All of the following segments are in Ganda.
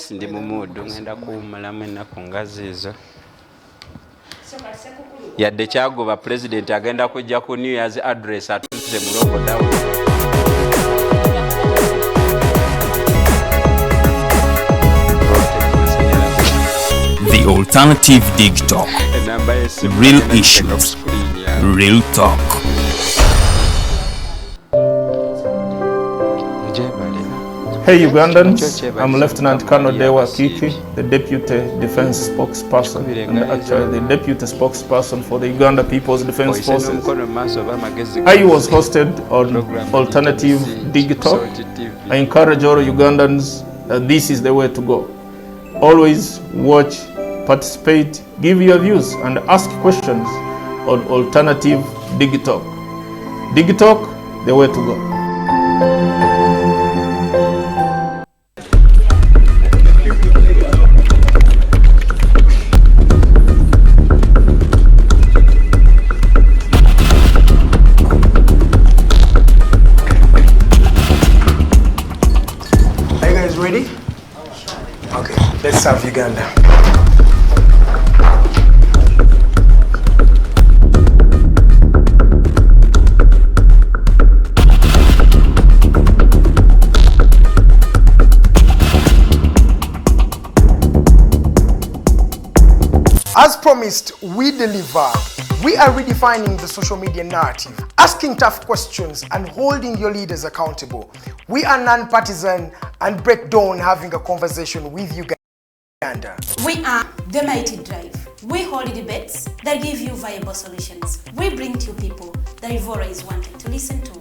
yes ndi mu mood ngenda kuwumalamu ennaku ngazi ezo yadde Kyaguba president agenda kujja ku New Year's address atuze muloko dawo. The Alternative Dig Talk. Real issues, real talk. Hey Ugandans, I'm Lieutenant Colonel Dewa Kiki, the Deputy Defense Spokesperson and actually the Deputy Spokesperson for the Uganda People's Defense Forces. I was hosted on Alternative Dig Talk. I encourage all Ugandans that this is the way to go. Always watch, participate, give your views and ask questions on Alternative Dig Talk. Dig Talk, the way to go. Let's serve Uganda. As promised, we deliver. We are redefining the social media narrative, asking tough questions and holding your leaders accountable. We are non-partisan and break down having a conversation with Uganda. We are the Mighty Drive. We hold debates that give you viable solutions. We bring to you people that you've always wanted to listen to.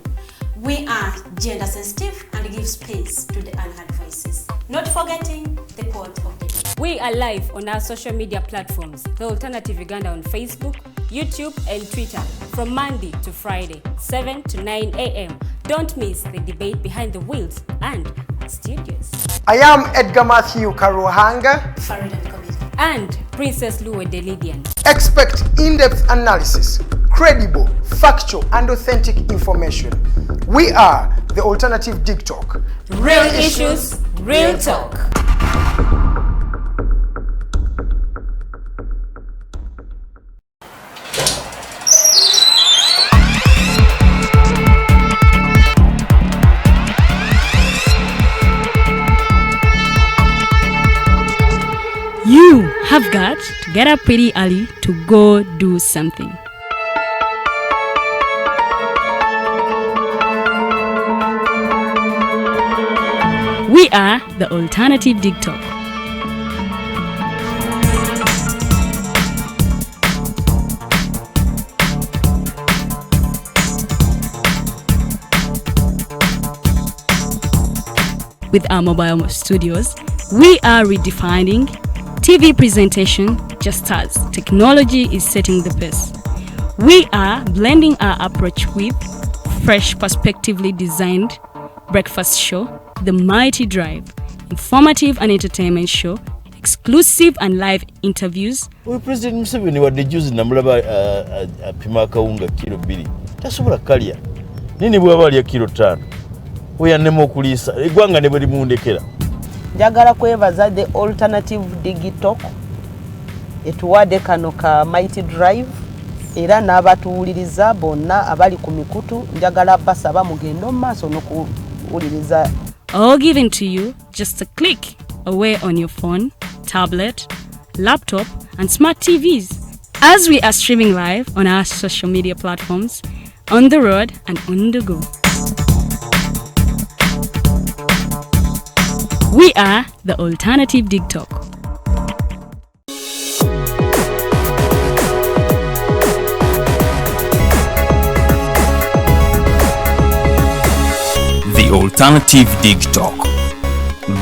We are gender sensitive and give space to the unheard voices. Not forgetting the quote of the day. We are live on our social media platforms, The Alternative Uganda on Facebook, YouTube and Twitter from Monday to Friday, 7 to 9 a.m. Don't miss the debate behind the wheels and studios. I am Edgar Matthew Karuhanga and Princess Luwedde Lilian. Expect in-depth analysis, credible, factual and authentic information. We are the Alternative Dig Talk. Real issues, real talk. You have got to get up pretty early to go do something. We are the Alternative Dig Talk. With our mobile studios, we are redefining TV presentation just as technology is setting the pace. We are blending our approach with fresh, perspectively designed breakfast show, The Mighty Drive, informative and entertainment show, exclusive and live interviews. We President Museveni wadde juzi namulaba apima akawunga kilo 2 tasobola kalya nini bwaba alya kilo 5 oyannema okuliisa eggwanga ne bwe limundekera. Njagala kwebaza the Alternative Dig Talk etuwadde kano ka Mighty Drive era n'abatuwuliriza bonna abali ku mikutu njagala basaba mugendo maaso n'okuwuliriza. All given to you just a click away on your phone, tablet, laptop and smart TVs as we are streaming live on our social media platforms, on the road and on the go. We are the Alternative Dig Talk. The Alternative Dig Talk.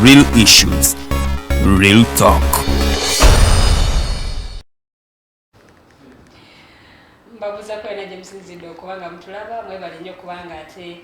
Real issues, real talk. Mbabuza ko ena jemusinzidde okubanga mutulaba mwebale nnyo kubanga ate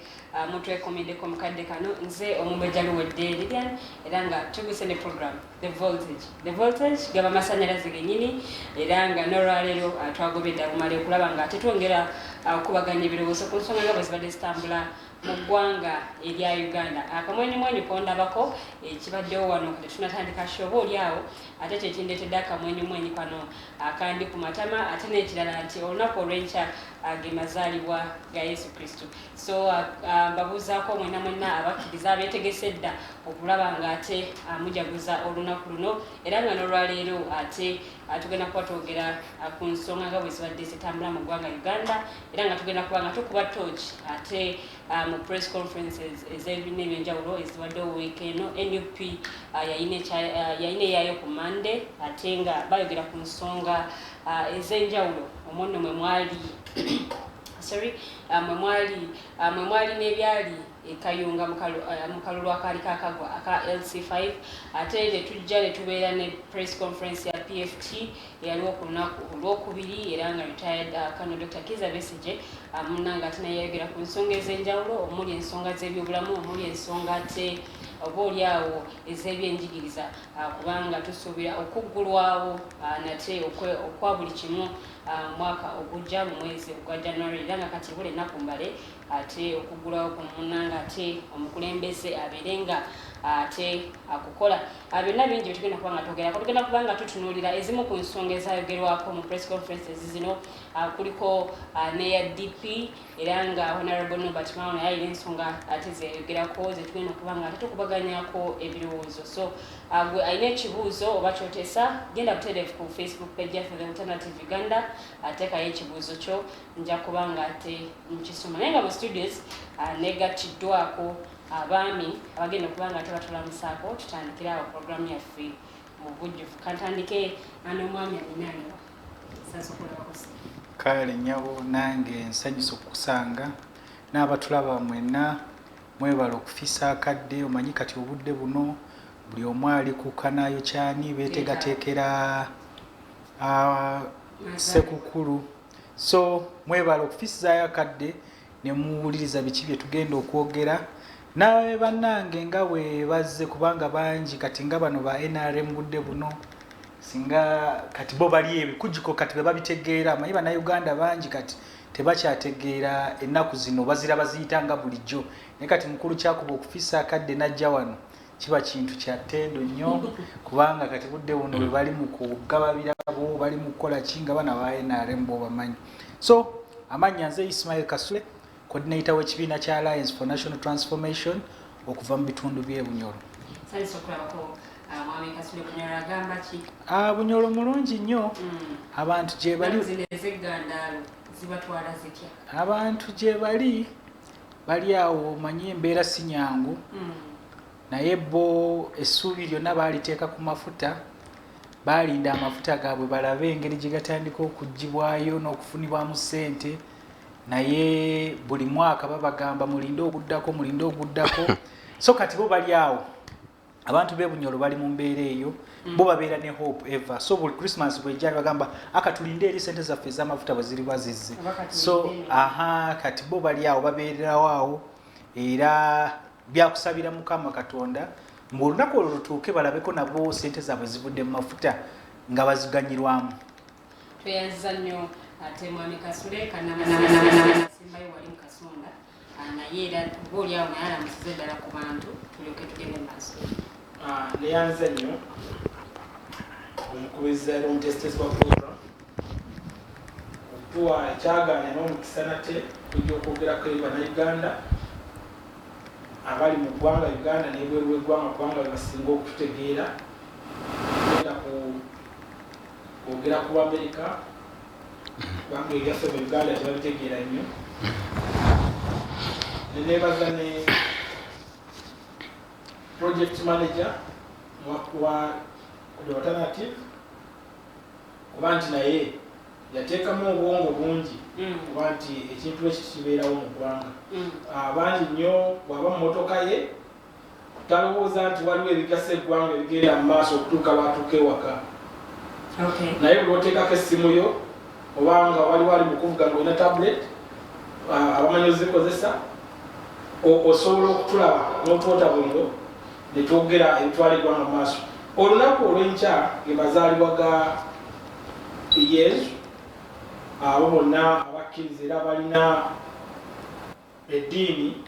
mutwekomedeko mukadde kano nze Omumbejja Luwedde Lilian era nga tuguse ne program The Voltage gaba masanyalaze genyini era nga n'olwaleero twagobedde abumale okulaba nga ate twongera okubaganya ebirowoozo ku nsonga nga bwe zibadde zitambula mu ggwanga erya Uganda. Akamwenyumwenyu kondabako ekibaddewo wano kati tunatandika shoba oliawo ate kyekindeetedde akamwenyumwenyu kano akandi ku matama ate n'ekirala nti olunaku olw'enkya ge mazaalibwa ga Yesu Kristo. So mbabuuzaako mwenna abakkiriza abeetegese dda okulaba ng'ate mujaguza olunaku luno era nga n'olwaleero ate tugenda kuba twogera ku nsonga nga bwe zibadde zitambula mu ggwanga Uganda era nga tugenda kuba nga tukuba tooki ate mu press conferences ez'ebibiina ebyenjawulo eziwaddewo wiiki eno. NUP yayina eyaayo ku Monday ate nga bayogera ku nsonga ez'enjawulo omwo nno mwe mwali mwe mwali n'ebyali ekayunga mu kalulu akaali kakagwa aka LC5 ate ne tujja ne tubeera ne press conference ya PFT eyaliwo ku lunaku olwokubiri era nga retired Kano Dr. Kiza Besigye munanga ate naye yayogera ku nsonga ez'enjawulo omuli ensonga z'ebyobulamu omuli ensonga ate oba oliawo ez'ebyenjigiriza kubanga tusuubira okuggulwawo nate okwa buli kimu mwaka ogujja mu mwezi ogwa January era nga kati buli ennaku mbale ate okuggulwawo ku munanga ate omukulembeze abeerenga ate akukola byonna bingi byetugenda kuba nga twogerako. Tugenda kuba nga tutunuulira ezimu ku nsonga ezayogerwako mu press conferences zino kuliko neya DP era nga Honorable Robert Mao naye ayina ensonga ate zeyogerako zetugenda kuba nga ate tukubaganyako ebirowoozo. So gwe ayina ekibuuzo oba kyoteesa genda butereevu ku Facebook page yaffe The Alternative Uganda ateekayo ekibuuzo kyo nja kuba nga ate nkisoma naye nga mu studios negattiddwako abaami abagenda okuba nga tebatulamusaako tutandikira awo programu yaffe mu bujjuvu. Kantandike n'omwami alinaaniwa sasokolabakose Kale Nyabo nange nsanyusa okukusanga n'abatulaba mwenna mwebala okufisa akadde omanyi kati obudde buno buli omu ali ku kanaayo kyani beetegateekera sekukulu so mwebala okufisizaayo akadde ne muwuliriza biki bye tugenda okwogera nawe bannange nga bwe bazze kubanga bangi kati nga bano ba NRM budde buno singa kati bo bali ebikujjuko kati be babitegeera amanyi bannayuganda bangi kati tebakyategeera ennaku zino bazira baziyitanga bulijjo naye kati mukulu kyakuba okufisa akadde najja wano kiba kintu kya ttendo nnyo kubanga kati budde buno bwe bali mu kugaba birabo bali mu kukola kinga bana ba NRM bo bamanyi. So amanya nze Ismail Kasule coordinator w'ekibiina kya Alliance for National Transformation okuva mu bitundu by'e Bunyoro. Mwami Kasule Bunyoro agamba ki? Bunyoro mulungi nnyo. Abantu gye bali z'eggandaalo zibatwala zitya? Abantu gye bali awo omanyi embeera si nyangu naye bo essuubi lyonna baaliteeka ku mafuta baalinda amafuta gaabwe balabe engeri gye gatandika okuggibwayo n'okufunibwamu ssente naye buli mwaka babagamba mulinde oguddako so kati bo bali awo abantu b'e Bunyoro bali mu mbeera eyo bo babeera ne hope ever so buli Christmas bwejja bagamba akatulinde eri ssente zaffe ez'amafuta bwe ziri bazizze so kati bo bali awo babeererawo awo era byakusabira Mukama Katonda mbu olunaku olwo lutuuke balabeko nabo ssente zaabwe zivudde mu mafuta nga baziganyirwamu. Tweyanziza nnyo ate Mwami Kasule Simbayo wali mu Kasonda naye era booli awo naye alamusize ddala ku bantu tulyoke tugende mu maaso. Neyanziza nnyo omukubiriza omutesitesi wa program okutuwa ekyagaanya n'omukisa nate tujja okwogerako eri bannayuganda abali mu ggwanga Uganda n'ebweru w'eggwanga kubanga bebasinga okututegeera tugenda kwogera ku Amerika kubanga ebyaffe mu Uganda tebabitegeera nnyo neneebaza ne project manager wa The Alternative kuba nti naye yateekamu obwongo bungi kuba nti ekintu ekyo kibeerawo mu ggwanga abangi nnyo bw'aba mu motoka ye talowooza nti waliwo ebigasa eggwanga ebigenda mu maaso okutuuka lwatuuka ewaka naye buli oteekako essimu yo obanga waliwo ali mu kuvuga ng'olina tablet abamanyi ozikozesa osobola okutulaba n'otwota buliro ne twogera ebitwala eggwanga mu maaso. Olunaku olw'enkya ge mazaalibwa ga Yesu abo bonna abakkiriza era balina eddiini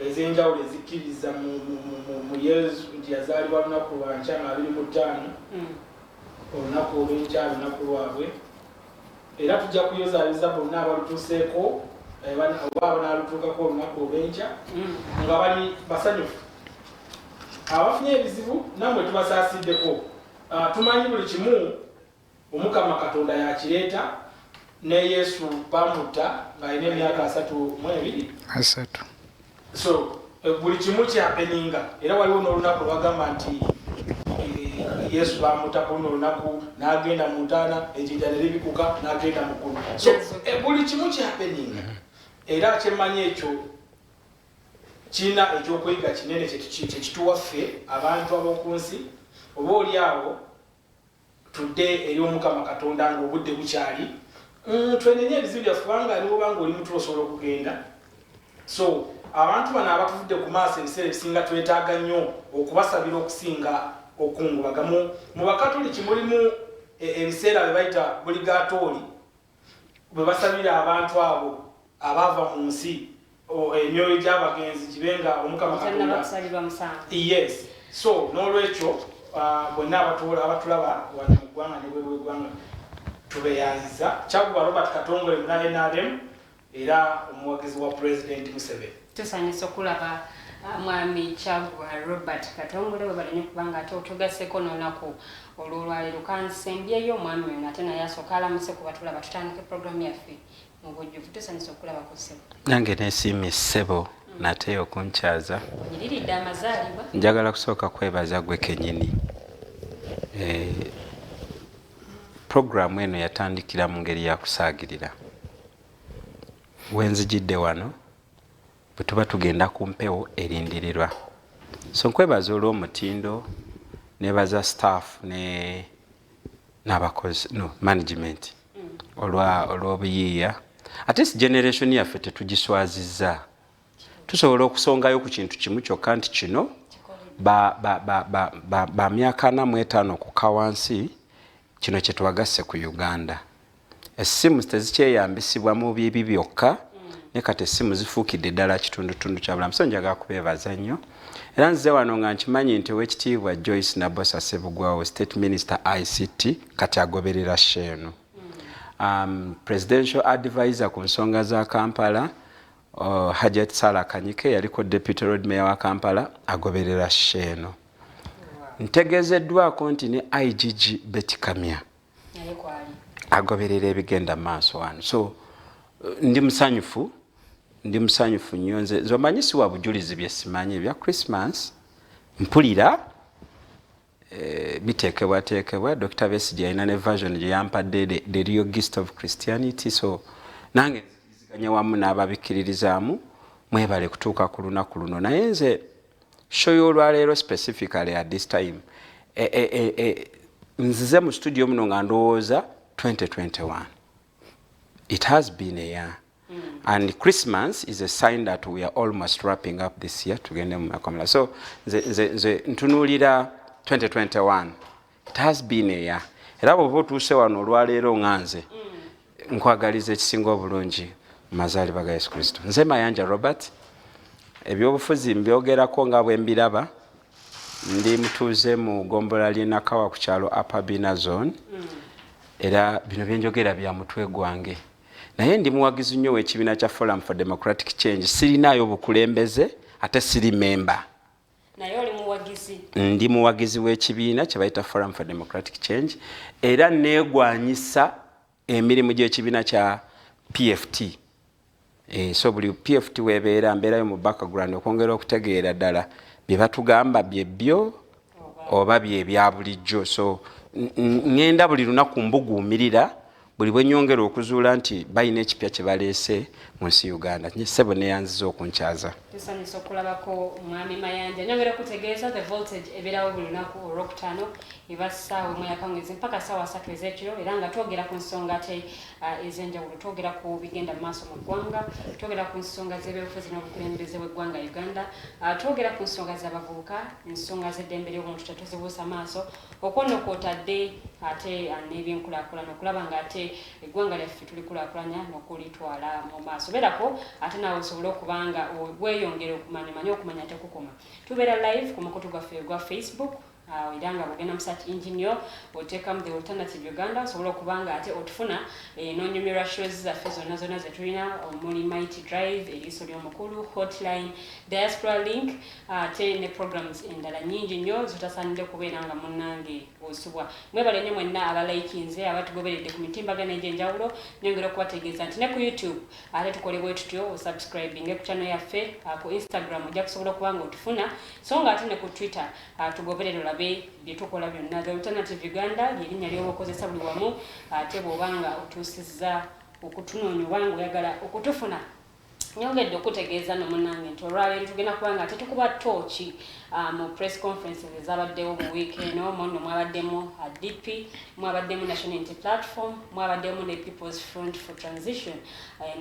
ezenjawulo ezikkiriza mu Yesu nti yazaalibwa lunaku lwa nkya 25 olunaku olw'enkya lunaku lwabwe era tujja kuyozaayoza bonna abalutuuseeko oba abanaalutuukako olunaku olw'enkya nga bali basanyufu abafunye ebizibu nammwe tubasaasiddeko tumanyi buli kimu Omukama Katonda yakireeta ne Yesu bamutta ng'alina emyaka 32 so buli kimu kyapeninga era waliwo n'olunaku lwagamba nti Yesu bamutako n'olunaku n'agenda mu ntaana ejjinja ne libikuka n'agenda mu ggulu so buli kimu kyapeninga era kyemmanyi ekyo kirina ekyokuyiga kinene kyekituwaffe abantu ab'oku nsi oba oli awo tudde eri Omukama Katonda ng'obudde bukyali twenenye ebizibu byaffe kubanga aliwo banga oli mutu osobola okugenda so abantu bano abatuvudde ku maaso ebiseera ebisinga twetaaga nnyo okubasabira okusinga okungubaga mu bakatoliki mulimu ebiseera bye bayita buligatooli bwe basabira abantu abo abaava mu nsi emyoyo gy'abagenzi kibenga Omukama Katonda yes so n'olwekyo bonna abatulaba wano mu ggwanga ne bw'eggwanga tubeyanziza Kyaguba Robert Katongole mu NRM era omuwagizi wa President Museveni. Tusanyusa okulaba mwami Kyaguba Robert Katongole we balinye kubanga ate otugasseko n'olunaku olwolwaleero kansembyeyo omwami ono ate naye asooka alamuse ku batulaba tutandike programu yaffe mu bujjuvu. Tusanyusa okulaba ku ssebo. Nange neesiimye ssebo nate okunkyaza. Nyiriridde amazaalibwa. Njagala kusooka kwebaza gwe kennyini. Programu eno yatandikira mu ngeri ya kusaagirira. Wenzijidde wano bwe tuba tugenda ku mpewo erindirirwa. So nkwebaza olw'omutindo nebaza staff n'abakozi management olw'obuyiiya. Ate si generation yaffe tetugiswazizza. Tusobola okusongayo ku kintu kimu kyokka nti kino ba myaka 45 okukka wansi kino kye twagasse ku Uganda. Essimu tezikyeyambisibwa mu bibi byokka ne kati essimu zifuukidde ddala kitundutundu kya bulamu. So njagala kubeebaza nnyo era nzize wano nga nkimanyi nti Oweekitiibwa Joyce Nabosa Ssebugwawo State Minister ICT kati agoberera Sheeno. Presidential Advisor ku nsonga za Kampala Hajat Sala Kanyike yaliko Deputy Road Mayor wa Kampala agoberera Sheeno. Ntegezeddwako nti ne IGG Betty Kamya agoberera ebigenda maaso wano. So ndi musanyufu nnyo nze omanyi si wa bujulizi bye simanyi ebya Christmas mpulira biteekebwateekebwa. Dr. Besigye alina ne version gye yampadde the real gist of Christianity. So nange nziganya wamu n'ababikkiririzaamu mwebale kutuuka ku lunaku luno. Naye nze show y'olwaleero specifically at this time nzize mu studio muno nga ndowooza 2021. It has been a year. And Christmas is a sign that we are almost wrapping up this year. Tugende mu makamala. So nze ntunuulira 2021. It has been a year. Era bw'oba otuuse wano olwaleero nga nze nkwagaliza ekisinga obulungi mu mazaalibwa ga Yesu Kristo. Nze Mayanja Robert, ebyobufuzi mbyogerako nga bwe mbiraba. Ndi mutuuze mu gombola ly'e Nakawa ku kyalo Upper Bina Zone. Era bino byenjogera bya mutwe gwange. Naye ndi muwagizi nnyo w'ekibiina kya Forum for Democratic Change. Sirinaayo bukulembeze ate siri memba. Naye oli muwagizi. Ndi muwagizi w'ekibiina kye bayita Forum for Democratic Change. Era neegwanyisa emirimu gy'ekibiina kya PFT. So buli PFT webeera mbeerayo mu background okwongera okutegeera ddala bye batugamba byebyo oba byebya bulijjo. So ngenda buli lunaku mbuguumirira buli bwe nyongera okuzuula nti balina ekipya kye baleese mu nsi Uganda. Ssebo neyanziza okunkyaza. Tusanyusa okulabako mwami Mayanja. Nyongera kutegeeza the voltage ebeerawo buli lunaku olwokutaano eba ssaawa 1 mpaka ssaawa 3 ez'ekiro era nga twogera ku nsonga ate ez'enjawulo. Twogera ku bigenda maaso mu ggwanga, twogera ku nsonga z'ebyobufuzi n'obukulembeze bw'eggwanga Uganda, twogera ku nsonga z'abavubuka, ensonga z'eddembe ly'obuntu tetuzibuusa maaso, okwono kw'otadde ate n'ebyenkulaakulana okulaba nga ate eggwanga lyaffe tulikulakulanya n'okulitwala mu maaso beerako ate naawe osobole okuba nga weeyongera okumanya tekukoma. Tubeera live ku mukutu gwaffe gwa Facebook era nga bwogenda mu search engine yo oteekamu the alternative Uganda osobola okuba nga ate otufuna n'onyumirwa shows zaffe zonna ze tulina omuli Mighty Drive, eriiso ly'omukulu, Hotline, Diaspora Link ate ne programs endala nnyingi nnyo zotasaanidde kubeera nga munnange osubwa. Mwebale nnyo mwenna abalaikinze abatugoberedde ku mitimbagano egy'enjawulo nyongera okubategeeza nti ne ku YouTube ate tukole bwe tutyo osubscribinge ku channel yaffe ku Instagram ojja kusobola okuba nga otufuna so nga ate ne ku Twitter tugoberere olabe byetukola byonna. The Alternative Uganda lyerinnya ly'oba okozesa buli wamu ate bw'obanga otuusizza okutunoonya obanga oyagala okutufuna nyongedde okutegeeza nomunnange nti olwaleero tugenda kuba nga ate tukuba tooki mu press conferences ezabaddewo mu wiiki eno. Muno mwabaddemu DP, mwabaddemu National Unity Platform, mwabaddemu ne People's Front for Transition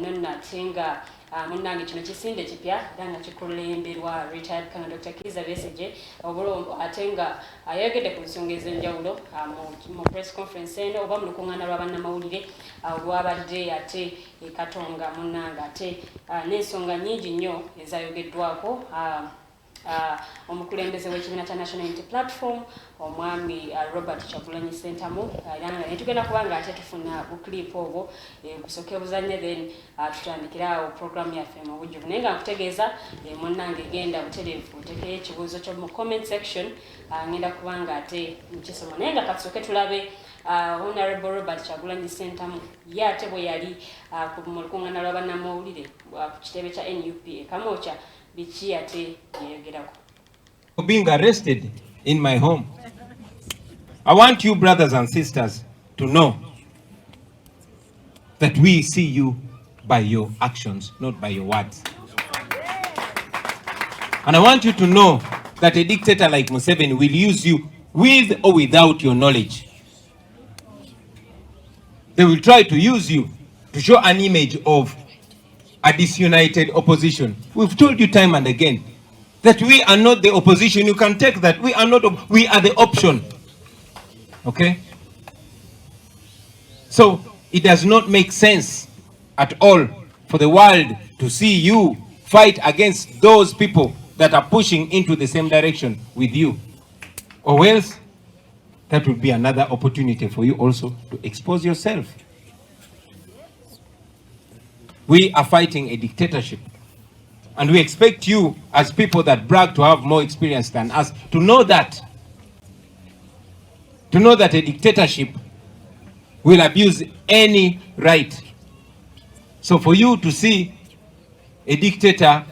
nonna ate nga munnange kino kisinde kipya era nga kikulemberwa retired Colonel Dr. Kiza Besigye obulombo ate nga ayogedde ku nsonga ez'enjawulo mu press conference eno oba mu lukuŋŋaana lw'abannamawulire olwabadde ate Katonga munnange ate n'ensonga nnyingi nnyo ezayogeddwako omukulembeze w'ekibiina kya National Unity Platform omwami Robert Kyagulanyi Ssentamu era nga netugenda kuba nga ate tufuna buklipu obwo kusooka buzanye then tutandikira awo program yaffe mu bujjuvu naye nga nkutegeeza munnange genda butereevu otekeyo ekibuuzo kyo mu comment section ngenda kuba nga ate mukisoma naye nga katusooke tulabe Honorable Robert Kyagulanyi Ssentamu ye ate bwe yali mu lukuŋŋaana lw'abannamawulire ku kitebe kya NUP Kamwokya biki ate yeyogerako. Being arrested in my home. I want you brothers and sisters to know that we see you by your actions, not by your words. And I want you to know that a dictator like Museveni will use you with or without your knowledge. They will try to use you to show an image of a disunited opposition. We've told you time and again that we are not the opposition. You can take that. We are not, we are the option. Okay? So it does not make sense at all for the world to see you fight against those people that are pushing into the same direction with you. Or else, that will be another opportunity for you also to expose yourself. We are fighting a dictatorship. And we expect you, as people that brag to have more experience than us, to know that. To know that a dictatorship will abuse any right. So for you to see a dictator,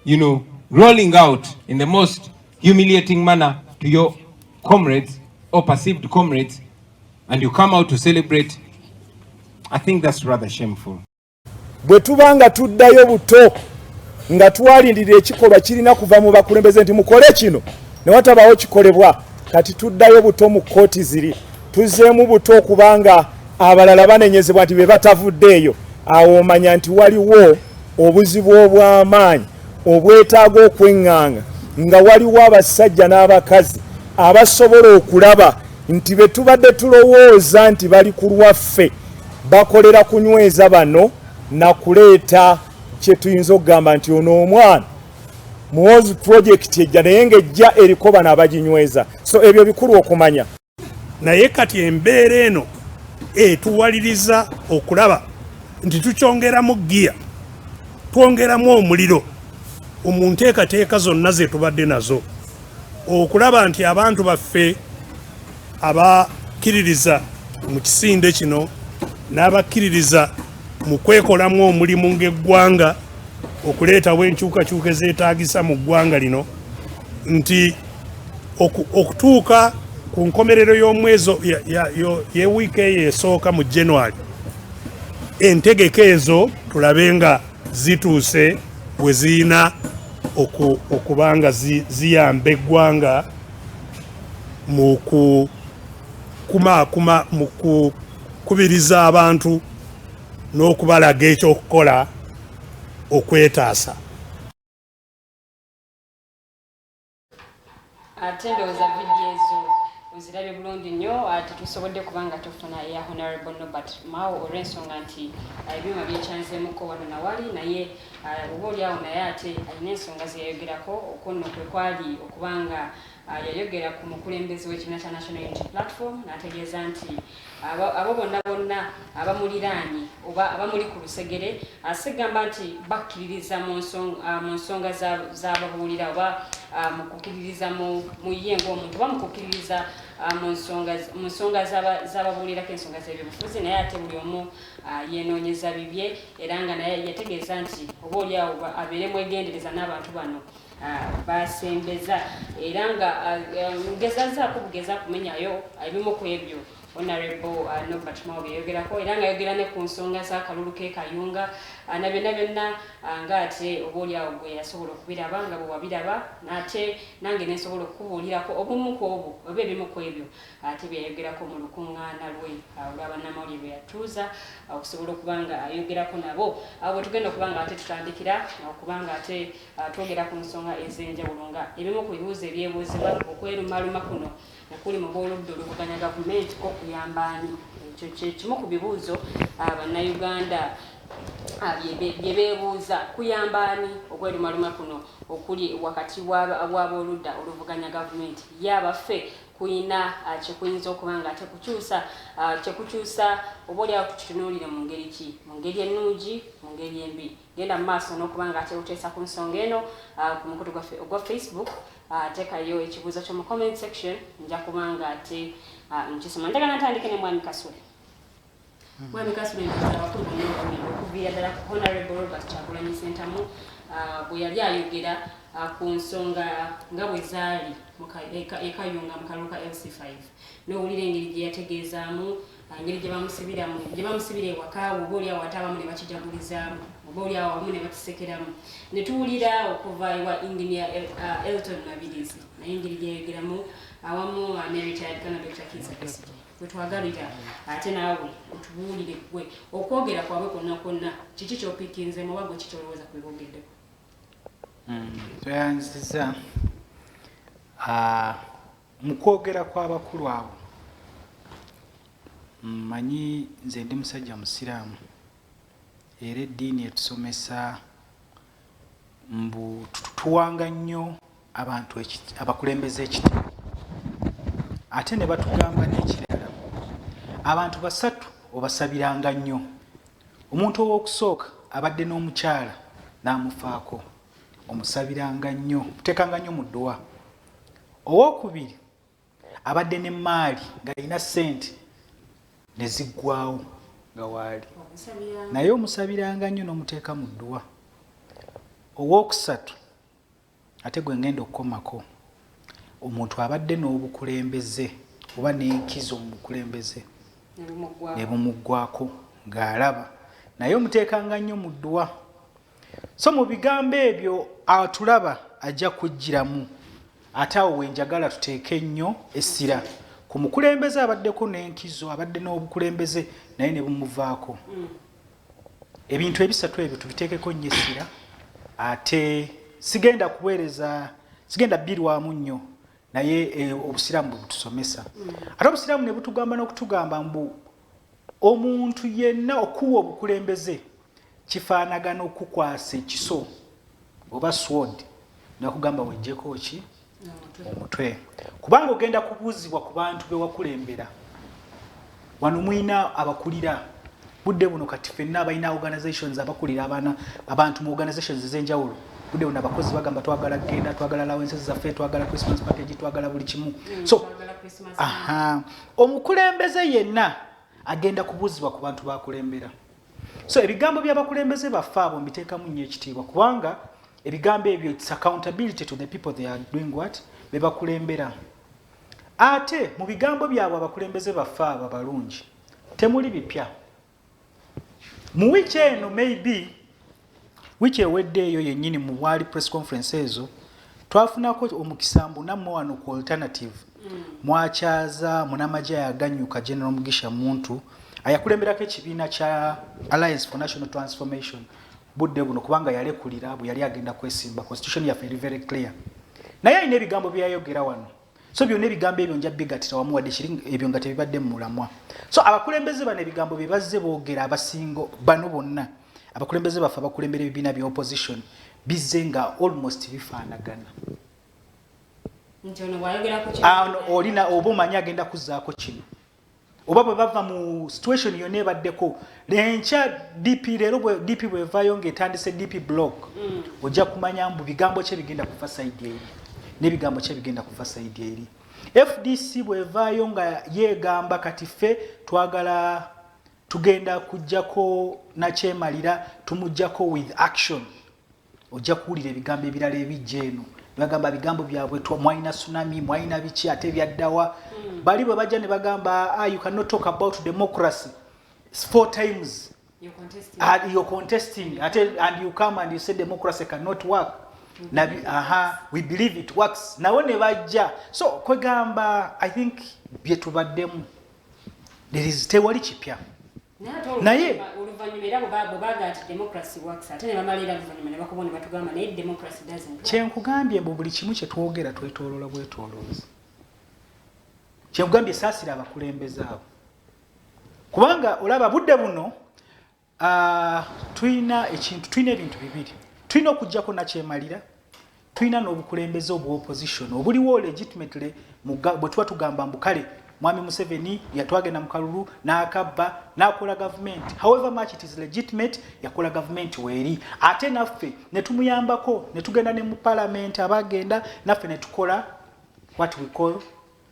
you know, rolling out in the most humiliating manner to your comrades or perceived comrades, and you come out to celebrate, I think that's rather shameful. Bwe tubanga tuddayo buto nga twalindira ekikolwa kirina kuva mu bakulembeze nti mukole kino ne watabawo kikolebwa kati tuddayo buto mu kooti ziri tuzeemu buto okubanga abalala banenyezebwa nti be batavuddeeyo awo omanya nti waliwo obuzibu obw'amaanyi obwetaaga okweŋŋanga nga waliwo abasajja n'abakazi abasobola okulaba nti be tubadde tulowooza nti bali ku lwaffe bakolera kunyweza bano na kuleeta kye tuyinza okugamba nti ono omwana muwozi project ejja naye ng'ejja eriko bano abaginyweza so ebyo bikulu okumanya naye kati embeera eno etuwaliriza okulaba nti tukyongeramu giya twongeramu omuliro mu nteekateeka zonna ze tubadde nazo okulaba nti abantu baffe abakkiririza mu kisinde kino n'abakkiririza mu kwekolamu omulimu ng'eggwanga okuleetawo enkyukakyuka ezeetaagisa mu ggwanga lino nti okutuuka ku nkomerero y'omwezi y'ewiiki eyo esooka mu January entegeka ezo tulabe nga zituuse bwe ziyina okubanga ziyamba eggwanga mu kukubiriza abantu n'okubalaga ekyokukola okwetaasa. Ate ndowooza vidiyo ezo nzirabye bulungi nnyo tetusobodde kubanga tufuna eya Honorable Robert Mao olw'ensonga nti ebyuma byekyanzeemuko wano nawali naye oba oliawo naye ate alina ensonga ze yayogerako okunno kwe kwali okubanga yayogera ku mukulembeze w'ekibiina kya National Unity Platform n'ategeeza nti abo bonna abamuliraanye oba abamuli ku lusegere asigamba nti bakkiririza mu nsonga z'ababuulira oba mu kukkiririza mu ye ng'omuntu oba mu kukkiririza mu nsonga z'ababuulirako ensonga z'ebyobufuzi naye ate buli omu yeenoonyeza bibye era nga naye yategeeza nti oba oliawo abeere mwegendereza n'abantu bano basembeza era nga ngezazaako bugeza kumenyayo ebimu ku ebyo Honorable Robert Mao yayogerako era nga yogera ne ku nsonga z'akalulu k'ekayunga na byonna nga ate oba oliawo gwe yasobola okubiraba nga bwe wabiraba n'ate nange nensobola okukubuulirako obumu ku obwo oba ebimu ku ebyo ate byeyayogerako mu lukuŋŋaana lwe olw'abannamawulire bwe yatuuza okusobola okuba nga ayogerako nabo bwe tugenda okuba nga ate tutandikira okuba nga ate twogera ku nsonga ez'enjawulo nga ebimu ku bibuuzo ebyebuuzibwa okwerumaluma kuno okuli mu bw'oludda oluvuganya gavumenti ko kuyambaani ekyo kimu ku bibuuzo bannayuganda bye beebuuza kuyambaani okwerumaluma kuno okuli wakati w'abooludda oluvuganya gavumenti yabaffe kuyina kyekuyinza okuba nga ate kyekukyusa oba oliawo tukitunuulire mu ngeri ki mu ngeri ennungi mu ngeri embi genda mu maaso n'okuba nga ate uteesa ku nsonga eno ku mukutu ogwa Facebook teekayo ekibuuzo ky'omu comment section nja kubanga ate nkisoma njagala ntandike ne Mwami Kasule. Mwami Kasule abakulu okuviira ddala ku Honorable Robert Kyagulanyi Ssentamu bwe yali ayogera ku nsonga nga bwe zaali ekayunga mu kalulu ka LC5 n'owulira engeri gye yategeezaamu engeri gye bamusibira ewaka oba oliawo ate abamu ne bakijagulizaamu oba oliawo abamu ne bakisekeramu ne tuwulira okuva ewa Engineer Elton Nabirizi naye engeri gye yayogeramu awamu ne retired Colonel Dr. Kizza Besigye gwe twagalira ate naawe otubuulire gwe okwogera kwabwe kwonna kiki ky'opiikinzemu oba gwe kikyolowooza ku biboogeddeko. Twayanziza mu kwogera kw'abakulu abo mmanyi nze ndi musajja musiraamu era eddiini etusomesa mbu tuwanga nnyo abantu abakulembeze ekitiibwa ate ne batugamba n'ekirala abantu basatu obasabiranga nnyo omuntu ow'okusooka abadde n'omukyala n'amufaako omusabiranga nnyo muteekanga nnyo mu dduwa owokubiri abadde n'emmaali ng'alina ssente ne ziggwawo nga waali naye omusabiranga nnyo n'omuteeka mu dduwa owokusatu ate gwe ngenda okukomako omuntu abadde n'obukulembeze oba n'enkizo mu bukulembeze ne bumuggwako ng'alaba naye omuteekanga nnyo mu dduwa. So mu bigambo ebyo atulaba ajja kujjiramu ate awo wenjagala tuteeke nnyo essira ku mukulembeze abaddeko n'enkizo abadde n'obukulembeze naye ne bumuvaako. Ebintu ebisatu ebyo tubiteekeko nnyo essira ate sigenda bbirwamu nnyo naye obusiraamu bwe butusomesa ate obusiraamu ne butugamba n'okutugamba mbu omuntu yenna okuwa obukulembeze kifaanagana okukwasa ekiso oba sword nakugamba wejjeko ki omutwe kubanga ogenda kubuuzibwa ku bantu be wakulembera wano mwina abakulira budde buno kati ffenna abalina organizations abakulira abantu mu organizations ez'enjawulo budde buno abakozi bagamba twagala genda twagala allowances zaffe twagala Christmas package twagala buli kimu so omukulembeze yenna agenda kubuuzibwa ku bantu bakulembera. So ebigambo by'abakulembeze baffe abo mbiteekamu nnyo ekitiibwa kubanga ebigambo ebyo it's accountability to the people they are doing what be bakulembera. Ate mu bigambo byabwe abakulembeze baffe abo abalungi temuli bipya. Mu wiki eno maybe wiki ewedde eyo yennyini mu wali press conference ezo twafunako omukisambu nammwe wano ku alternative mwakyaza munamagye yaganyuka General Mugisha Muntu ayakulemberako ekibiina kya Alliance for National Transformation budde buno kubanga yalekulira bwe yali agenda kwesimba constitution yaffe eri very clear naye alina ebigambo byayogera wano so byonna ebigambo ebyo nja bigatira wamu wadde kiri ebyo nga tebibadde mu mulamwa so abakulembeze bano ebigambo bye bazze boogera abasingo bano bonna abakulembeze baffe abakulembera ebibiina bya opposition bizze nga almost bifaanagana olina oba omanyi agenda kuzzaako kino oba bwe bava mu situation yonna ebaddeko lenkya dp leero dp bwevaayo ng'etandise dp block ojja kumanya mbu bigambo kye bigenda kufa sayidi eri n'ebigambo kye bigenda kufa sayidi eri fdc bwevaayo nga yeegamba kati ffe twagala tugenda kujjako nakyemalira tumujjako with action ojja kuwulira ebigambo ebirala ebijja eno bagamba bigambo byabwe mwalina tsunami mwalina biki ate byaddawa bali bwe bajja ne bagamba you cannot talk about democracy 4 times you're contesting and you come and you say democracy cannot work we believe it works nawo ne bajja so kwegamba I think byetubaddemu tewali kipya naye kyenkugambye mbu buli kimu kyetwogera twetoloola bwetolooza kyenkugambye saasira abakulembeze abo kubanga olaba budde buno tulina ebintu bibiri tulina okugjako nakyemalira tulina n'obukulembeze obw'opposition obuliwo legitimately bwe tuba tugamba mbu kale Mwami Museveni yatwagenda mu kalulu n'akabba n'akola government however much it is legitimate yakola government weeri ate naffe ne tumuyambako ne tugenda ne mu parliament abagenda naffe ne tukola what we call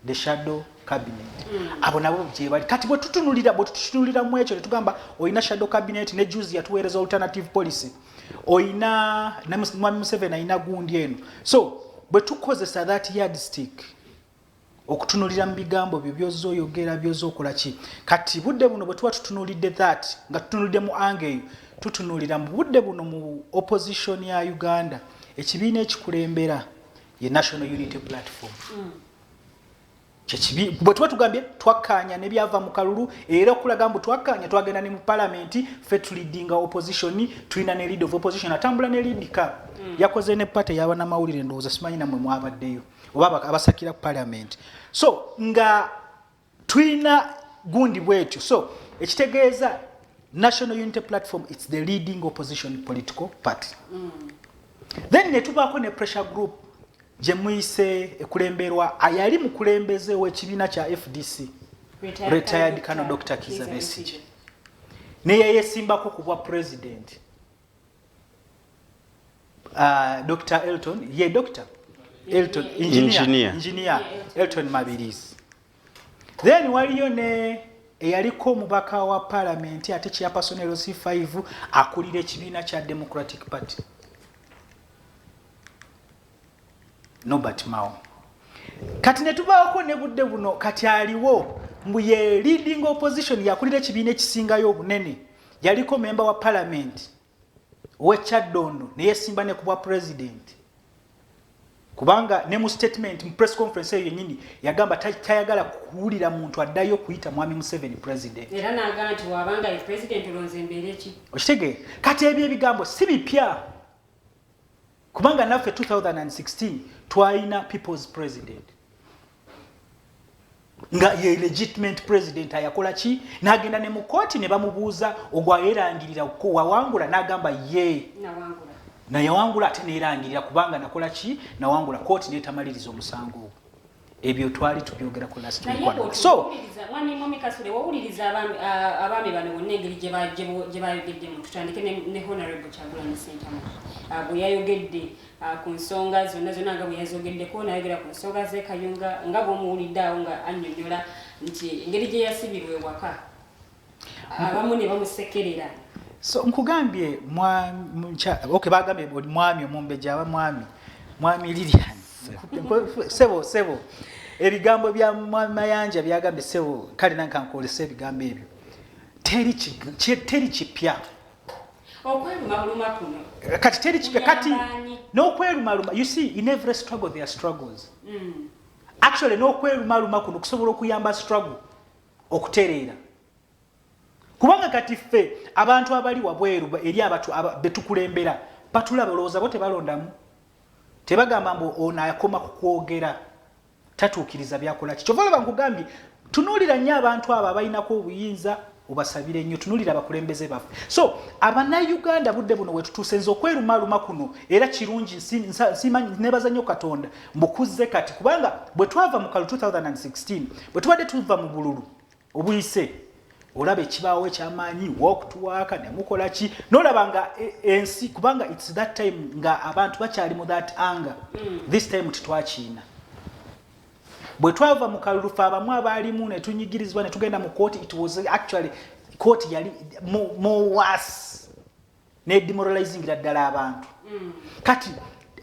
the shadow cabinet abo nabo gye bali kati bwe tutunulira mu ekyo ne tugamba oyina shadow cabinet ne juzi yatuweereza alternative policy oyina Mwami Museveni ayina gundi eno so bwe tukozesa that yardstick okutunulira mu bigambo byo byozooyogera byozookola ki kati budde buno bwe tuba tutunulidde that nga tutunulidde mu ange tutunulira mu budde buno mu opposition ya Uganda ekibiina ekikulembera ye National Unity Platform bwe tuba tugambye twakkaanya ne byava mu kalulu era okulaga mbu twakkaanya twagenda ne mu parliament ffe tulidinga opposition tulina ne lead of opposition atambula ne leadika yakoze ne party y'abanamawulire ndowooza simanyi namwe mwabaddeyo oba abasakira parliament so nga tulina gundi bwetyo so ekitegeeza National Unity Platform it's the leading opposition political party then ne tubaako ne pressure group gye muyise ekulemberwa ayali mukulembeze w'ekibiina kya FDC retired Colonel Dr. Kizza Besigye naye yeesimbako ku bwa president Dr. Elton ye Dr. Elton engineer Elton Mabirizi then waliyo ne eyaliko omubaka wa parliament ate chairperson LC5 akulira ekibiina kya Democratic Party Norbert Mao kati ne tubaako ne budde buno kati aliwo mbu ye leading opposition yakulira ekibiina ekisingayo obunene yaliko member wa parliament Wechaddondo ne yesimba ne kubwa president kubanga ne mu statement mu press conference eyo yennyini yagamba tayagala kuwulira muntu addayo kuyita Mwami Museveni president era n'agamba nti wabanga ye president olonze embeera ki okitege kati ebyo ebigambo si bipya kubanga naffe 2016 twalina people's president nga ye legitimate president ayakola ki n'agenda ne mu kooti ne bamubuuza ogwayerangirira ko wawangula n'agamba ye na yawangula ate neerangirira kubanga nakola ki nawangula kooti n'etamaliriza omusango ogwo ebyo twali tubyogera ku last week so mwami Kasule wawuliriza abaami bano bonna engeri gye bayogeddemu tutandike ne honorable Kyagulanyi Ssentamu bwe yayogedde ku nsonga zonna nga bwe yazogeddeko nayogera ku nsonga ze Kayunga nga bw'omuwulidde awo nga annyonnyola nti engeri gye yasibirwa ewaka abamu ne bamusekerera so nkugambye bagambye mwami Omumbejja mwami Lilian sebo ebigambo bya Mayanja byagambye sebo kale nankankolesa ebigambo ebyo teri kipya okwerumaluma kuno kati teri kipya kati n'okwerumaluma you see in every struggle there are struggles actually n'okwerumaluma kuno kusobola okuyamba struggle okutereera kubanga kati ffe abantu abali wabweru eri abatu betukulembera batulaba olowooza bo tebalondamu tebagamba mbu ono akoma ku kwogera tatuukiriza byakola ki kyova olaba nkugambye tunuulira nnyo abantu abo abalinako obuyinza obasabire nnyo tunuulira abakulembeze baffe so abannayuganda budde buno we tutuuse nze okwerumaluma kuno era kirungi nebaza nnyo katonda mbukuzze kati kubanga bwe twava mu kalu 2016 bwe tubadde tuva mu bululu obuyise olaba ekibaawo ekyamaanyi walk to work ne mukola ki n'olaba nga ensi kubanga it's that time nga abantu bakyali mu that anger this time titwakiina bwe twava mu kalulufu abamu abaalimu ne tunyigirizibwa ne tugenda mu kooti it was actually kooti yali more worse ne demoralizing ddala abantu kati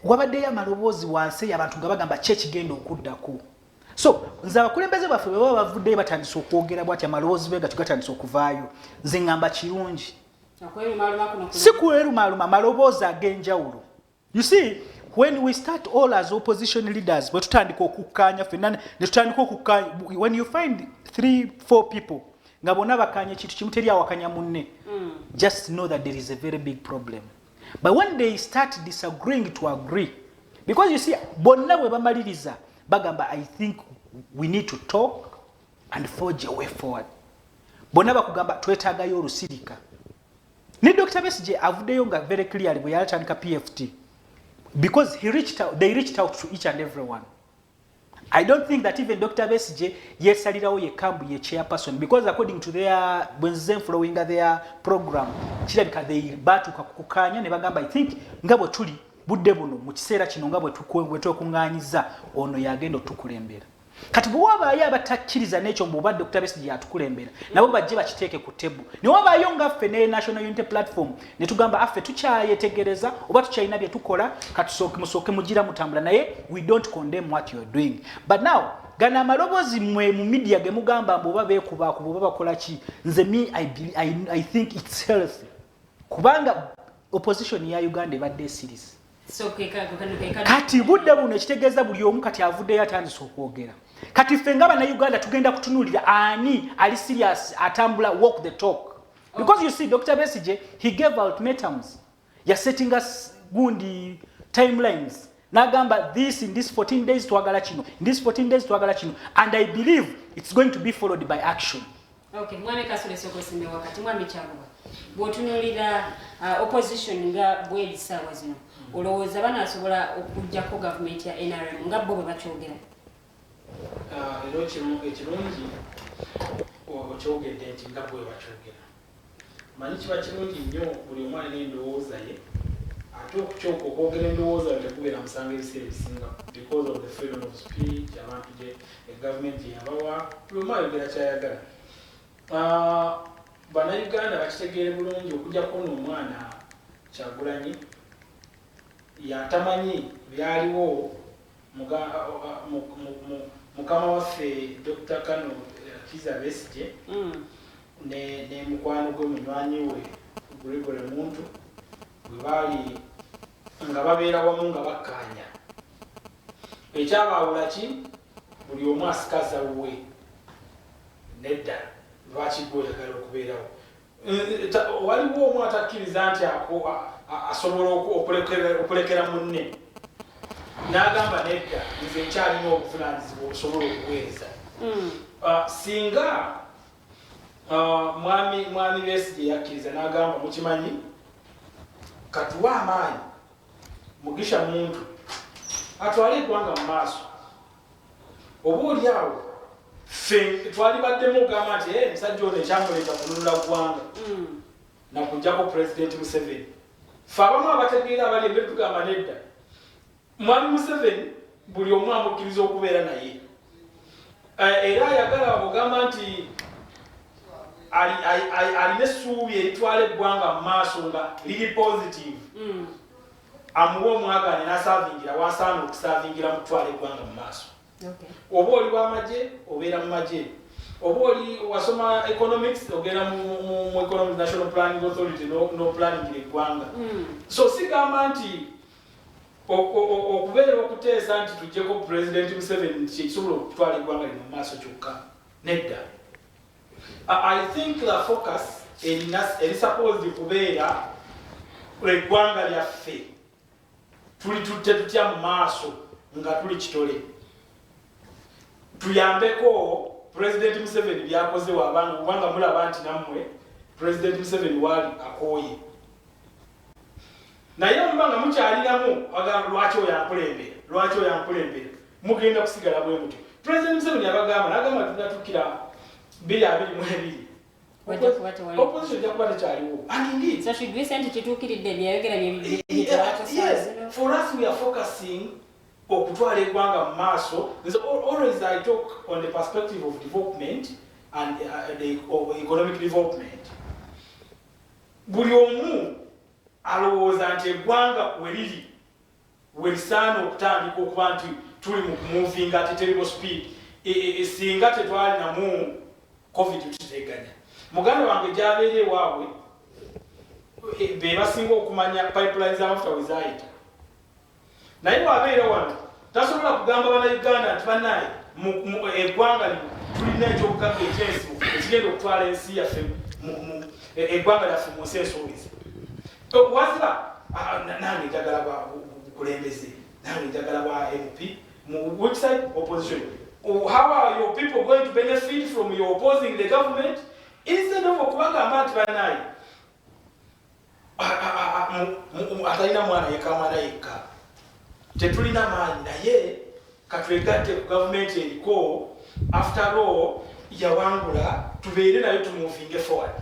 wabaddeyo amaloboozi wansi abantu nga bagamba ki ekigenda okuddako so nze abakulembeze baffe bwe baba bavuddeyo batandise okwogera bwati amaloboozi be gatandise okuvaayo nze ngamba kirungi si kwerumaluma amaloboozi ag'enjawulo you see when we start all as opposition leaders bwe tutandika okukkaanya ffenna ne tutandika okukkaanya when you find 3-4 people nga bonna bakkaanya ekintu kimu teri awakanya munne just know that there is a very big problem but when they start disagreeing to agree because you see bonna bwe bamaliriza bagamba I think we need to talk and forge a way forward bonna bakugamba twetaagayo olusirika ne Dr. Besigye avuddeyo nga very clearly bwe yatandika PFT because they reached out to each and everyone. I don't think that even Dr. Besigye yesalirawo yekambu ye chairperson because according to their when following their program kirabika they batuka kukukanya ne bagamba I think ngabo tuli budde buno mu kiseera kino ngabo twekuŋŋaanyiza ono yagenda tukulembera kati bwe wabaayo abatakkiriza n'ekyo mbuba Dr. Besigye yatukulembera nabo bajje bakiteeke ku table ne wabaayo ngaffe ne National Unity Platform ne tugamba affe tukyayetegereza oba tukyalina bye tukola musooke mugira mutambula naye we don't condemn what you are doing but now gana amaloboozi mmwe mu media ge mugamba mbu oba beekubakuba oba bakola ki nze I think it's healthy kubanga opposition ya Uganda ebadde series kati budde buno ekitegeeza buli omu kati avuddeyo atandise okwogera kati ffe nga bannayuganda tugenda kutunuulira ani ali serious atambula walk the talk because you see Dr. Besigye he gave ultimatums ya setting us gundi timelines nagamba this in this 14 days twagala kino in this 14 days twagala kino and I believe it's going to be followed by action. Okay, mwame kasule soko sime wakati mwame Kyaguba bwotunuulira opposition nga bw'ebisawa zino olowooza banaasobola okuggyako gavumenti ya NRM nga bo bwe bakyogera era ekirungi okyogedde nti nga bwe bakyogera manyi kiba kirungi nnyo buli omu alina endowooza ye ate okukyoka okwogera endowooza yo tekubeera musanga ebiseera ebisinga because of the freedom of speech abantu gye egavumenti yabawa buli omu ayogera kyayagala bannayuganda bakitegeere bulungi okugyako n'omwana Kyagulanyi yatamanyi byaliwo mukama waffe Dr. Kano Kiza Besigye ne mukwano gwe munywanyi we Gregory Muntu bwe baali nga babeera wamu nga bakkaanya ekyabaawula ki buli omu asikaza wuwe nedda lwaki gwe oyagala okubeerawo waliwo omu atakkiriza nti asobola okulekera munne n'agamba nedda nze nkyalina obuvunaanyizibwa obusobola okuweereza singa mwami Besigye yakkiriza n'agamba mukimanyi katuwa amaanyi Mugisha Muntu atwale eggwanga mu maaso oba oli awo ffe twalibaddemu ogamba nti musajja ono ekyamuleeta kununula ggwanga nakuggyako President Museveni ffe abamu abategeera abali embere tugamba nedda mwami Museveni buli omu amukkiriza okubeera naye era ayagala ogamba nti alina essuubi eritwala eggwanga mu maaso nga liri positive amuwa omwagaane n'asaavingira wasaana okusaavingira mu kutwala eggwanga mu maaso oba oli w'amagye obeera mu magye oba oli wasoma economics ogenda mu economic national planning authority no planning eggwanga so sigamba nti okubeera okuteesa nti tujjeko President Museveni kyekisobola okutwala eggwanga lino mu maaso kyokka nedda I think the focus eri supposed kubeera eggwanga lyaffe tuli tutya mu maaso nga tuli kitole tuyambeko President Museveni byakoze wabantu kubanga mulaba nti nammwe President Museveni wali akoye naye omubanga mukyaliramu agamba lwaki oyamkulembera mugenda kusigala bwe mutyo. President Museveni yabagamba n'agamba tunatukira 2022 opposition jakuba tekyaliwo and indeed so should we send kituukiridde byayogera for us we are focusing okutwala eggwanga mu maaso. Always I talk on the perspective of development and the economic development. Buli omu alowooza nti eggwanga we lisaana okutandika okuba nti tuli mu kumuvinga ate terrible speed singa tetwalinamu covid tuteganya. Muganda wange gyabeere ewaabwe be basinga okumanya pipeline z'amafuta we zaayita naye wabeera wano tasobola kugamba bannayuganda nti bannaye eggwanga lino tulina ekyobugaga ekyensibu ekigenda okutwala ensi yaffe eggwanga lyaffe mu nsi ensuubiza waziba nange njagala bukulembeze nange njagala bwa MP which side opposition. How are your people going to benefit from your opposing the government instead of okubagamba nti bannaye atalina mwana yekamwana yekka tetulina maanyi naye katwegatte ku gavumenti eriko after all yawangula tubeere nayo tumuvinge forward.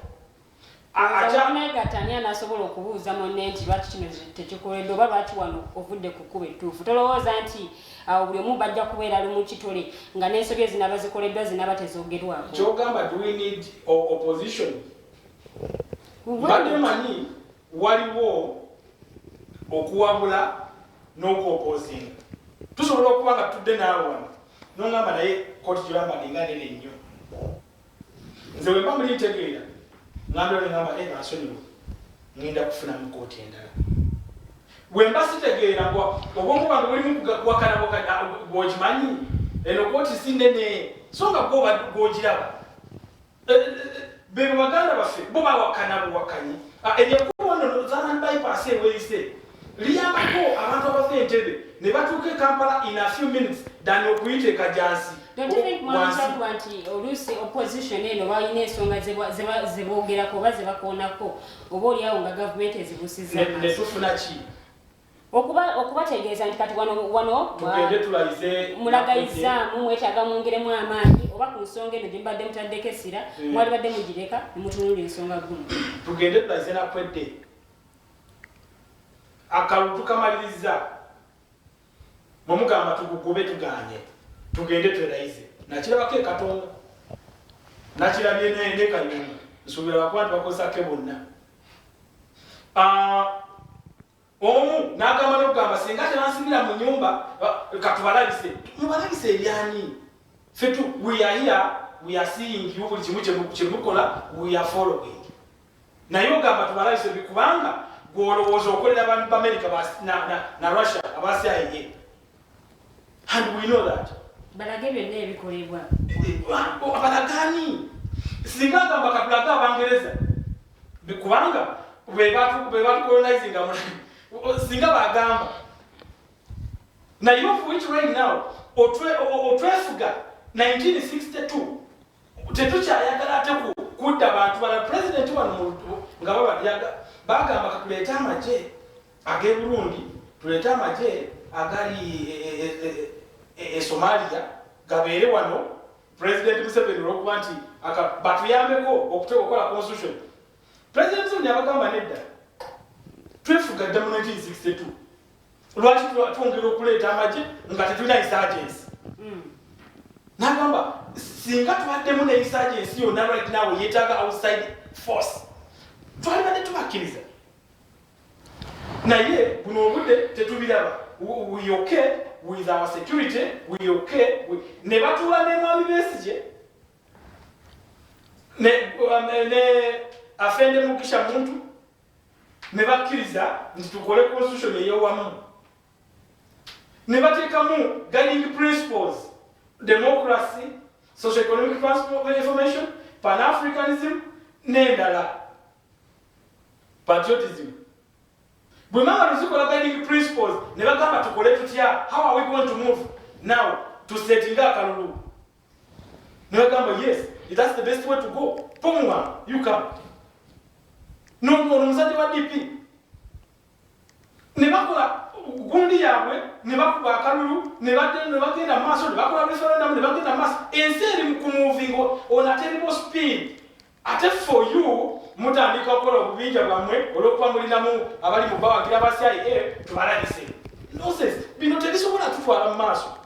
Achanegatanya nasobola okubuuza monne nti lwaki kino tekikoledde oba lwaki wano ovudde ku kkuba ettuufu. Tolowooza nti buli omu bajja kubeera ali mu kitole nga n'ensobi ezinaba zikoleddwa zinaba tezoogerwako. Kyogamba do we need opposition? Badde manyi waliwo okuwabula n'okuopposinga. Tusobola okuba nga tudde naawe wano n'ongamba naye kooti gyolambadde nga nene nnyo. Nze bwe mba muli ntegeera ngamba nasonyiwa ngenda kufunamu kooti endala. Bwe mba sitegeera obwongo bwange bulimu kuwakana bw'okimanyi eno kooti si nnene so nga gw'ogiraba. Be baganda baffe bo bawakana buwakanyi ebyekuba ono Zalan bypass eweyise liyambako abantu abava Entebbe ne batuuka e Kampala in a few minutes than okuyita e Kajansi. Don't you think mwakyakuba nti oluusi opposition eno balina ensonga zeboogerako oba zebakoonako oba oliawo nga gavumenti ezibusiza ne tufuna ki okubategeeza nti kati wano tugende tulayize mulagayizaamu mwetaaga mwongeremu amaanyi oba ku nsonga eno gyembadde mutaddeko essira mwali badde mugireka ne mutunulira ensonga gumu tugende tulayize nakwedde akalulu tukamaliriza mwemugamba tugugube tuganye tugende twerayize nakirabako Katonga nakirabye ne Kayunga nsuubira bakuba nti bakozesako bonna. Omu n'agamba n'okugamba singa tebansimira mu nyumba katubalabise mubalabise ebyani fetu we are here we are seeing you buli kimu kyemukola we are following naye ogamba tubalabise kubanga gw'olowooza okolera abantu b'Amerika na Russia abasiaye and we know that balage byonna ebikolebwa abalagani singa agamba katulaga Abangereza kubanga bwe batukolonizinga singa bagamba naye of which right now otwefuga 1962 tetukyayagala ate kudda abantu bala president wano nga bagamba katuleete amagye ag'e Burundi tuleete amagye agali Somalia gabeere wano President Museveni olwokuba nti batuyambeko okukola constitution. President Museveni abagamba nedda twefuga dda mu 1962 lwaki twongera okuleeta amagye nga tetulina insurgency. N'agamba singa tubaddemu ne insurgency yonna right now yeetaaga outside force twalibadde tubakkiriza naye buno obudde tetubiraba. We okay with our security, we okay ne batuula ne Mwami Besigye ne afende Mugisha Muntu ne bakkiriza nti tukole constitution ey'owamu ne bateekamu guiding principles democracy, socio-economic transformation, pan-Africanism n'endala patriotism. Bwemanga tuzikola guiding principles ne bagamba tukole tutya, how are we going to move now to setting akalulu nebagamba yes that's the best way to go pomwa you come no omusajja wa DP nebakola gundi yaabwe nebakuba akalulu nebagenda maaso nebakola referendum nebagenda maaso ensi eri ku moving on a terrible speed ate for you mutandika okukola obubinja bwammwe olwokuba mulinamu abali mu bawagira abasyaye tubalagise nonsense bino tebisobola tutwala mu maaso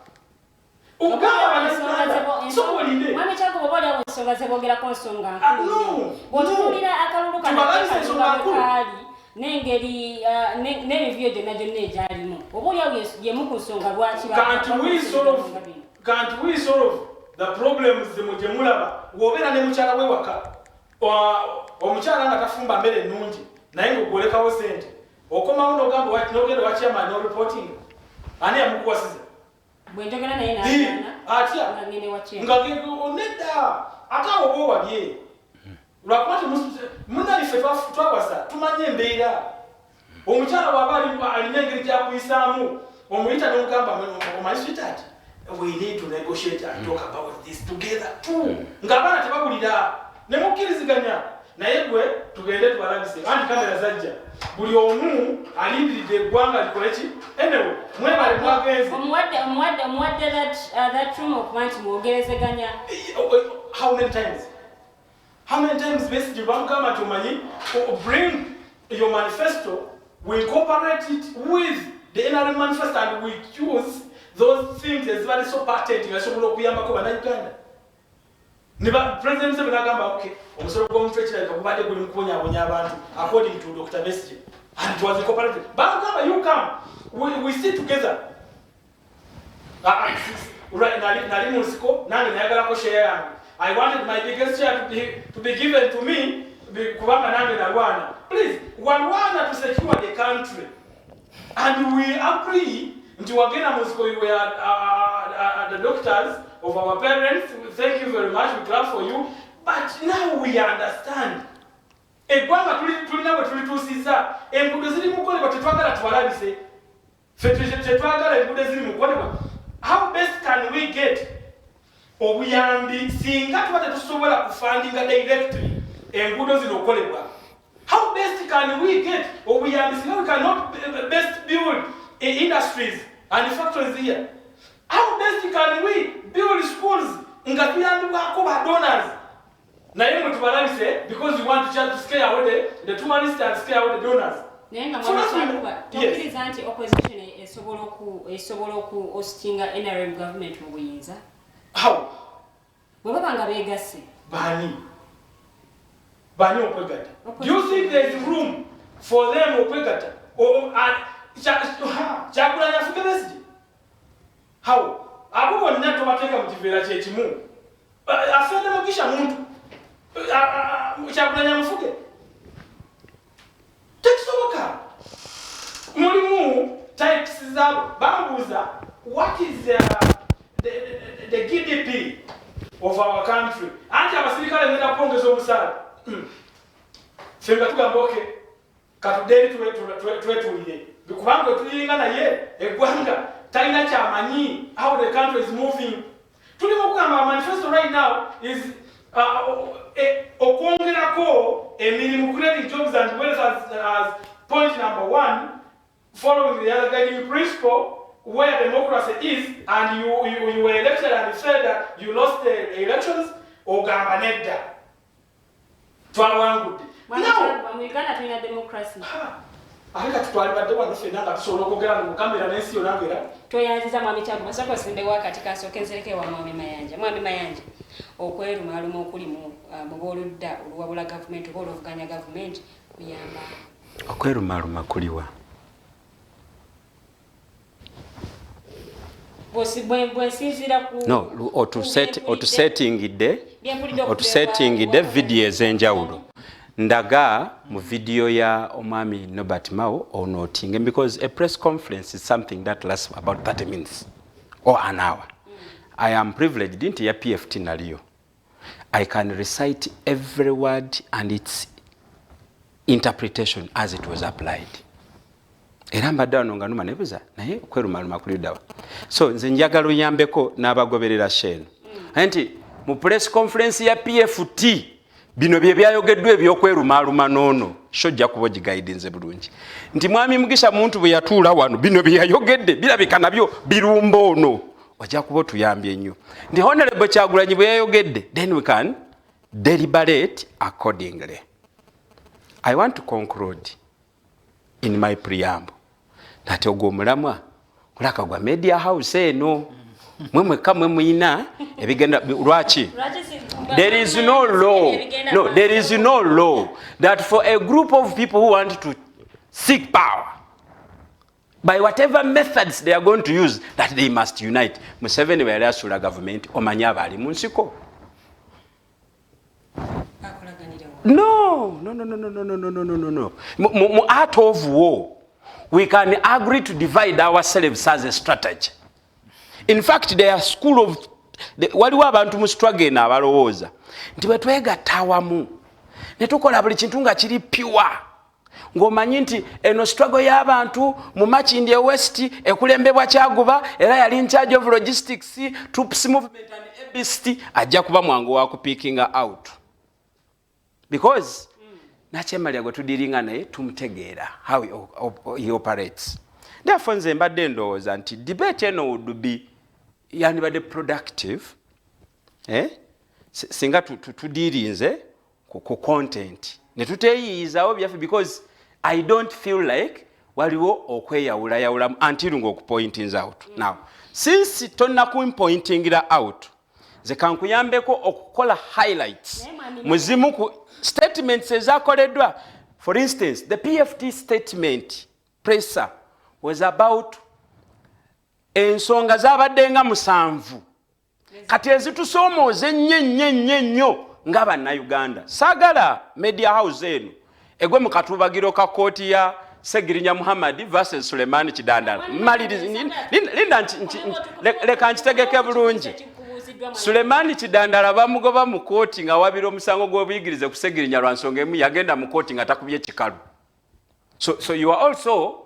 nengeri n'ebivyo gyonna gyonna egyalimu oba oliawo yemu ku nsonga lwaki can't we solve the problems gye mulaba wobeera ne mukyala we waka omukyala nga tafumba mmere ennungi naye ng'ogolekawo sente okomawo n'ogamba n'ogenda wakyamaani oreporting ani yamukuwasiza bwenjogera naye naana atya nga nedda ate awo oba owabye lwakuba munalife twawasa tumanye embeera omukyala bw'aba alina engeri gyakuyisaamu omuyita n'omugamba omanyi sweetheart we need to negotiate and talk about this together too ng'abaana tebawulira ne mukkiriziganya naye gwe tugende tubalabise anti kamera zajja buli omu alindiridde eggwanga likoleki anyway mwebale mwagenze omuwadde that room okuba nti mwogerezeganya how many times message bamugamba nti omanyi bring your manifesto we incorporate it with the NRM manifesto and we choose those things ezibali so patent nga sobola okuyambako bannayuganda president Museveni agamba okay omusolo gw'omutwe ekirabika gubadde guli mukuponyabonya abantu according to Dr. Message and it was incorporated bamugamba you come we sit together nali mu nsiko nange nayagalako share yange I wanted my biggest share to be given to me kubanga nange nalwana please walwana to secure the country and we agree nti wagenda mu nsiko you were the doctors of our parents. Thank you very much, we clap for you. But now we understand. Eggwanga tulina bwe tulituusiza enguudo ziri mukolebwa tetwagala tubalabise tetwagala enguudo ziri mukolebwa. How best can we get obuyambi singa tuba tetusobola kufandinga directly enguudo zino okolebwa? How best can we get obuyambi singa we cannot best build industries and factories here? How best can we build schools nga tuyambibwako ba donors? Naye mwe tubalabise because we want to scare away the tourists and scare away the donors. Nenga mwana tukiriza nti opposition esobola oku hostinga NRM government mu buyinza. How? Bwebaba nga beegasse. Bani okwegata. Do you think there is room for them okwegata? Kyagulanyi afuge Besigye? How? Abo bonna tobateeka mu kiveera kyekimu. Afende Mugisha muntu. Kyagulanyi amufuge. Tekisoboka. Mulimu types zabo. Bambuuza, what is the GDP of our country? Anti abasirikale ngenda kwongeza omusaala. Ffe nga tugamba okay. Katuddeeri twetuulire. Kubanga tulinga naye eggwanga talina kyamanyi how the country is moving. Tulimo okugamba manifesto right now is okwongerako emirimu creating jobs and wealth as point number 1 following the other guiding principle where democracy is and you were elected and you said that you lost the elections ogamba nedda twawangudde. Mu Uganda tulina democracy. Aleka tutwalibadde wano ffenna nga tusobola okwogera mu kamera n'ensi yonna ngera. Tweyanziza Mwami Kyaguba soko simbewo akatika asookezereke wa Mwami Mayanja. Mwami Mayanja okwerumaluma okuli mu booludda oluwabula gavumenti oba oluvuganya gavumenti kuyamba. Okwerumaluma kuliwa? Bwensinzira ku no otusettingidde vidiyo ez'enjawulo. Ndaga mu video ya Omwami Norbert Mao onotinge because a press conference is something that lasts about 30 minutes or an hour. I am privileged into ya PFT naliyo. I can recite every word and its interpretation as it was applied. Era mbadde wano nga numa nebuza naye okwerumaluma kulidawa. So nze njagala oyambeko n'abagoberera sheno. Nti mu press conference ya PFT bino bye byayogeddwa ebyokwerumaluma noono shojja kuba giguidance bulungi nti mwami Mugisha muntu bwe yatuula wano bino bye yayogedde birabika nabyo birumbo ono wajja kuba tuyambye nnyo nti Honorable Kyagulanyi bwe yayogedde then we can deliberate accordingly. I want to conclude in my preamble that ogwo mulamwa kulaka gwa media house eno mwemwe kamwe muina ebigenda lwaki there is no law there is no law that for a group of people who want to seek power by whatever methods they are going to use that they must unite. Museveni bwe yali asula government omanya abali mu nsiko. No. Mu art of war, we can agree to divide ourselves as a strategy. In fact, there are school of waliwo abantu mu struggle na abalowooza nti bwe twegatta awamu ne tukola buli kintu nga kiri pure ng'omanyi nti eno struggle y'abantu mu Makindye West ekulembebwa Kyaguba era yali in charge of logistics, troops movement and ABCT ajja kuba mwangu wa kupickinga out. Because nakyemaliya gwe tudiringa naye tumutegeera how he operates. Therefore nze mbadde ndowooza nti debate eno would be yandibadde productive singa tudirinze ku content ne tuteeyiyizawo byaffe because I don't feel like waliwo okweyawulayawulamu until ng'okupointing out. Now since tonnakumpointingira out ze kankuyambeko okukola highlights muzimu ku statements ezakoleddwa. For instance, the PFT statement presser was about ensonga zabaddenga 7 kati ezitusomooze nnyo ng'Abannayuganda. Saagala media house eno egwe mu katubagiro ka kooti ya Segirinya Muhammad versus Sulemani Kidandala. Linda leka nkitegeke bulungi. Sulemani Kidandala bamugoba mu kooti nga wabira omusango gw'obuyigirize ku Segirinya lwa nsonga emu yagenda mu kooti nga takubye ekikalu. So you are also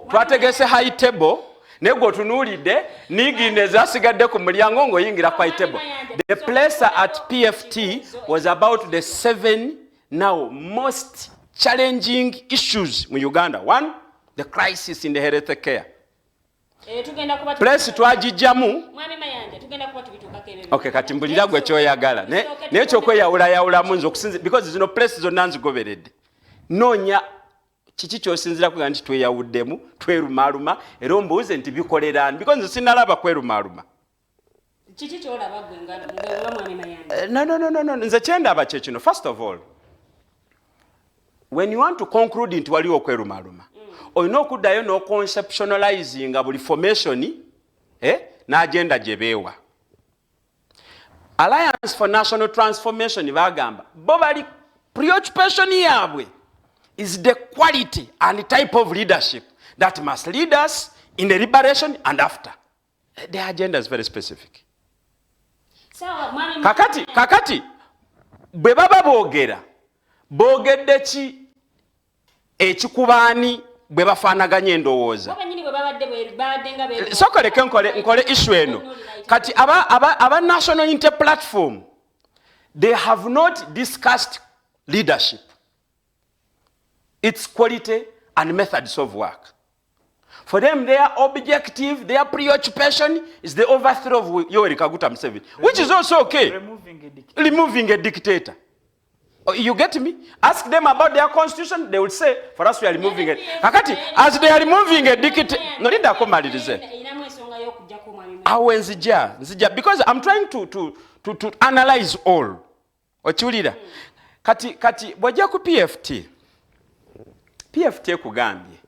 twategese high table nego tunuulidde nigine zasigadde ku mulyango ng'oyingira ku high table. The place at PFT was about the 7 now most challenging issues mu Uganda. One, the crisis in the health care. Place twagijjamu okay kati mbulira gwe kyoyagala naye kyokweyawulayawulamu nze okusinza because zino place zonna nzigoberedde noonya kiki kyosinzira kuga nti tweyawuddemu twerumaluma era ombuuze nti bikolerani because nze sinalaba kwerumaluma. Kiki kyolaba gwe nga mwami Mayanja? No nze kyendaba kye kino. First of all, when you want to conclude nti waliwo okwerumaluma olina okuddayo n'oconceptualizing buli formation n'agenda gye beewa. Alliance for National Transformation bagamba bo bali preoccupation yaabwe is the quality and type of leadership that must lead us in the liberation and after. The agenda is very specific. Kakati bwe baba boogedde ki ekikubaani bwe bafaanaganya endowooza. Sokoleke nkole issue eno kati aba national interplatform they have not discussed leadership, its quality and methods of work. For them, their objective, their preoccupation is the overthrow of Yoweri Kaguta Museveni, which is also okay. Removing a dictator. You get me? Ask them about their constitution, they will say, for us we are removing it. Kakati, as they are removing a dictator, no need to because I'm trying to analyze all. Ochulira. Kati, bwajja ku PFT kugambye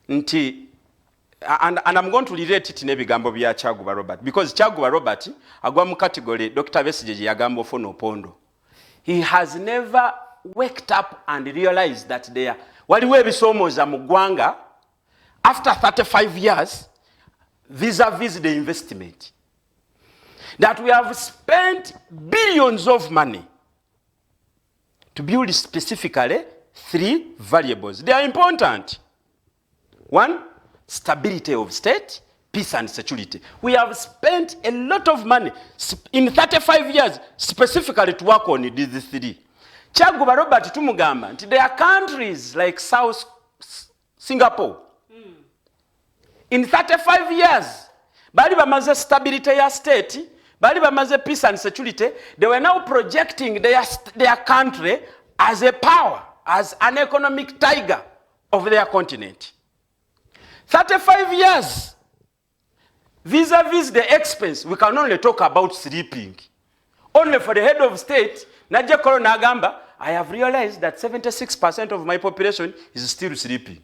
nti and I'm going to relate it n'ebigambo bya Kyaguba Robert because Kyaguba Robert agwa mu category Dr. Besigye yagamba ofuna opondo. He has never waked up and realized that there waliwo ebisomooza mu ggwanga after 35 years vis-a-vis the investment that we have spent billions of money to build specifically 3 variables. They are important. 1, stability of state. peace and security. We have spent a lot of money in 35 years specifically to work on these three. Kyaguba Robert tumugamba nti there are countries like South Singapore. In 35 years, bali bamaze stability ya state, bali bamaze peace and security, they were now projecting their country as a power, as an economic tiger of their continent. 35 years, vis-a-vis the expense, we can only talk about sleeping. Only for the head of state, Nadia Corona Agamba, I have realized that 76% of my population is still sleeping.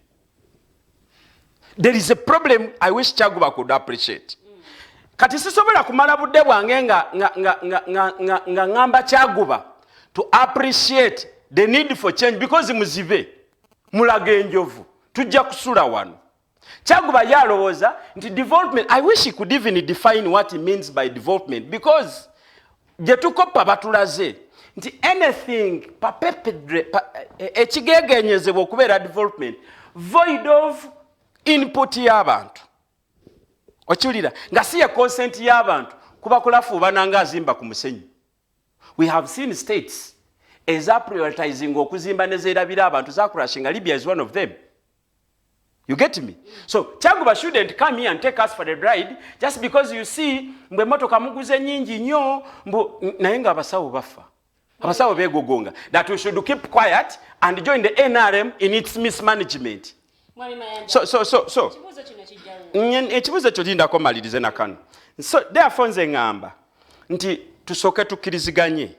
There is a problem I wish Kyaguba could appreciate. Kati sisobola kumala budde bwange nga ngamba Kyaguba to appreciate the need for change because muzibe mulaga enjovu tujja kusula wano. Kyaguba yalowooza nti development, I wish he could even define what he means by development because gye tukopa batulaze nti anything ekigegenyezebwa okubeera development void of input y'abantu. Okiwulira nga si ye consent y'abantu kuba kulafuuba nanga azimba ku musenyu. We have seen states eza prioritizing okuzimba nezeerabira abantu zakurashinga. Libya is one of them. You get me? So Kyaguba shouldn't come here and take us for the ride just because you see mbwe motoka muguze nyingi nnyo naye nga abasawo bafa. Abasawo beegogonga. That we should keep quiet and join the NRM in its mismanagement. Ekibuuzo kyo lindako malirize nakano. So therefore nze ngamba nti tusooke tukkiriziganye.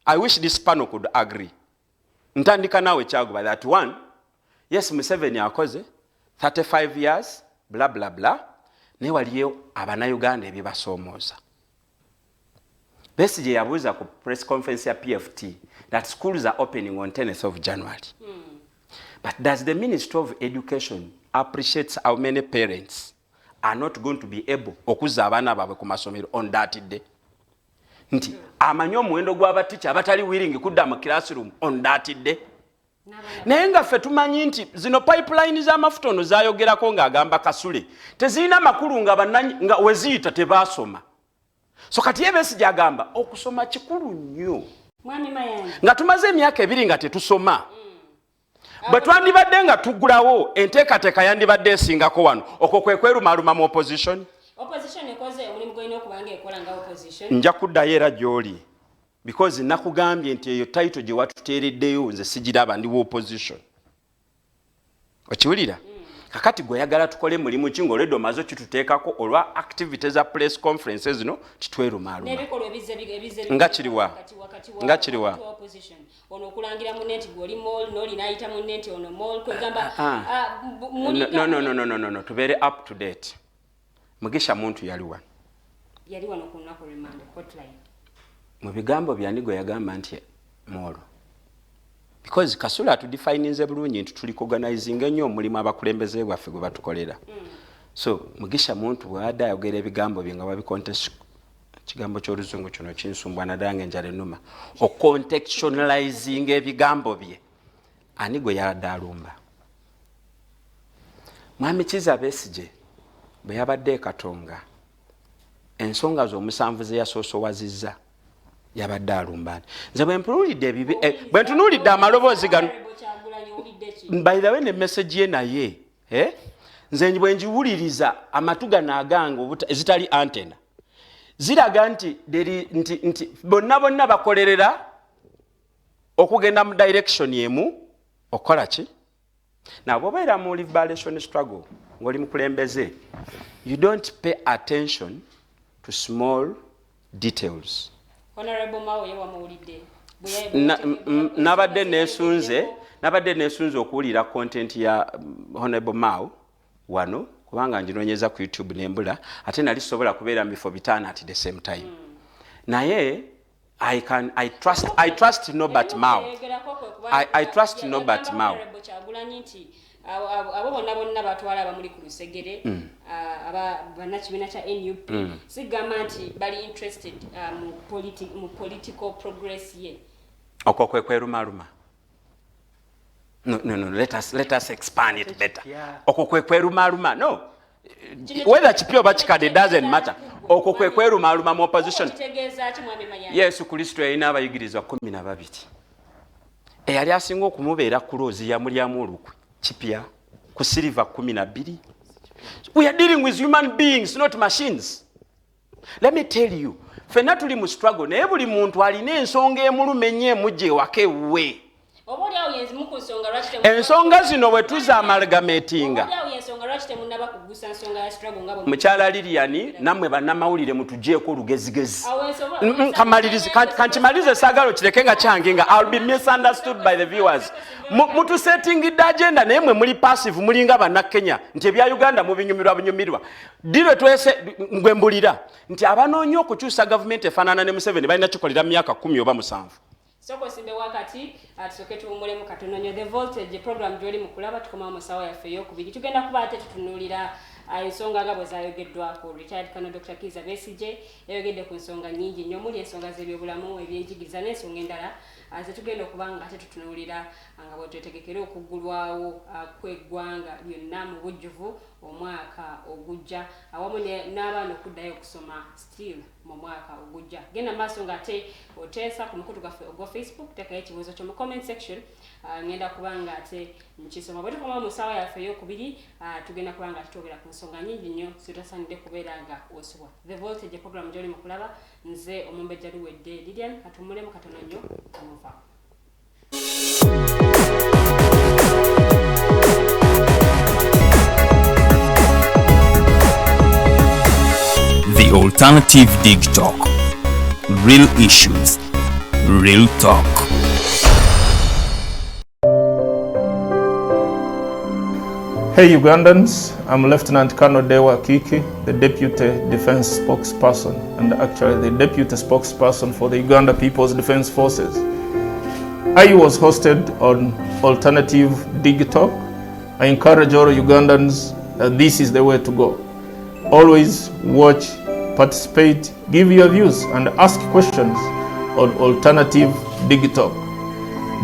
I wish this panel could agree. Ntandika nawe Kyaguba that one, yes Museveni akoze 35 years blah blah blah naye waliyo abannayuganda ebibasoomooza. Besigye yabuuza ku press conference ya PFT that schools are opening on 10th of January. But does the Ministry of Education appreciate how many parents are not going to be able okuza abaana baabwe ku masomero on that day? Nti amanyi omuwendo gw'abaticha abatali willing kudda mu classroom on that day. Naye nga ffe tumanyi nti zino pipeline z'amafuta ono zaayogerako ng'agamba Kasule tezirina makulu nga weziyita tebaasoma. So kati ye Besigye agamba okusoma kikulu nnyo. Mwami Mayanja. Nga tumaze emyaka 2 nga tetusoma. Bwe twandibadde nga tuggulawo enteekateeka yandibadde esingako wano okwo kwe kwerumaluma mu opposition. Opposition ekoze omulimu gw'olina okubanga ekola nga opposition. Nja kuddayo era gy'oli because nakugambye nti eyo title gye watuteereddeyo nze sigiraba ndi wa opposition. Okiwulira? Kakati gweyagala tukole mulimu ki ng'olwedde omaze kituteekako olwa activities za press conferences zino kitwerumaluma. N'ebikolwa ebize nga kiriwa ono okulangira munne nti gw'oli mall n'oli n'ayita munne nti ono mall kwegamba no tubeere up to date. Mugisha muntu yali wano ku lunaku remand hotline mu bigambo byanigo yagamba nti mall because Kasula atudefinize bulungi nti tuli organizing ennyo omulimu abakulembeze bwaffe gwe batukolera. So Mugisha muntu bw'adda ayogera ebigambo bye nga babikontest kigambo ky'oluzungu kino kinsumbwa nadange njala ennuma ocontextualizing ebigambo bye ani gwe yadda alumba. Mwami Kizza Besigye bwe yabadde e Katonga ensonga z'omusanvu ze yasoosowazizza yabadde alumba. Nze bwe ntunuulidde amaloboozi gano by the way ne message ye naye nze bwe njiwuliriza amatu gano agange ezitali antena ziraga nti bonna bakolerera okugenda mu direction emu okola ki na bw'obeera mu liberation struggle ng'oli mukulembeze you don't pay attention to small details. Honorable Mao yewamuwulidde nabadde nesunze okuwulira content ya Honorable Mao wano kubanga njinoonyeza ku YouTube nembula ate nali sobola kubeera mu bifo bitaano at the same time. Naye I trust Norbert Mao. I trust Norbert Mao. Abo bonna batwala abamuli ku lusegere bannakibiina kya NUP sigamba nti bali interested mu political progress ye. Okwo kwe kwerumaluma. No, let us expand it better. Okwo kwe kwerumaluma. No, whether kipyo bakikadde doesn't matter. Okwo kwe kwerumaluma mu opposition. Yesu Kristo yalina abayigirizwa 12. Eyali asinga okumubeera ku loozi yamulyamu olukwe kipya ku silver 12. We are dealing with human beings, not machines. Let me tell you, fenna tuli mu struggle naye buli muntu alina ensonga emuluma ennyo emujje ewaka ewuwe. Ensonga zino bwe tuza amalgamatinga mukyala Lilian nammwe bannamawulire mutugyeko olugezigezi. Kankimalize saagala okireke nga kyange nga I'll be misunderstood by the viewers. Mutusettingidde agenda naye mwe muli passive mulinga bannakenya nti ebya Uganda mubinyumirwa. Diro twese ngwe mbulira nti abanoonya okukyusa gavumenti efaanana ne Museveni balina kikolera mu myaka 10 oba 7. Soko simbe wakati atusoke tuwumulemu katononyo the voltage program joli mukulaba tukoma musawa yaffe ey'okubiri tugenda kuba ate tutunuulira ensonga nga bwe zaayogeddwako retired Colonel Dr. Kiza Besigye yayogedde ku nsonga nnyingi nnyo muli ensonga z'ebyobulamu ebyenjigiriza n'ensonga endala ze tugenda okuba nga ate tutunuulira nga bwe twetegekera okuggulwawo kw'eggwanga lyonna mu bujjuvu omwaka ogujja awamu n'abaana okuddayo okusoma still mu mwaka ogujja. Genda maaso ng'ate oteesa ku mukutu gwa Facebook teekayo ekibuuzo kyo mu comment section ngenda kuba nga ate nkisoma. Bwe tukoma mu ssaawa yaffe ey'okubiri tugenda kuba nga tutwogera ku nsonga nnyingi nnyo sitasanidde kubeera nga osubwa. The Voltage program gy'oli mu kulaba nze Omumbejja Luwedde Lilian katumulemu katono nnyo omuva. The Alternative Dig Talk. Real issues, real talk. Hey Ugandans, I'm Lieutenant Colonel Dewa Kiki, the Deputy Defense Spokesperson and actually the Deputy Spokesperson for the Uganda People's Defense Forces. I was hosted on Alternative Dig Talk. I encourage all Ugandans that this is the way to go. Always watch, participate, give your views and ask questions on Alternative Dig Talk.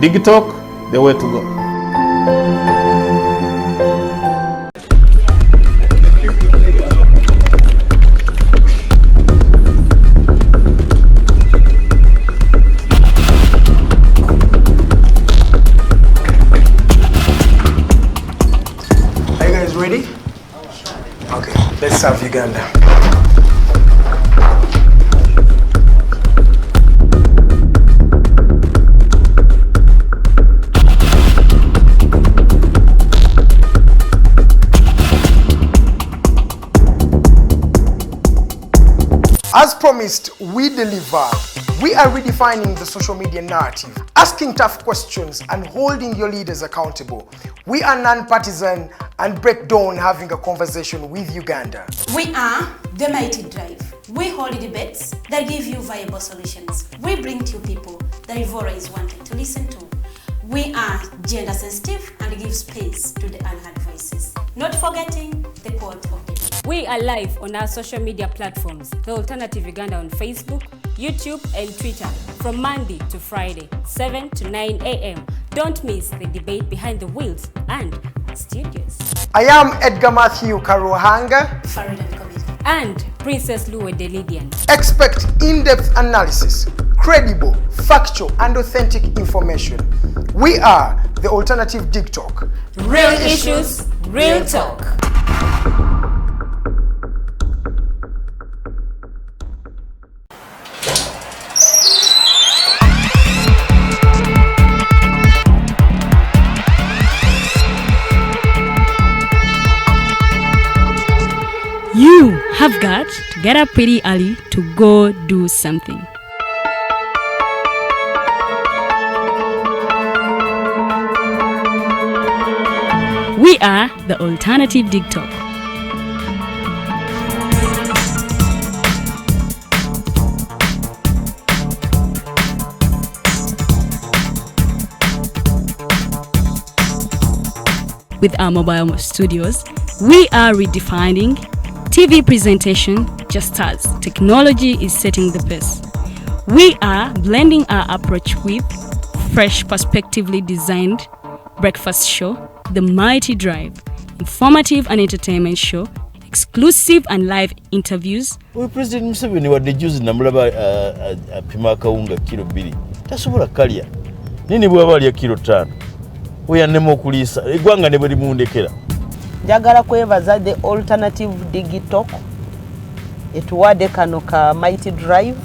Dig Talk, the way to go. Let's serve Uganda. As promised, we deliver. We are redefining the social media narrative, asking tough questions and holding your leaders accountable. We are non-partisan and break down having a conversation with Uganda. We are the Mighty Drive. We hold debates that give you viable solutions. We bring to you people that you've always wanted to listen to. We are gender sensitive and give space to the unheard voices. Not forgetting the quote of the day. We are live on our social media platforms, The Alternative Uganda on Facebook, YouTube and Twitter from Monday to Friday, 7 to 9 a.m. Don't miss the debate behind the wheels and studios. I am Edgar Matthew Karuhanga and Princess Luwedde Lilian. Expect in-depth analysis, credible, factual and authentic information. We are the Alternative Dig Talk. Real issues, real talk. You have got to get up pretty early to go do something. We are the Alternative Dig Talk. With our mobile studios, we are redefining TV presentation just as technology is setting the pace. We are blending our approach with fresh, perspectively designed breakfast show, The Mighty Drive, informative and entertainment show, exclusive and live interviews. President Museveni wadde juzi namulaba apima akawunga kilo 2 tasobola kalya nini bw'aba alya kilo 5 oyannema okuliisa eggwanga ne bwe limundekera. Njagala kwebaza the alternative digital etuwadde kano ka mighty drive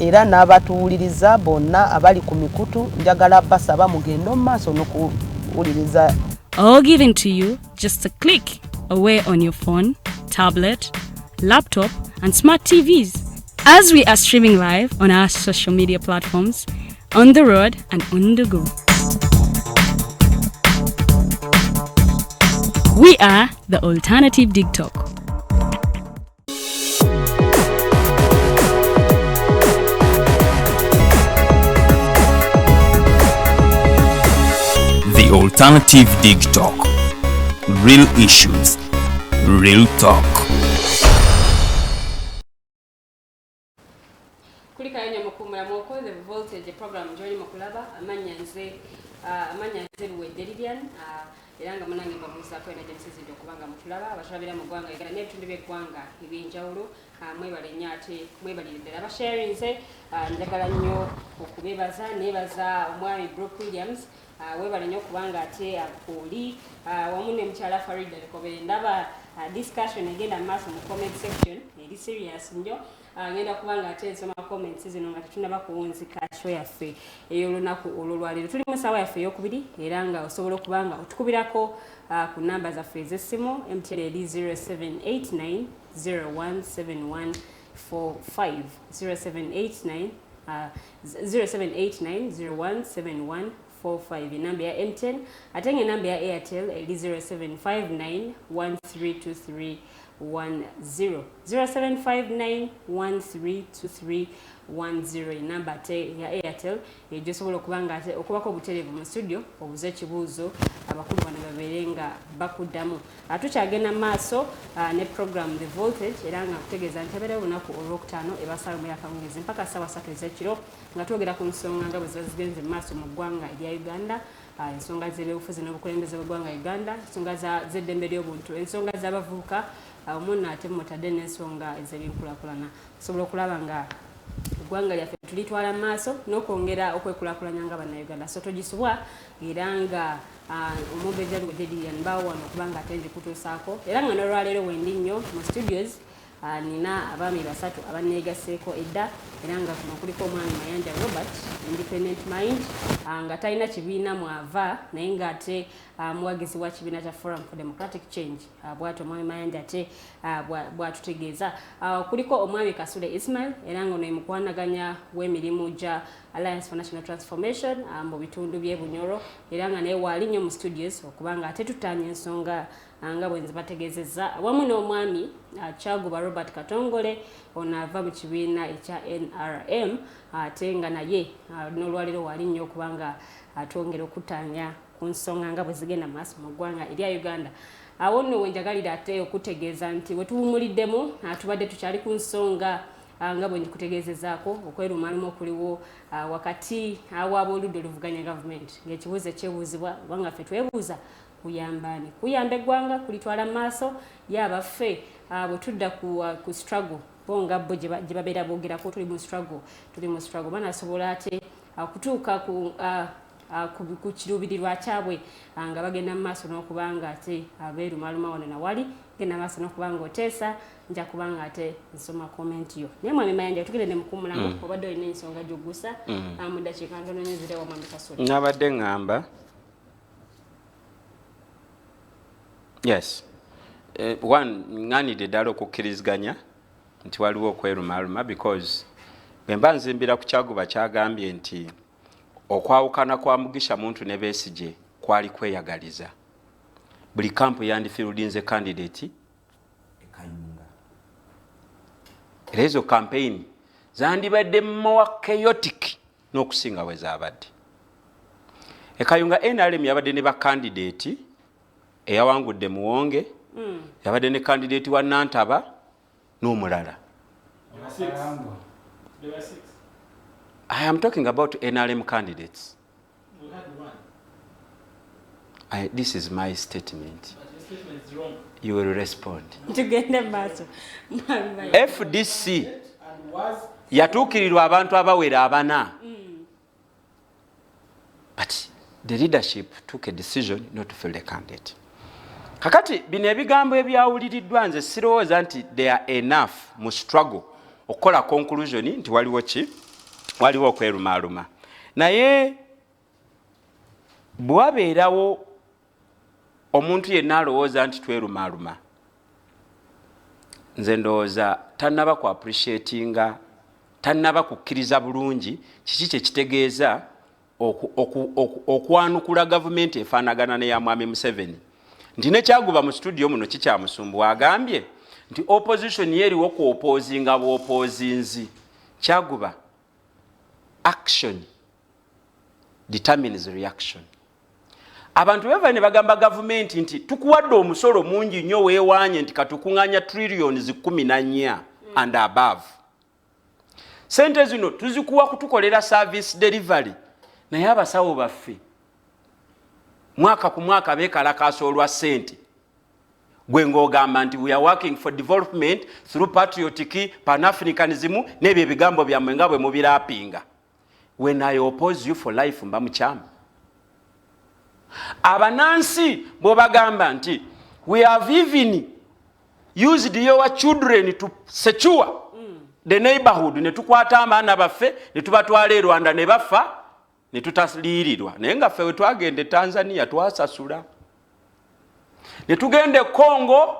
era n'abatuwuliriza bonna abali ku mikutu njagala basaba mugendo maaso n'okuwuliriza. All given to you just a click away on your phone, tablet, laptop and smart TVs. As we are streaming live on our social media platforms, on the road and on the go. We are the Alternative TikTok. The Alternative TikTok. Real issues, real talk. Kulika yenye mukumula mwoko the voltage program joli mukulaba amanyanze Luwedde Lilian eranga munange babuuza ko ena gyensizidde okubanga mutulaba abatulabira mu ggwanga Uganda n'ebitundu by'eggwanga ebyenjawulo mwebale nnyo ate mwebalire ddala abasharinze njagala nnyo okubebaza nebaza omwami Brooke Williams webale nnyo okubanga ate akuli wamu ne mukyala Farida Lekobere ndaba discussion egenda maaso mu comment section eri serious nnyo ngenda kubanga ate nsoma comments zino nga tetunaba kuwunzika show yaffe ey'olunaku olwolwaliro tuli mu ssaawa yaffe ey'okubiri era nga osobola okubanga otukubirako ku namba zaffe ez'essimu MTN eri 0789 017145 0789 017145 enamba ya MTN ate ng'enamba ya Airtel eri 0759 1323 0759132310 enamba ate ya Airtel ejosobola okubanga ate okubako obutereevu mu studio obuze ekibuuzo abakulu bano babeerenga bakuddamu tukyagenda maaso ne program the voltage era nga kutegeeza nti abeera olunaku olwokutaano ebasaamu yakawungezi mpaka ssaawa 3 ez'ekiro nga twogera ku nsonga nga bwe ziba zigenze mu maaso mu ggwanga erya Uganda ensonga z'ebyobufuzi n'obukulembeze bw'eggwanga Uganda ensonga z'eddembe ly'obuntu ensonga z'abavubuka omuna ate mutadde n'ensonga ez'ebyenkulaakulana osobola okulaba nga eggwanga lyaffe tulitwala mu maaso n'okwongera okwekulaakulanya nga bannayuganda so togisubwa era nga Omumbejja Luwedde Lilian mbaawo wano okubanga ate nzikutuusaako era nga n'olwaleero wendi nnyo mu studios nina abaami basatu abanneegaseeko edda era nga kuno kuliko omwami Mayanja Robert Independent Mind nga talina kibiina mwava naye ng'ate muwagizi wa kibiina kya Forum for Democratic Change bw'ati omwami Mayanja ate bw'atutegeeza kuliko omwami Kale Ismail era nga ono ye mukwanaganya w'emirimu gya Alliance for National Transformation mu bitundu by'e Bunyoro era nga naye waali nnyo mu studios okubanga ate tutaanya ensonga nga bwenzi bategeezezza wamu n'omwami Kyaguba Robert Katongole ono ava mu kibiina ekya NRM ate nga naye n'olwaliro waali nnyo okubanga atwongera okutaanya ku nsonga nga bwe zigenda maaso mu ggwanga erya Uganda awo nno wenjagalira ate okutegeeza nti we tuwumuliddemu tubadde tukyali ku nsonga nga bwe ndikutegeezezaako okwerumaluma okuliwo wakati aw'abooludda oluvuganya gavumenti ng'ekibuuzo ekyebuuzibwa kubanga ffe twebuuza kuyambani kuyamba eggwanga kulitwala mu maaso yabaffe bwe tudda ku struggle bo nga bo gye babeera boogerako tuli mu struggle banasobola ate kutuuka ku kiruubirirwa kyabwe nga bagenda mu maaso n'okubanga ate abeerumaluma wano nawali genda mu maaso n'okubanga oteesa nja kubanga ate nsoma komenti yo naye mwami Mayanja tugendede mukumulamu obadde olina ensonga gy'oggusa mu ddakiika ntono nnyo ezirewa mwami Kasule nabadde ngamba yes one nganidde ddala okukkiriziganya nti waliwo okwerumaluma because bwe mba nzimbira ku Kyaguba kyagambye nti okwawukana kwa Mugisha Muntu ne Besigye kwali kweyagaliza buli kampu yandifirudinze candidate ekayunga era ezo campaign zandibadde more chaotic n'okusinga bwe zaabadde ekayunga NRM yabadde ne bakandidate eyawangudde Muwonge yabadde ne candidate wa Nantaba n'omulala. I am talking about NRM candidates. This is my statement. You will respond. Tugende maaso. FDC yatuukirirwa abantu abawera abana. But the leadership took a decision not to fill the candidate. Kakati bino ebigambo ebyawuliriddwa nze sirowooza nti they are enough mu struggle okukola conclusion nti waliwo ki? Waliwo okwerumaluma. Naye bwabeerawo omuntu yenna alowooza nti twerumaluma, nze ndowooza tannaba ku appreciatinga, tannaba kukkiriza bulungi kiki kye kitegeeza okwanukula gavumenti efaanagana neya mwami Museveni. Nti ne Kyaguba mu studio muno kikyamusumbuwa agambye nti opposition yeriwo ku opposinga bw'opposinzi. Kyaguba, action determines reaction. Abantu beva ne bagamba gavumenti nti tukuwadde omusolo mungi nnyo weewaanye nti katukuŋŋanya trillions 14 and above. Sente zino tuzikuwa kutukolera service delivery. Naye abasawo baffe mwaka ku mwaka beekalakaasa olwa sente. Gwe ng'ogamba nti we are working for development through patriotic pan-Africanism n'ebyo ebigambo byammwe nga bwe mubiraapinga. When I oppose you for life mba mukyama. Abanansi bw'obagamba nti we have even used your children to secure the neighborhood, ne tukwata abaana baffe ne tubatwala e Rwanda ne bafa ne tutaliirirwa. Naye nga ffe we twagenda Tanzania twasasula. Ne tugenda Congo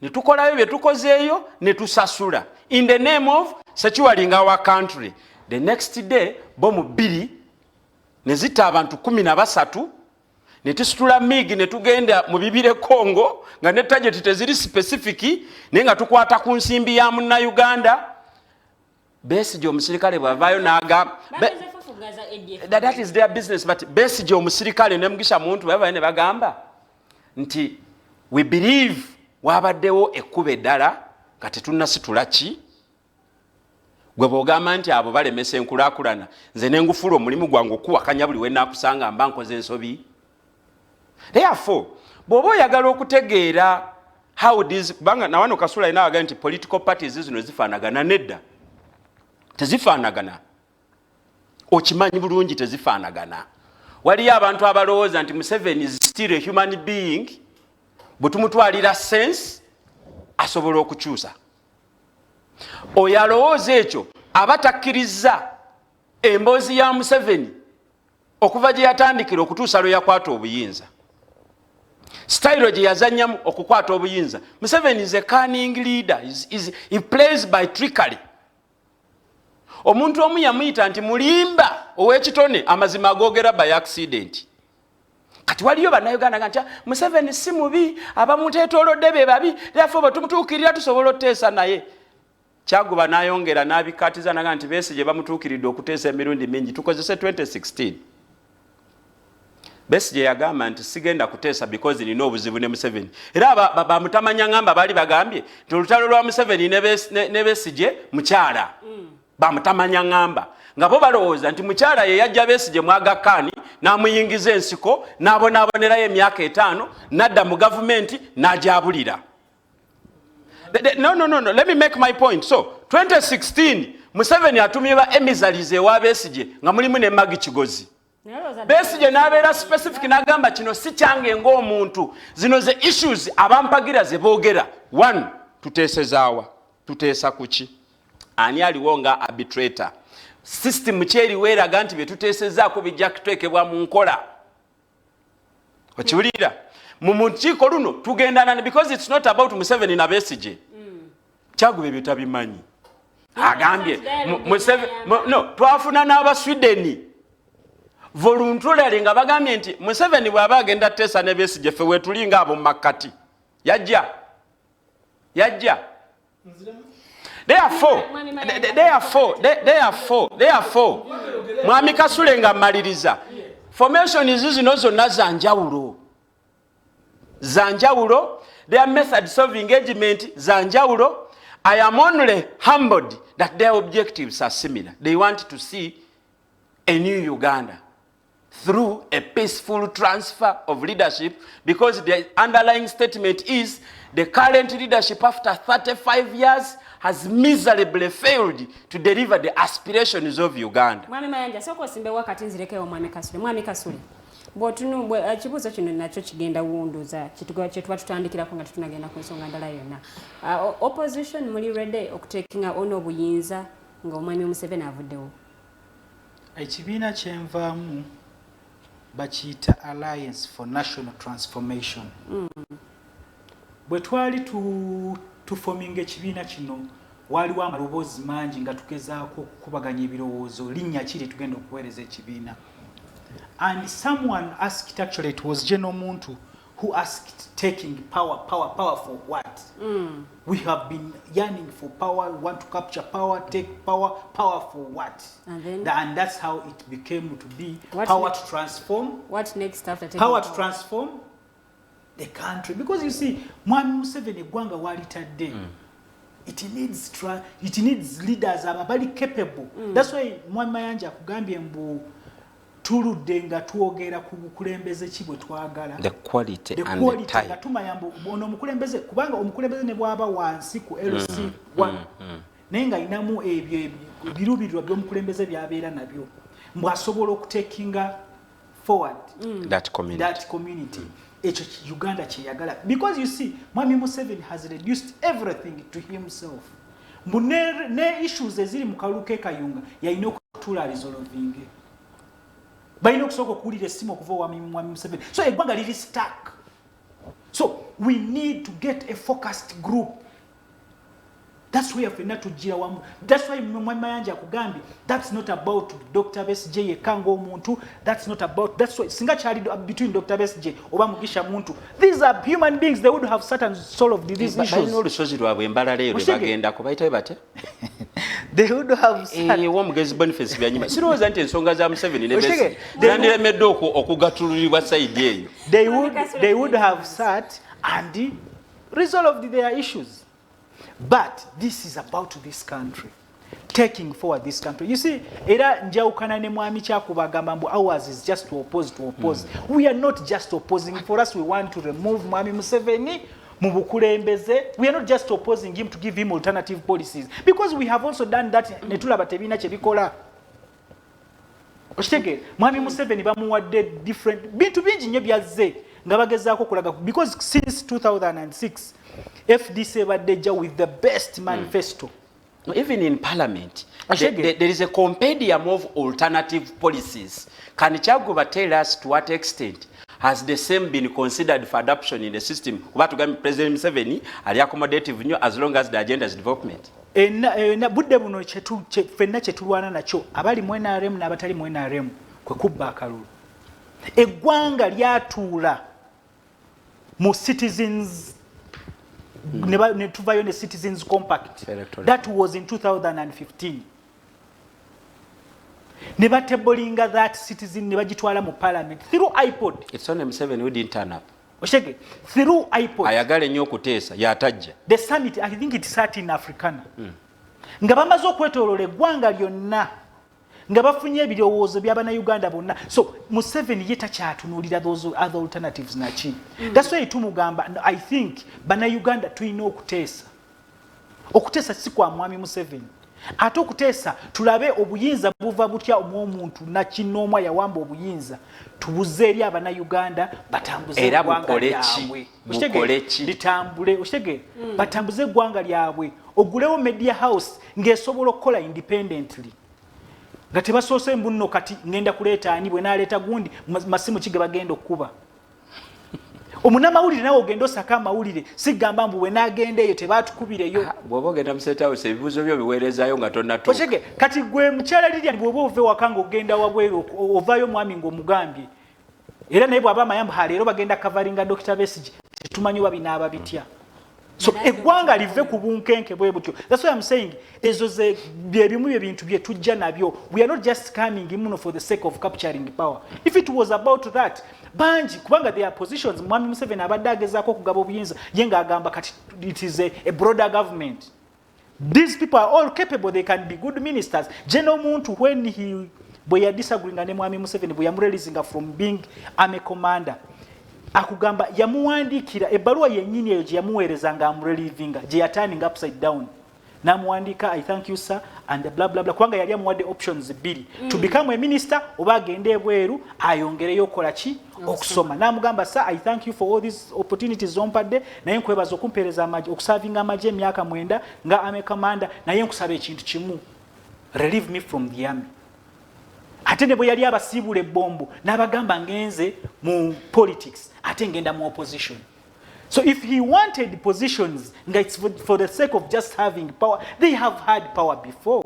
ne tukolayo bye tukozeeyo ne tusasula in the name of securing our country. The next day bomu 2 ne zitta abantu 13 ne tusitula migi ne tugenda mu bibire Congo nga ne target teziri specific ne nga tukwata ku nsimbi ya munna Uganda. Besigye omusirikale bwavaayo n'agamba that is their business, but Besigye omusirikale ne Mugisha muntu bavaayo ne bagamba nti we believe wabaddewo ekkuba eddala nga tetunnasitula ki. Gwe bw'ogamba nti abo balemesa enkulaakulana, nze ne ngufula omulimu gwange okuwakanya buli we naakusanga mba nkoze ensobi. Therefore bw'oba oyagala okutegeera how this kubanga na wano Kasula ina agamba nti political parties zino zifaanagana, nedda tezifaanagana. Okimanyi bulungi tezifaanagana. Waliyo abantu abalowooza nti Museveni is still a human being, bwe tumutwalira sense asobola okukyusa. Oyo alowooza ekyo aba takkiriza emboozi ya Museveni okuva gye yatandikira okutuusa lwe yakwata obuyinza. Style gye yazannyamu okukwata obuyinza. Museveni is a cunning leader. He plays by trickery. Omuntu omu yamuyita nti mulimba ow'ekitone, amazima agoogera by accident. Kati waliyo bannayuganda nti Museveni si mubi, abamuteetoolodde be babi, therefore bwe tumutuukirira tusobola oteesa naye. Kyaguba n'ayongera n'abikatiza naga nti Besigye bamutuukiridde okuteesa emirundi mingi. Tukozese 2016. Besigye yagamba nti sigenda kuteesa because nina obuzibu ne Museveni. Era bamutamanya ngamba baali bagambye nti olutalo lwa Museveni ne Besigye mukyala. Bamutamanya ngamba nga bo balowooza nti mukyala ye yajja Besigye mwagakkaani n'amuyingiza ensiko n'abonaabonerayo emyaka 5 n'adda mu gavumenti n'agyabulira. No, let me make my point. So 2016 Museveni atumye ba emissaries ewa Besigye nga mulimu ne Magi Kigozi. Besigye n'abeera specific n'agamba kino si kyange ng'omuntu, zino ze issues abampagira ze boogera. 1, tuteesezaawa, tuteesa kuki? Ani aliwo nga arbitrator? System kyeriwo eraga nti bye tuteesezaako bijja kuteekebwa mu nkola. Okiwulira? Mu nkiiko luno tugendana because it's not about Museveni na Besigye. Kyaguba ebyo tabimanyi. Agambye no, twafuna n'aba Sweden voluntarily nga bagambye nti Museveni bw'aba agenda teesa ne Besigye ffe wetulinga abo mu makkati. Yajja. Therefore, Mwami Kasule nga mmaliriza, formation zino zonna zanjawulo, their methods of engagement zanjawulo. I am only humbled that their objectives are similar. They want to see a new Uganda through a peaceful transfer of leadership, because the underlying statement is the current leadership after 35 years has miserably failed to deliver the aspirations of Uganda. Mwami Mayanja, soko simbe wakati nzirekeyo Mwami Kasule. Mwami Kasule, bw'otunu ekibuuzo kino nakyo kigenda wunduza kyetuba tutandikirako nga tunagenda ku nsonga ndala yonna. Opposition muli ready okutekinga ono obuyinza nga omwami Museveni avuddewo? Ekibiina kyenvaamu bakiyita Alliance for National Transformation. Bwe twali tufominga ekibiina kino waliwo amaloboozi mangi nga tugezaako okukubaganya ebirowoozo linnya kiri tugenda okuweereza ekibiina. And someone asked, actually it was General Muntu who asked, taking power for what? We have been yearning for power, we want to capture power, take power for what? And that's how it became to be power to transform. What next after taking power? To transform the country. Because you see, Mwami Museveni eggwanga walitadde. It needs leaders abali capable. That's why Mwami Mayanja akugambye mbu tuludde nga twogera ku bukulembeze ki bwe twagala. The quality and the type. Nga tumanya mbu ono omukulembeze kubanga omukulembeze ne bwaba wansi ku LC1 naye nga inamu ebyo birubirwa by'omukulembeze byabeera nabyo mbu asobola okutekinga forward that community. Ekyo Uganda kyeyagala. Because you see, Mwami Museveni has reduced everything to himself. Mbu ne issues eziri mu kalulu k'ekayunga yalina okutuula resolving. Balina okusooka okuwulira essimu okuva wa Mwami Museveni. So eggwanga liri stuck. So we need to get a focused group. That's where fena tujira wamu. That's why Mwami Mayanja akugambye, that's not about Dr. Besigye yekanga omuntu. That's not about, that's why singa kyali between Dr. Besigye oba Mugisha Muntu. These are human beings, they would have sat and solved these issues. Balina olusozi lwabwe embala leero bagendako bayitabe bate? They would have sat. Wamugezi Boniface byanyuma. Sirowooza nti ensonga za Museveni ne Besigye zandiremedde okugatululibwa side eyo. They would have sat and resolved their issues. But this is about this country, taking forward this country. You see, era njawukana ne Mwami Kyakubagamba mbu ours is just to oppose. We are not just opposing. For us, we want to remove Mwami Museveni mu bukulembeze. We are not just opposing him to give him alternative policies. Because we have also done that. Netulaba tebina kye bikola. Oshitege, Mwami Museveni bamuwadde different bintu bingi nnyo byazze nga bagezaako kulaga. Because since 2006, FDC baddeja with the best manifesto. Even in parliament, there is a compendium of alternative policies. Can Kyaguba tell us to what extent has the same been considered for adoption in the system? President Museveni ali accommodative nnyo as long as the agenda is development. Budde buno ffenna kye tulwana nakyo abali mu NRM n'abatali mu NRM kwe kubba akalulu. Eggwanga lyatuula mu citizens ne tuvayo ne Citizens Compact. That was in 2015. Ne batebolinga that citizen ne bagitwala mu parliament through iPod. It's only Museveni who didn't turn up. Oshege, through iPod. Ayagale nnyo okuteesa yatajja. The summit, I think it sat in Africana. Nga bamaze okwetooloola eggwanga lyonna nga bafunye ebirowoozo by'abana Uganda bonna. So Museveni ye takyatunuulira those other alternatives naki. That's why tumugamba, I think bana Uganda tulina okuteesa. Okuteesa si kwa Mwami Museveni. Ate okuteesa tulabe obuyinza buva butya omw'omuntu nakinnoomwa yawamba obuyinza tubuze eri abana Uganda batambuze eggwanga lyabwe. Litambule oshege batambuze eggwanga lyabwe ogulewo media house ng'esobola okukola independently. Nga tebasoose mbunno kati ngenda kuleeta ani bwe naleeta gundi masimu kige bagenda okuba. Omunamawulire nawe ogenda osaka amawulire sigamba mbu we nagenda eyo tebaatukubireyo. Bw'oba ogenda mu State House ebibuuzo byo biweerezaayo nga tonnatuuka. Oshege kati gwe mukyala Lilian bw'oba ove waka ng'ogenda wabweru ovaayo mwami ng'omugambye. Era naye bw'aba amayamba leero bagenda kavaringa Dr. Besigye tetumanyi oba binaaba bitya. So eggwanga live ku bunkenke bwe butyo. That's why I'm saying ezo ze byebimu ebintu bye tujja nabyo. We are not just coming in for the sake of capturing power. If it was about that, banji kubanga their positions Mwami Museveni abadde agezaako okugaba obuyinza ye ng'agamba kati it is a broader government. These people are all capable, they can be good ministers. General Muntu when he bwe ya disagreeing ne mwami Museveni bwe yamureleasinga from being army commander akugamba yamuwandikira ebbaluwa yennyini eyo gye yamuweerezanga amurelievinga gye yaturning upside down namuwandika I thank you sir and blah blah blah kubanga yali amuwadde options bbiri to become a minister oba agende ebweru ayongereyo okola ki okusoma namugamba sir I thank you for all these opportunities ompadde naye nkwebaza okumpeereza amagye okusavinga amagye emyaka 9 nga army commander naye nkusaba ekintu kimu relieve me from the army ate ne bwe yali abasiibula ebbombo n'abagamba ngenze mu politics ate ngenda mu opposition. So if he wanted positions, it's for the sake of just having power. They have had power before.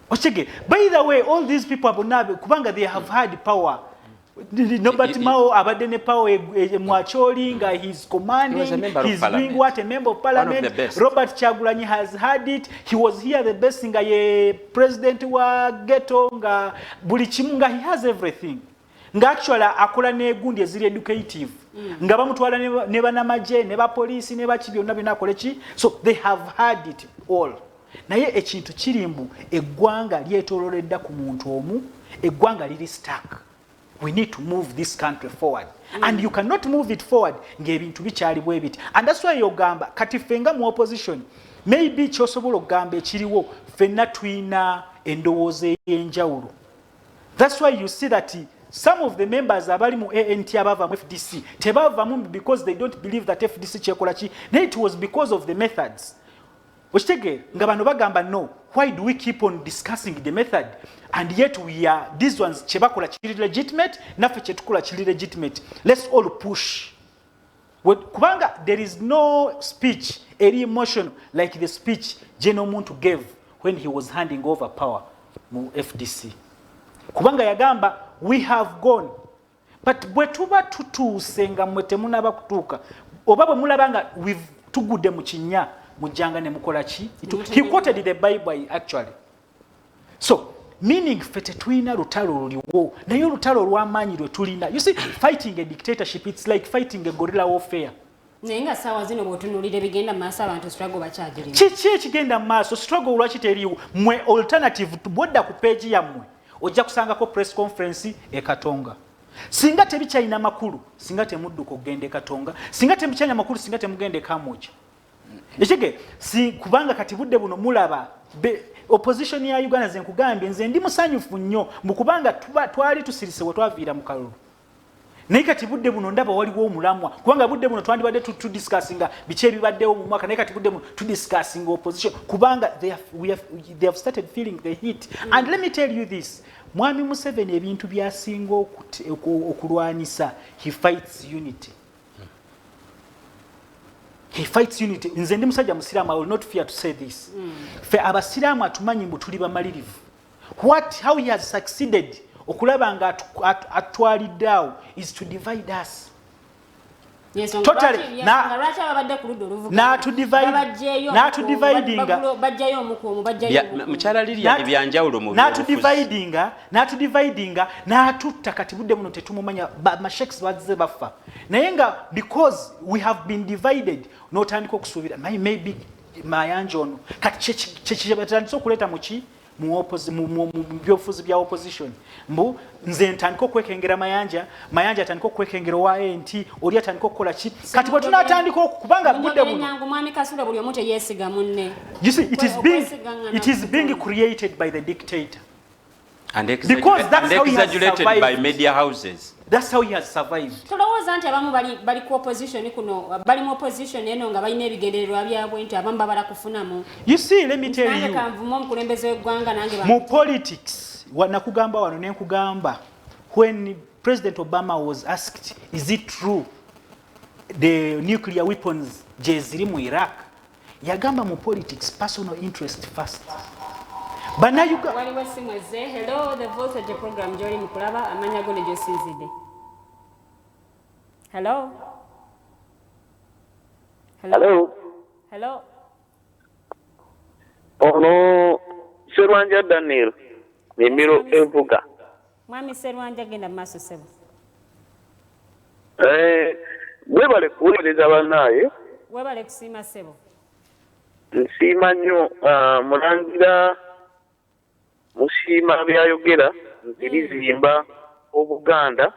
By the way, all these people kubanga they have had power. Nobody Mao abadene power Mwacholinga, he's commanding, he's doing what a member of parliament. Robert Kyagulanyi has had it. He was here the best nga ye president wa ghetto nga buli kimunga, he has everything. Nga actually akola ne gundi eziri educative. Nga bamutwala ne banamaje ne ba police ne ba kibyonna binakola ki. So they have had it all. Naye ekintu kirimbu eggwanga lyetololedda ku muntu omu, eggwanga liri stuck. We need to move this country forward. And you cannot move it forward ng'ebintu bikyali bwe biti. And that's why yogamba kati fenga mu opposition maybe kyosobola okugamba ekiriwo fenna twina endowooza ey'enjawulo. That's why you see that some of the members abali mu ANT abava mu FDC tebavamu because they don't believe that FDC kyekola ki. It was because of the methods. Okitegeera nga bano bagamba no, why do we keep on discussing the method and yet we are these ones kyebakola kiri legitimate naffe kyetukola kiri legitimate. Let's all push. Kubanga there is no speech eri emotional like the speech General Muntu gave when he was handing over power mu FDC. Kubanga yagamba we have gone, but bwe tuba tutuuse nga mwe temunaba kutuuka oba bwe mulabanga we've tugudde mu kinnya mujjanga ne mukola ki. He quoted the Bible actually. So meaning fete twina lutalo luliwo naye olutalo olw'amaanyi lwe tulina. You see, fighting a dictatorship, it's like fighting a guerrilla warfare. Nenga sawa zino bwotunulira bigenda maaso abantu struggle bakyagirimu. Kiki ekigenda maaso struggle lwaki teriiwo? Mwe alternative tubodda ku page yammwe ojja kusangako press conference e Katonga. Singa tebikyalina makulu, singa temudduka okugenda e Katonga, singa tebikyalina makulu, singa temugende Kamoja. Ekige si kubanga kati budde buno mulaba opposition ya Uganda nze nkugambye nze ndi musanyufu nnyo mu kubanga twali tusirise we twaviira mu kalulu. Naye kati budde buno ndaba waliwo omulamwa kubanga budde buno twandibadde tudiscussinga biki ebibaddewo mu mwaka naye kati budde buno tudiscussing opposition kubanga they have started feeling the heat. And let me tell you this, Mwami Museveni ebintu byasinga okulwanisa, he fights unity. He fights unity. Nze ndi musajja musiraamu, I will not fear to say this. Fe abasiraamu atumanyi mbu tuli bamalirivu. How he has succeeded okulaba nga atwalidde awo is to divide us. Yes, totally. Mukyala Lilian byanjawulo mu dividinga n'atutta kati budde muno tetumumanya masheks bazze bafa naye nga because we have been divided n'otandika okusuubira maybe Mayanja ono kati kyekibatandise okuleeta muki mu byobufuzi bya opposition mbu nze ntandika okwekengera Mayanja atandika okwekengera wa ANT oli atandika okukola ki kati bwe tunatandika okubanga budde buno mwami Kasula buli omu teyeesiga munne. You see, it is being created by the dictator and exaggerated by media houses. That's how he has survived. Tolowooza nti abamu bali ku opposition kuno bali mu opposition eno nga balina ebigendererwa byabwe nti abamu babala kufunamu. You see, let me tell you, mu politics nakugamba wano ne nkugamba when President Obama was asked is it true the nuclear weapons je ziri mu Iraq, yagamba mu politics personal interest first. But now you got hello, the voltage program Jory Mukulaba amanya gone josinzide. Hello. Ono Serwanja Daniel Nimiro Empuga. Mwami Serwanja genda maaso sebo. Webale kuwuliriza bannaye. Webale kusiima sebo. Nsiima nnyo Mulangira musiima byayogera nti lizimba Obuganda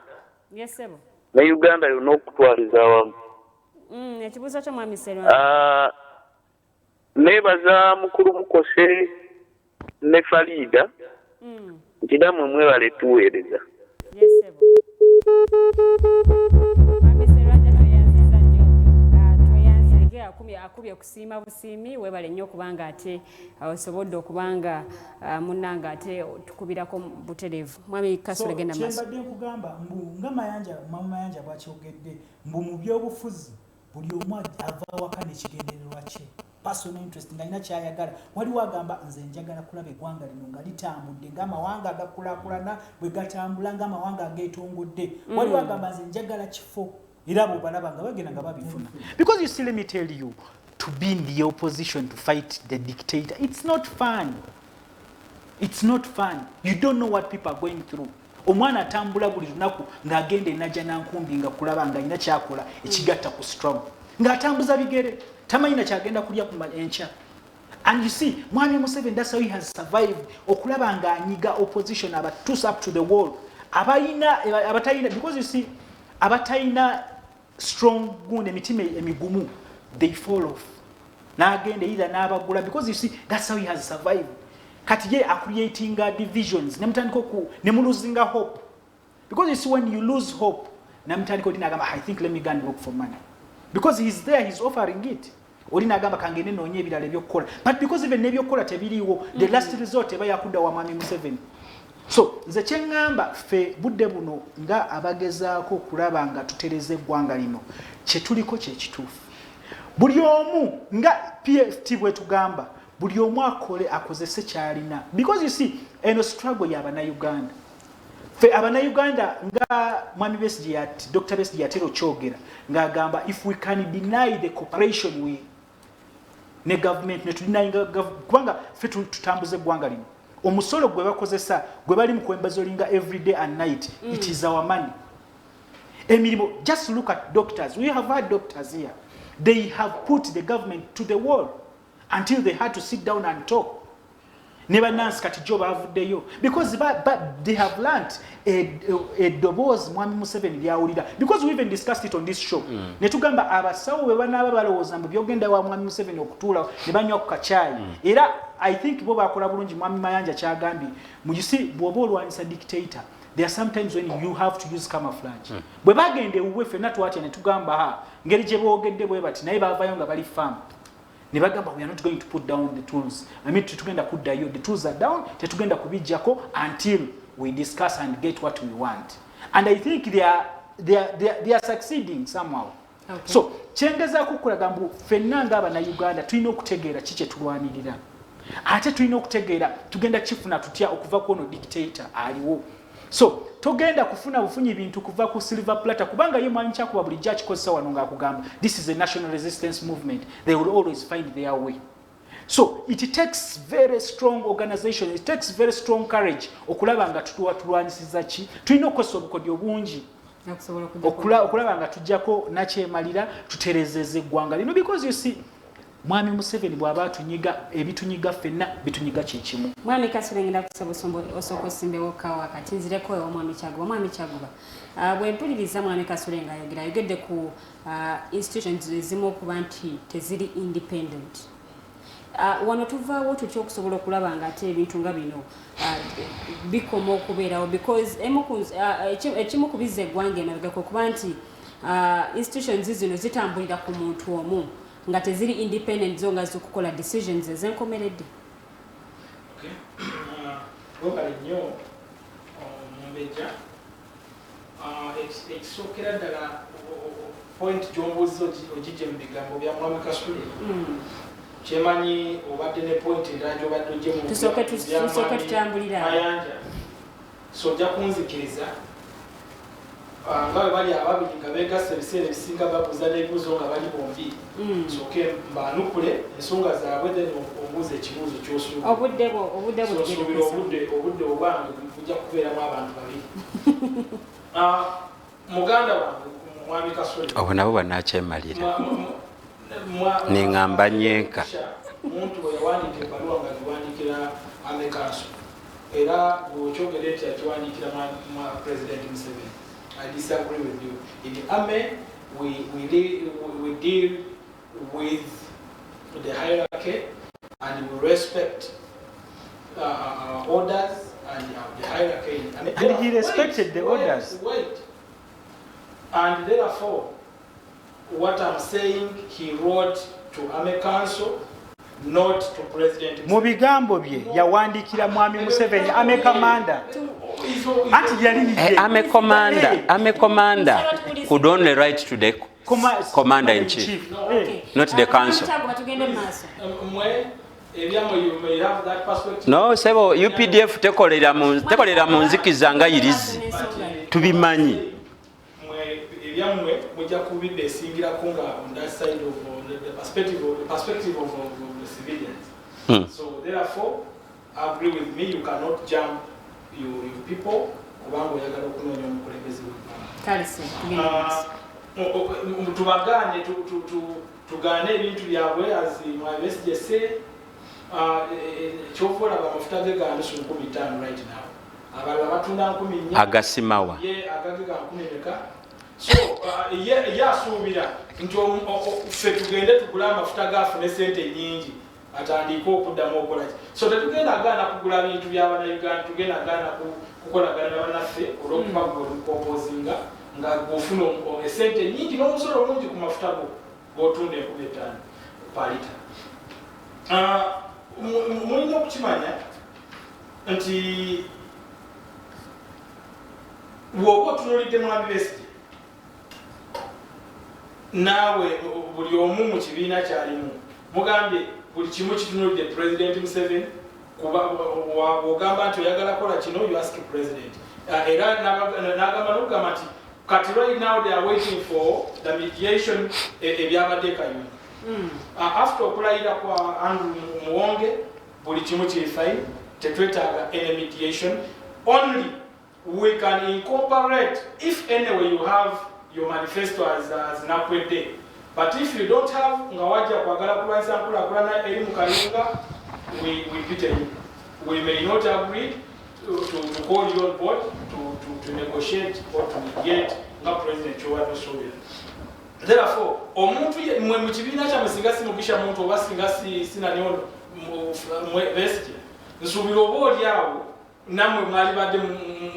ne Uganda yonna okutwaliza awamu. Ekibuuzo kyo mwami Sserwanda. Neebaza mukulu Mukose ne Farida nti nammwe mwebale tuweereza. Akubye okusiima busiimi weebale nnyo okubanga ate osobodde okubanga munnanga ate tukubirako butereevu. Mwami Kasule genda maaso. Kyembadde nkugamba nga Mayanja bw'akyogedde mbu mu byobufuzi buli omu ava waka n'ekigendererwa kye. Personal interest ng'alina kyayagala. Waliwo agamba nze njagala kulaba eggwanga lino nga litambudde ng'amawanga agakulaakulana bwe gatambula ng'amawanga ageetongodde. Waliwo agamba nze njagala kifo. Because you see, let me tell you, to be in the opposition to fight the dictator, it's not fun. It's not fun. You don't know what people are going through. Omwana atambula buli lunaku ng'agenda enajja nankumbi nga kulaba nga alina kyakola ekigatta ku struggle. Ng'atambuza bigere, tamanyi na kyagenda kulya ku enkya. And you see, Mwami Museveni, that's how he has survived. Okulaba nga anyiga opposition abatuusa up to the wall. Abatayina, because you see, abatayina strong gun emitima emigumu, they fall off. N'agenda either n'abagula, because you see, that's how he has survived. Kati ye creating divisions, losing hope. Because you see, when you lose hope, I think let me go and look for money. Because he's there, he's offering it. But because even the last resort, so nze kyengamba ffe budde buno nga abagezaako okulaba nga tutereza eggwanga lino kye tuliko kye kituufu. Buli omu nga PFT bwe tugamba, buli omu akozese kyalina, because you see eno struggle y'Abannayuganda. Ffe Abannayuganda nga Mwami Dr. Besigye yatera okyogera ng'agamba if we can deny the cooperation we ne government ne tudinayinga kubanga ffe tutambuze eggwanga lino. Omusolo gwe bakozesa gwe bali mu kwembazolinga every day and night, it is our money. Emirimu, just look at doctors. We have had doctors here. They have put the government to the wall until they had to sit down and talk. Never nance kati job avuddeyo because but they have learnt a doboz Mwami Museveni lyawulira, because we even discussed it on this show. Ne tugamba abasawo bwe banaaba balowooza mbu byogenda wa Mwami Museveni okutuula ne banywa ku kacaayi. Era I think bo bakola bulungi Mwami Mayanja kyagambye. You see, bw'oba olwanyisa dictator, there are sometimes when you have to use camouflage. Bwe bagende uwe ffenna twatya ne tugamba ngeri gye boogedde bwe bati naye baavaayo nga bali famu. We are not going to put down the tools. I mean, the tools are down, kubijjako until we discuss and get what we want. And I think they are succeeding somehow. Okay. So, kyengeza kukulaga mbu ffenna ng'Abannayuganda tulina okutegeera ki kye tulwanirira. Ate tulina okutegeera tugenda kifuna tutya okuva ku ono dictator aliwo. So, togenda kufuna bufunyi bintu kuva ku silver platter kubanga ye Mwami Kyaguba bulijjo akikozesa wano ng'akugamba this is a national resistance movement. They will always find their way. So it takes very strong organization, it takes very strong courage okulaba nga tulwanyisiza ki. Tulina okukozesa obukodyo bungi okulaba nga tujjako nakyemalira tuterezeza eggwanga lino, because you see Mwami Museveni bw'aba atunyiga ebitunyiga ffenna bitunyiga kye kimu. Mwami Kasule ngenda kusaba osooka osimbewo kawa kati nzireko ewa Mwami Kyaguba. Mwami Kyaguba, bwe mpuliriza Mwami Kasule ng'ayogedde ku institutions ezimu okuba nti teziri independent. Wano tuvaawo tutya okusobola okulaba nga ate ebintu nga bino bikoma okubeerawo, because ekimu ku bizza eggwanga emabega kwe kuba nti institutions zino zitambulira ku muntu omu nga teziri independent zo nga zikukola decisions ezenkomeredde. Webale nnyo Omumbejja. Ekisookera ddala point gy'ombuuza ogijje mu bigambo bya Mwami Kasule. Kyemanyi obadde ne point endala gy'obadde ogye mu tusooke tutambulira Mayanja. So ojja kunzikiriza nga bwe bali ababiri nga beegasse ebiseera ebisinga babuuza n'ebibuuzo nga bali bombi. Nsooke mbaanukule ensonga zaabwe then obuuza ekibuuzo ky'osuubira. Obudde obwange bujja kubeeramu abantu babiri. Muganda wange Mwami Kasule. Abo nabo banaakyemalira. Neŋŋamba nnyenka. Omuntu bwe yawandiika ebbaluwa nga giwandikira amekanso era bw'okyogera nti akiwandiikira President Museveni. I disagree with you. In the army, we deal with the hierarchy and we respect orders and the hierarchy. And he respected the orders. Wait. And therefore, what I'm saying, he wrote to Army Council, not to President. Mu bigambo bye yawandiikira Mwami Museveni Army Commander. Anti yali Army Commander could only write to the Commander in Chief, not the Council. No, sebo UPDF tekolera mu nzikiza nga irizi tubimanyi. Ebyamwe mujja kubidde esingirako nga on that side of the perspective of the civilians. So therefore, agree with me, you cannot jump you people kubanga oyagala okunoonya omukulembeze tubagaane tugaane ebintu byabwe as my SJC kyovola bamafuta ge ga 15 right now abalala batunda 10 agasimawa agage ga 10 so yasuubira nti ffe tugende tugula amafuta gafune sente nyingi atandika okuddamu okukolaki so tetugenda agaana kugula bintu by'abannayuganda tugenda agaana kukolagana nabannaffe olwokuba gweopozinga nga gofuna esente nyingi n'omusolo omungi ku mafuta go g'otunda 5 palita. Mulina okukimanya nti bw'oba otunuulidde Mwami Besigye naawe buli omu mu kibiina kyalimu mugambye buli kimu kitunuulidde President Museveni kuba ogamba nti oyagala kola kino you ask President era n'agamba n'okugamba nti kati right now they are waiting for the mediation ebyabadde Kayunga. After okulayira kwa Andrew Muwonge buli kimu kiri fine tetwetaaga any mediation only we can incorporate if anyway you have your manifesto as nakwedde but if you don't have nga wajja kwagala kulwanyisa nkulaakulana eri mu Kayunga we pity you. We may not agree to call you on board to negotiate or to mediate nga President Kyowado Soya. Therefore, omuntu mwe mu kibiina kyammwe singa simugisha muntu oba singa sinanyono Besigye nsuubira oba oli awo nammwe mwali badde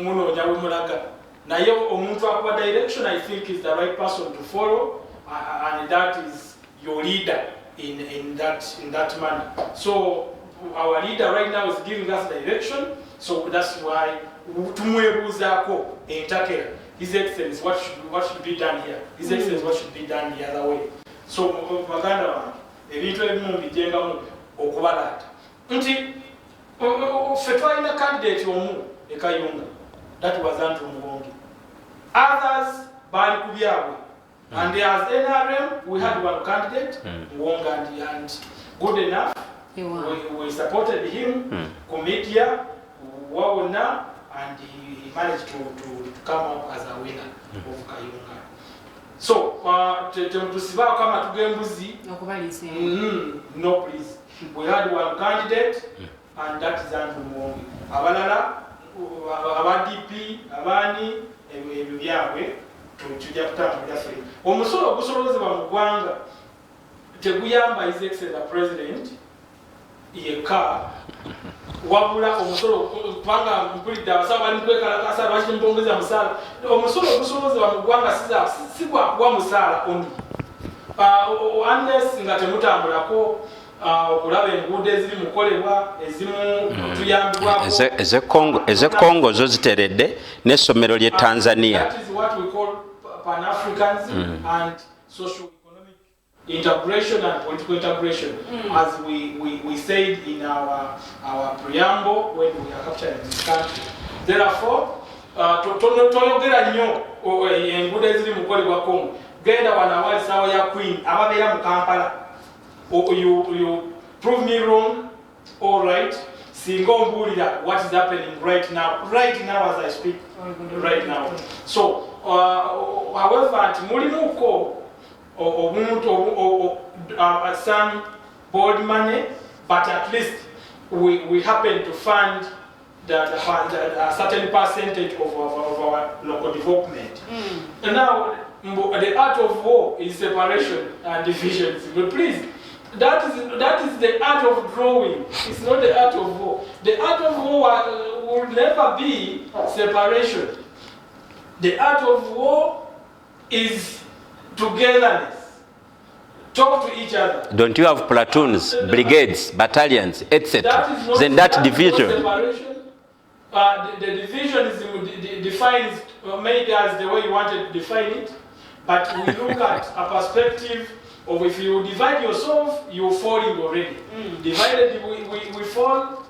munoonya we mulaga naye omuntu akuba direction I think is the right person to follow and that is your leader in that manner. So our leader right now is giving us direction, so that's why tumwebuuzaako entakera His Excellency what should be done here, His Excellency what should be done the other way. So baganda bange ebintu ebimu mbijjengamu okubalaata nti ffe twalina candidate omu e Kayunga that was Andrew Muwonge, others baali ku byabwe and as NRM we had one candidate Muwonge and good enough we supported him ku media wawona and he managed to come up as a winner of Kayunga. So tusibaako kama tugembuzi no please, we had one candidate and that is Andrew Muwonge. Abalala aba DP abani ebyo byabwe tujja kutambulira ffe. Omusolo ogusolozebwa mu ggwanga teguyamba His Excellency President yekka wabula omusolo kubanga mpulidde abasawo bali kwekalakasa lwaki mpongeza musaala omusolo ogusolozebwa mu ggwanga si gwa kuwa musaala only unless nga temutambulako okulaba enguudo eziri mukolebwa ezimu tuyambibwako ezekongo zo ziteredde n'essomero ly'e Tanzania. That is what we call Pan-Africanism and socio-economic integration and political integration, as we said in our preamble when we are capturing this country. Therefore, toyogera nnyo enguudo eziri mukolebwa Congo. Genda wanawali sawa ya Queen ababeera mu Kampala. You prove me wrong, all right. Singa ombulira what is happening right now as I speak, right now. So, however, mulimuko some board money, but at least we happen to fund a certain percentage of our local development. And now, the art of war is separation and divisions. But please, that is the art of drawing. It's not the art of war. The art of war will never be separation. The art of war is togetherness. Talk to each other. Don't you have platoons, brigades, battalions, etc.? Then that division. The division is defined, made as the way you wanted to define it, but we look at a perspective of if you divide yourself, you're falling already. Divided, we fall,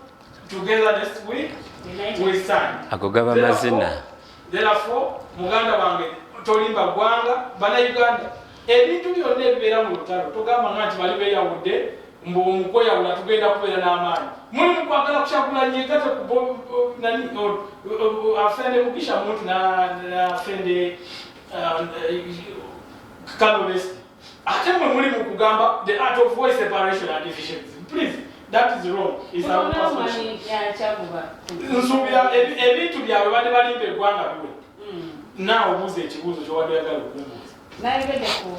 togetherness, we stand. Therefore, Muganda wange tolimba gwanga bana Uganda ebintu byonna ebibeera mu lutalo togamba nti bali beeyawudde mbu omukweyaula tugenda kubeera n'amaanyi muli mu kwagala kukyagulanya egate nani afende Mugisha muntu na afende Kalolesi ate mwe muli mu kugamba the art of war separation and division. Please, that is wrong. It's our perception. Nsubira ebintu byabwe bade balimba eggwanga biwe. Now obuze ekibuuzo ky'owadde oyagala okumbuuza. Nayogedde ku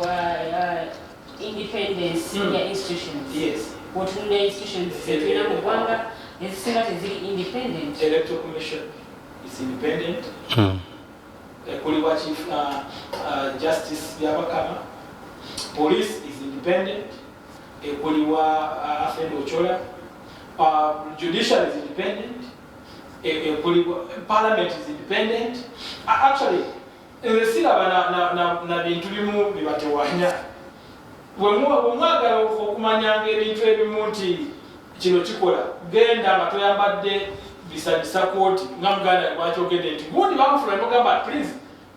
independence ya institutions. Yes. Wotunda institutions zitulina mu ggwanga ezisinga teziri independent. Electoral Commission is independent. Kuliwa Chief Justice Byabakama. Police is independent. Kuliwa Afende Ochola. Judicial is independent. Parliament is independent. Actually, na bintu bimu bibatewanya. Bwemwagala okumanyanga ebintu ebimu nti kino kikola genda nga toyambadde bisanyisa kooti nga Muganda lwakyogedde nti gundi bamufuna nemugamba please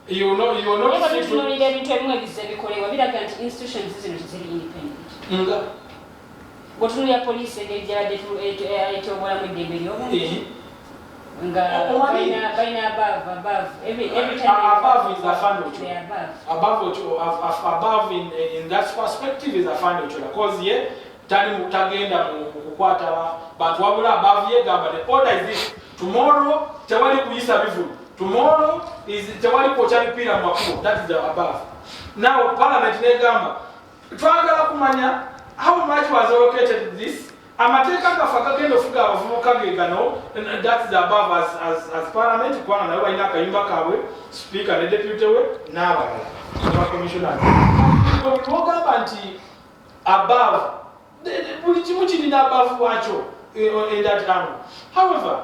you know tutunuulira ebintu ebimu ebize bikolebwa biraga nti institutions zino teziri independent. Nga bwetunuulira poliisi engeri gyabadde etobolamu eddembe ly'obuntu nga balina above every time above is a fan above in that perspective is a fan because ye tali mutagenda mu kukwata bantu wabula above ye gamba the order is this tomorrow tewali kuyisa bivu tomorrow is tewali kocha mpira mu makubo. That is the above. Now parliament negamba twagala kumanya how much was allocated this amateeka gafa gagenda ofuga abavubuka gegano. That's the above as parliament kubanga nayo balina akayumba kaabwe speaker ne deputy we n'abalala commissioner. Ogamba nti above buli kimu kirina above wakyo in that angle. However,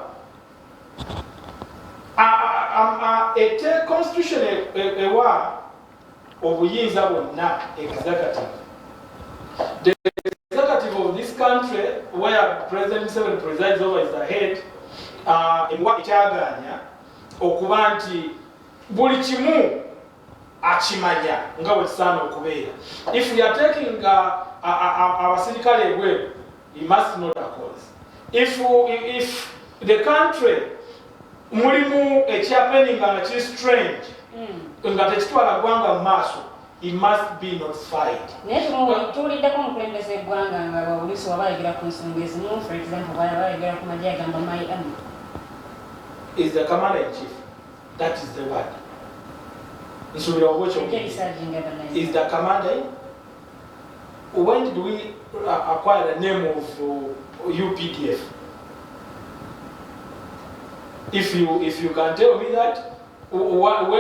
a constitution ewa obuyinza bwonna executive. The executive of this country, where President Museveni presides over, is the head. In what Kyaganya, okuba nti buli kimu akimanya nga bwe kisaana okubeera. If we are taking abasirikale ebweru, he must know the cause. If the country mulimu ekyapeninga nga kiri strange nga tekitwala ggwanga mu maaso, he must be notified. Tuwuliddeko omukulembeze eggwanga nga babuliisi wabayigira ku nsonga ezimu, for example bayigira ku magye agamba my army is the commander in chief. That is the word. Is the commander. When did we acquire the name of UPDF? If you can tell me that, when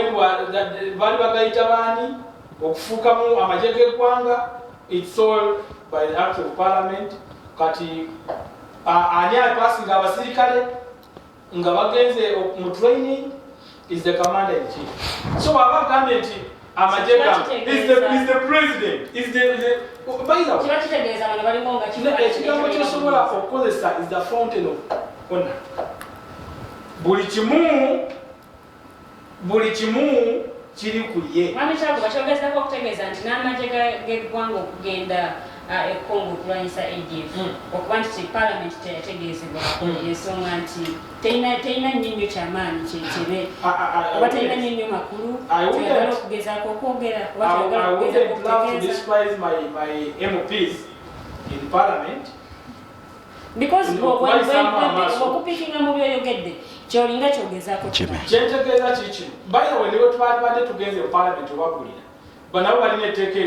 okufukamu amagye g'eggwanga, it's all by the act of parliament. Kati ani apasinga abasirikale nga bagenze mu training is the commander in chief. So abagambye nti amagye is the president, is the by the way ekigambo kyosobola okukozesa is the fountain of honor. Buli kimu kiri ku ye. Mwami Kyaguba kyogezako okutegeeza nti n'amagye g'eggwanga okugenda ekongo okulwanyisa ADF okuba nti parliament teyategeezebwa ensonga nti terina nnyonnyo kyamaanyi kyekebe oba terina nnyonnyo makulu tuyagala okugezaako okwogera oba tuyagala okugezaako okutegeeza. My MPs in parliament. because okupikinga mu byoyogedde kyolinga kyogezaako kyentegeeza kiki baye we niwe twalibadde tugenze mu parliament obagulira banabo balina etteeka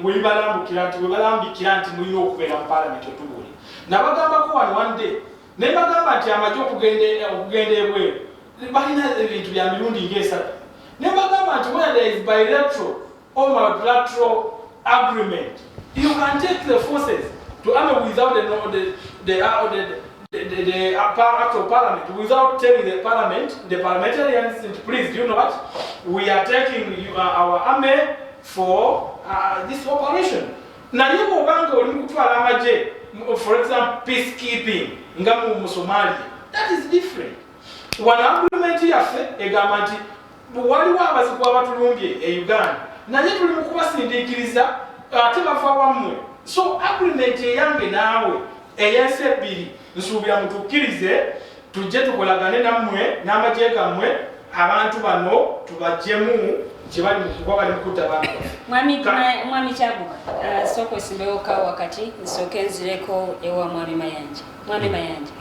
webalambikira nti mulina okubeera mu parliament otubuli nabagambako one day ne bagamba nti amajje okugenda ebweru balina ebintu bya mirundi ng'esatu ne bagamba nti when there is bilateral or multilateral agreement you can take the forces to army without the act of parliament, without telling the parliamentarians, please, do you know what? We are taking our army for this operation. Now, you go back to for example, peacekeeping, Ngamu Somalia. That is different. One agreement here, a government, wali wabazikuwa batulungi e Uganda. Na yetu limukuba sindikiriza atiba fa wamwe. So agreement yange nawe eyesebiri nsuubira mutukkirize tujje tukolagane nammwe n'amateeka mmwe abantu bano tubajjemu kye bali mukuba bali mukutta bantu. Mwami Kyaguba, sooka osimbewoka wakati nsooke nzireko ewa Mwami Mayanja. Mwami Mayanja,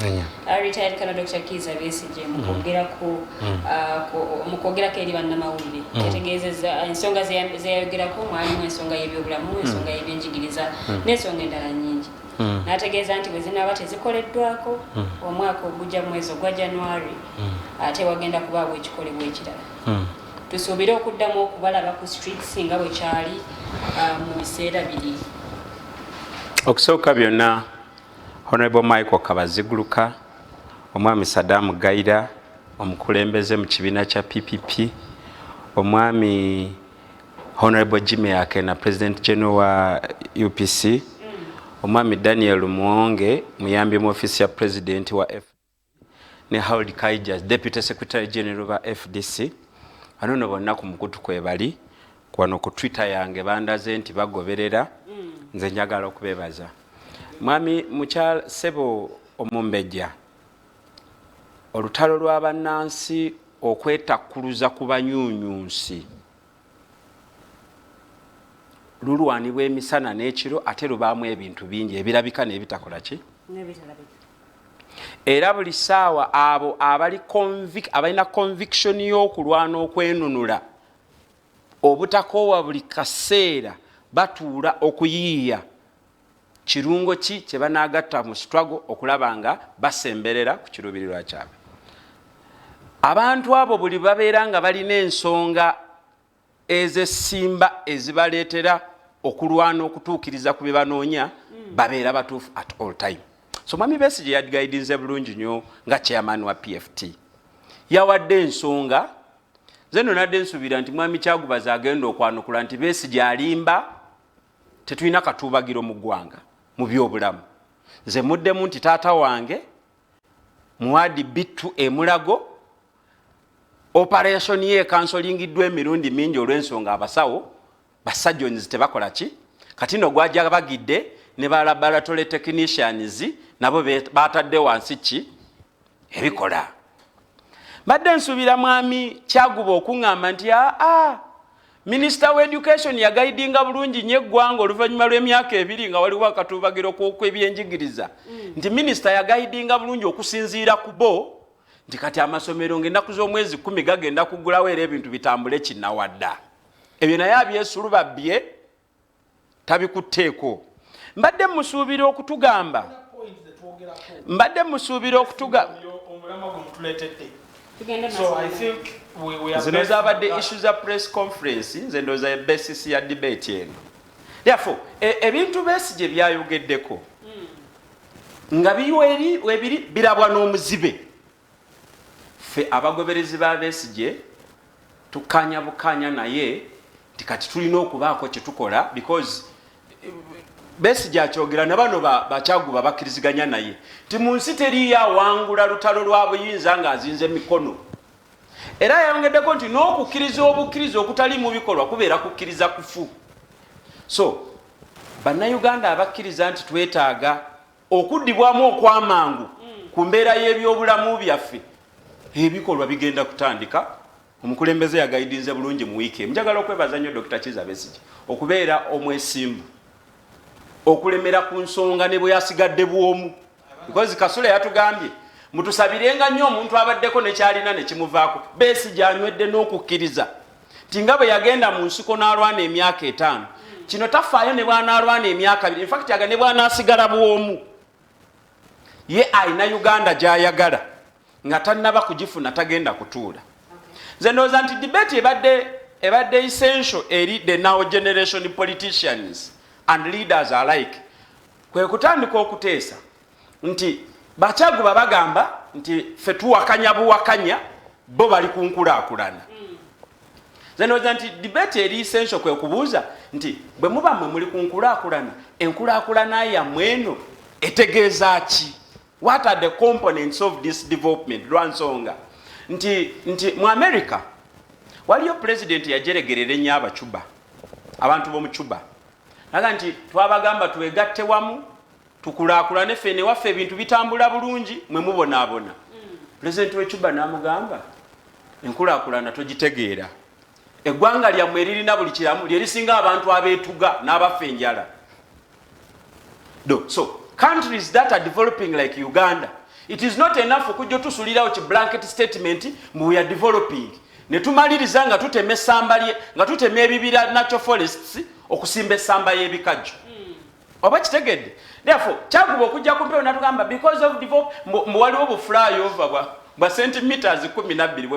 retired Colonel Dr. Kiza Besigye mukwogera eri bannamawulire yategeezezza ensonga zeyayogerako mwalimu ensonga y'ebyobulamu, ensonga y'ebyenjigiriza n'ensonga endala nnyingi. N'ategeeza nti bwe zinaaba tezikoleddwako omwaka ogujja mu mwezi ogwa January ate wagenda kubaawo ekikolebwa ekirala. Tusuubire okuddamu okubalaba ku streets nga bwe kyali mu biseera biri. Okusooka byonna Honorable Michael Kabaziguluka, Omwami Saddam Gaira, omukulembeze mu kibiina kya PPP, Omwami Honorable Jimmy Akena, President General wa UPC, Omwami Daniel Muonge, muyambi mu office ya President wa FDC, ne Harold Kaijas, Deputy Secretary General wa FDC. Anono bonna ku mukutu kwebali kwano ku Twitter yange bandaze nti bagoberera nze njagala okubebaza. Mwami mukyala Sebo Omumbejja, olutalo lw'abannansi okwetakkuluza ku banyuunyuunsi lulwanibwa emisana n'ekiro ate lubaamu ebintu bingi ebirabika n'ebitakola ki? Era buli ssaawa abo abalina conviction y'okulwana okwenunula obutakoowa buli kaseera batuula okuyiiya kirungo ki kye banaagatta mu struggle okulaba nga basemberera ku kiruubirirwa kyabwe. Abantu abo buli babeera nga balina ensonga ez'essimba ezibaleetera okulwana okutuukiriza ku bye banoonya babeera batuufu at all time. So Mwami Besigye yadgaidinze bulungi nnyo nga chairman wa PFT. Yawadde ensonga zeno nadde nsuubira nti Mwami Kyaguba agenda okwanukula nti Besigye alimba tetulina katuubagiro mu ggwanga mu byobulamu. Nze muddemu nti taata wange Muwadi Bittu Emulago operation ye kansolingiddwa emirundi mingi olw'ensonga abasawo basajjonzi tebakola ki kati no gwajja bagidde ne laboratory technicians nabo batadde wansi ki ebikola. Badde nsuubira Mwami Kyaguba okuŋŋamba nti Minister wa Education ya guidinga bulungi nnyo eggwanga oluvannyuma lw'emyaka 2 nga waliwo akatuubagiro kw'ebyenjigiriza nti Minister ya guidinga bulungi okusinziira ku bo nti kati amasomero ng'ennaku z'omwezi 10 gagenda kugulawo era ebintu bitambule kinnawadda. Ebyo naye abyesuluba bye tabikutteeko. Mbadde musuubira okutugamba So I think we are zino zabadde issues za press conference nze ndowooza basis ya debate eno. Therefore ebintu Besigye byayogeddeko nga webiri birabwa n'omuzibe. Ffe abagoberezi ba Besigye tukanya bukanya naye nti kati tulina okubaako kye tukola because Besigye akyogera na bano Bakyaguba bakkiriziganya naye ti mu nsi teriyo awangula lutalo lwa buyinza ng'azinze emikono. Era yayongeddeko nti n'okukkiriza obukkiriza okutali mu bikolwa kubeera kukkiriza kufu. So bannayuganda abakkiriza nti twetaaga okuddibwamu okwamangu ku mbeera y'ebyobulamu byaffe ebikolwa bigenda kutandika. Omukulembeze yagaidinze bulungi mu wiiki. Njagala okwebaza nnyo Dr. Kiza Besigye okubeera omwesimbu okulemera ku nsonga ne bwe yasigadde bwomu because Kasule yatugambye mutusabirenga nnyo omuntu abaddeko nekyalina nekimuvaako beesi gyanywedde n'okukkiriza ti nga bwe yagenda mu nsiko n'alwana emyaka 5 kino tafaayo ne bw'anaalwana emyaka 2 infact yaga ne bw'anaasigala bwomu ye ayina Uganda gy'ayagala nga tannaba kugifuna tagenda kutuula nze ndowooza nti debate ebadde essential eri the now generation politicians and leaders alike kwe kutandika okuteesa nti Bakyaguba bagamba nti ffe tuwakanya buwakanya bo bali ku nkulaakulana nze ndowooza nti debate eri essential kwe kubuuza nti bwe muba mmwe muli ku nkulaakulana enkulaakulana yammwe eno etegeeza ki? What are the components of this development? Lwansonga nti mu America waliyo president yajeregerera ennyo Abacuba abantu b'omu Cuba naga nti twabagamba twegatte wamu tukulaakulane fene waffe ebintu bitambula bulungi mwe mubonaabona president we Cuba n'amugamba enkulaakulana togitegeera eggwanga lyammwe eririna buli kiramu lyerisinga abantu abeetuga n'abaffe enjala so countries that are developing like Uganda, it is not enough okujja tusulirawo ki blanket statement we are developing ne tumaliriza nga tutema essamba lye nga tutema ebibira natural forests okusimba essamba y'ebikajjo oba kitegedde therefore Kyaguba okujja kumpewo natugamba because of mbu waliwo bu flyover bwa centimeters 12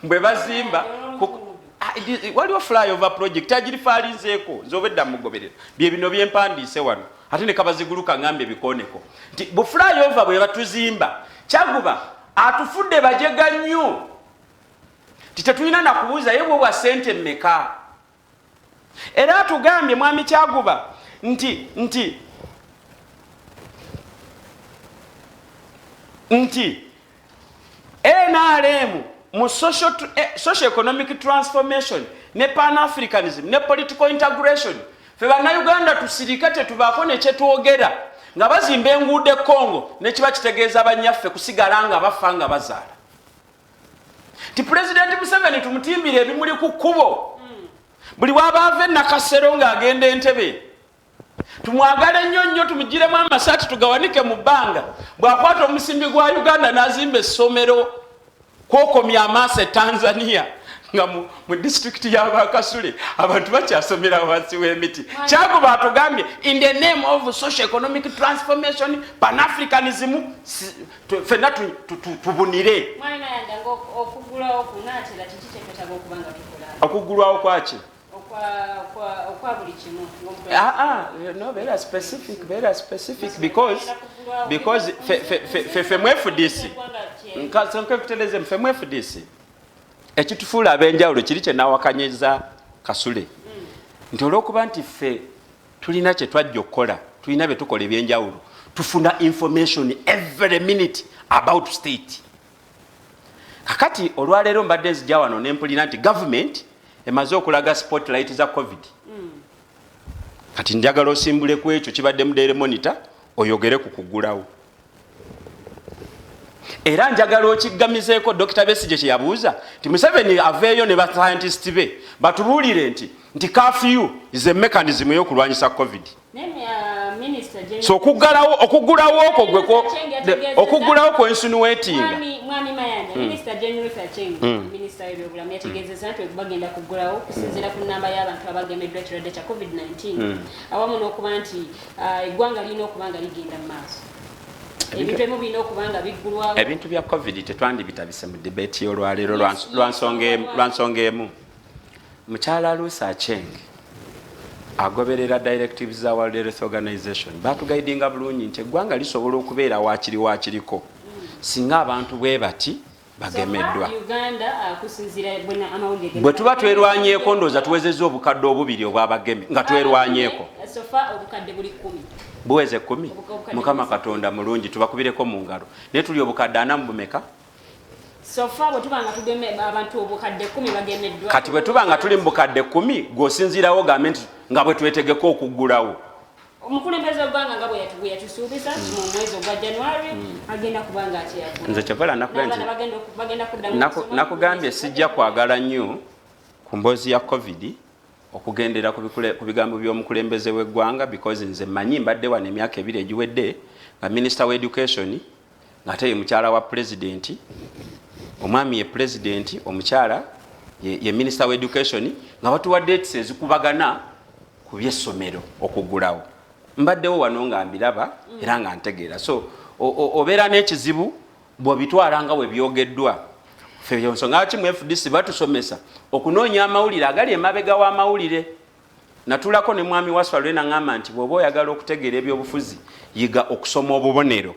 bwe bazimba waliwo flyover project agirifaalinzeeko nzobedda mugoberera bye bino byempandiise wano ate ne kabaziguluka ngambe bikoneko nti bu flyover bwe batuzimba Kyaguba atufudde bajega nnyo tetulina nakubuuza ye bwa sente mmeka era atugambye mwami Kyaguba nti NRM mu socio-economic transformation ne pan-africanism ne political integration fe bannayuganda tusirike tetubaako ne kyetwogera nga bazimba enguudo e Congo ne kiba kitegeeza banyaffe kusigala nga bafa nga bazaala ti President Museveni tumutimbire ebimuli ku kkubo buli wabaava Nakasero ng'agenda Entebbe tumwagala ennyo tumugiremu amasaati tugawanike mu bbanga bw'akwata omusimbi gwa Uganda n'azimba essomero kwokomya amaaso Tanzania nga mu district y'Abakasule abantu bakyasomera wansi w'emiti Kyaguba atugambye in the name of socio-economic transformation pan-africanism fenna tubunire okugulawo kunaatera kiki kyetwetaaga okubanga tukola okugulwawo kwaki okwa buli kimu no very specific because fe mwefudisi nkasonke kuteleze mfe mwefudisi ekitufuula ab'enjawulo kiri kye nawakanyeza Kasule nti olw'okuba nti ffe tulina kye twajja okukola tulina bye tukola ebyenjawulo tufuna information every minute about state kakati olwaleero mbadde nzija wano nempulira nti government emaze okulaga spotlight za covid kati njagala osimbule ku ekyo kibadde mu Daily Monitor oyogere ku kugulawo era njagala okiggamizeeko Dr. Besigye kye yabuuza nti Museveni aveeyo ne bascientist be batubuulire nti curfew is a mechanism y'okulwanyisa covid so okugulawo okwo gweko okugulawo ku insinuating mwami Mayanja Minister General Acheng Minister w'ebyobulamu yategeezezza nti bagenda kugulawo kusinziira ku nnamba y'abantu abagemeddwa ekirwadde kya covid-19 awamu n'okuba nti eggwanga lirina okuba nga ligenda mu maaso ebintu ebimu birina okuba nga biggulwawo ebintu bya covid tetwandibitabise mu debate y'olwaleero lwansonga emu mukyala Lucy Acheng agoberera directives za World Health Organization batugaidinga bulungi nti eggwanga lisobola okubeera wakiriko singa abantu bwe bati bagemeddwa bwe tuba twerwanyeeko ndooza tuwezezza obukadde obubiri obwabageme nga twerwanyeeko buweze 10 Mukama Katonda mulungi tubakubireko mu ngalo naye tuli obukadde 4 bumeka kati bwe tuba nga tuli mu bukadde 10 gwosinzirawo gavumenti nga bwe twetegeka okuggulawo omukulembeze w'eggwanga nga bwe yatusuubiza mu mwezi ogwa January agenda kuba nga akyeyafuna nze kyevala nakugambye sijja kwagala nnyo ku mboozi ya covid okugendera ku bigambo by'omukulembeze w'eggwanga because nze manyi mbadde wano emyaka 2 egiwedde nga minister wa education ng'ate ye mukyala wa president, omwami ye president, omukyala ye minister wa education, nga batuwa dates ezikubagana ku by'essomero okuggulawo. Mbaddewo wano nga mbiraba era nga ntegeera. So obeera n'ekizibu bw'obitwala nga bwe byogeddwa. Ffe ensonga ki mu FDC batusomesa okunoonya amawulire agali emabega w'amawulire. Natulako ne mwami Waswa Lwena ngamba nti bw'oba oyagala okutegeera ebyobufuzi yiga okusoma obubonero.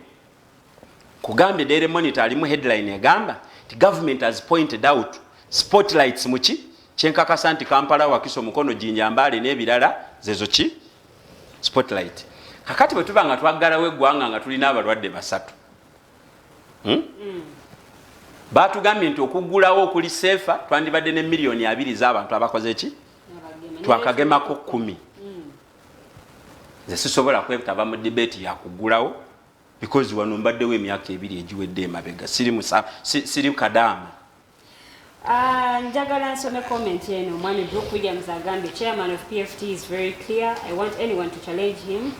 Kugambye Daily Monitor alimu headline egamba nti government has pointed out spotlights muki kyenkakasa nti Kampala, Wakiso, Mukono, Jinjambale n'ebirala zezo ki spotlight. Kakati bwe tuba nga twaggalawo eggwanga nga tulina abalwadde 3. Batugambye nti okuggulawo okuli seefa twandibadde ne miliyoni 2 z'abantu abakoze ki twakagemako 10. Nze sisobola kwetaba mu debate ya kuggulawo because wano mbaddewo emyaka 2 egiwedde emabega siri kadaama. Njagala nsome comment eno. Mwami Brooke Williams agambye chairman of PFT is very clear. I want anyone to challenge him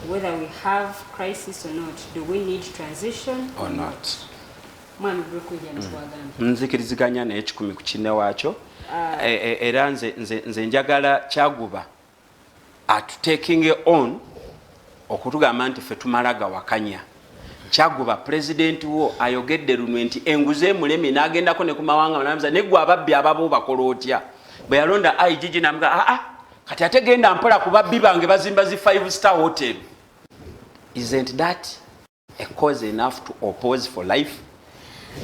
whether we have crisis or not. Do we need transition or not? Mwami Brooke Williams wagambye. Nzikiriziganya n'ekikumi ku kinne waakyo. Era nze njagala Kyaguba taking on okutugamba nti ffe tumalaga wakanya. Kyaguba president wo ayogedde luno nti enguze mulemi n'agendako ne ku mawanga n'amuza neggwe ababbi ababo bakola otya. Bwe yalonda IGG n'amuga kati ate genda mpola ku babbi bange bazimba zi 5-star hotel. Isn't that a cause enough to oppose for life?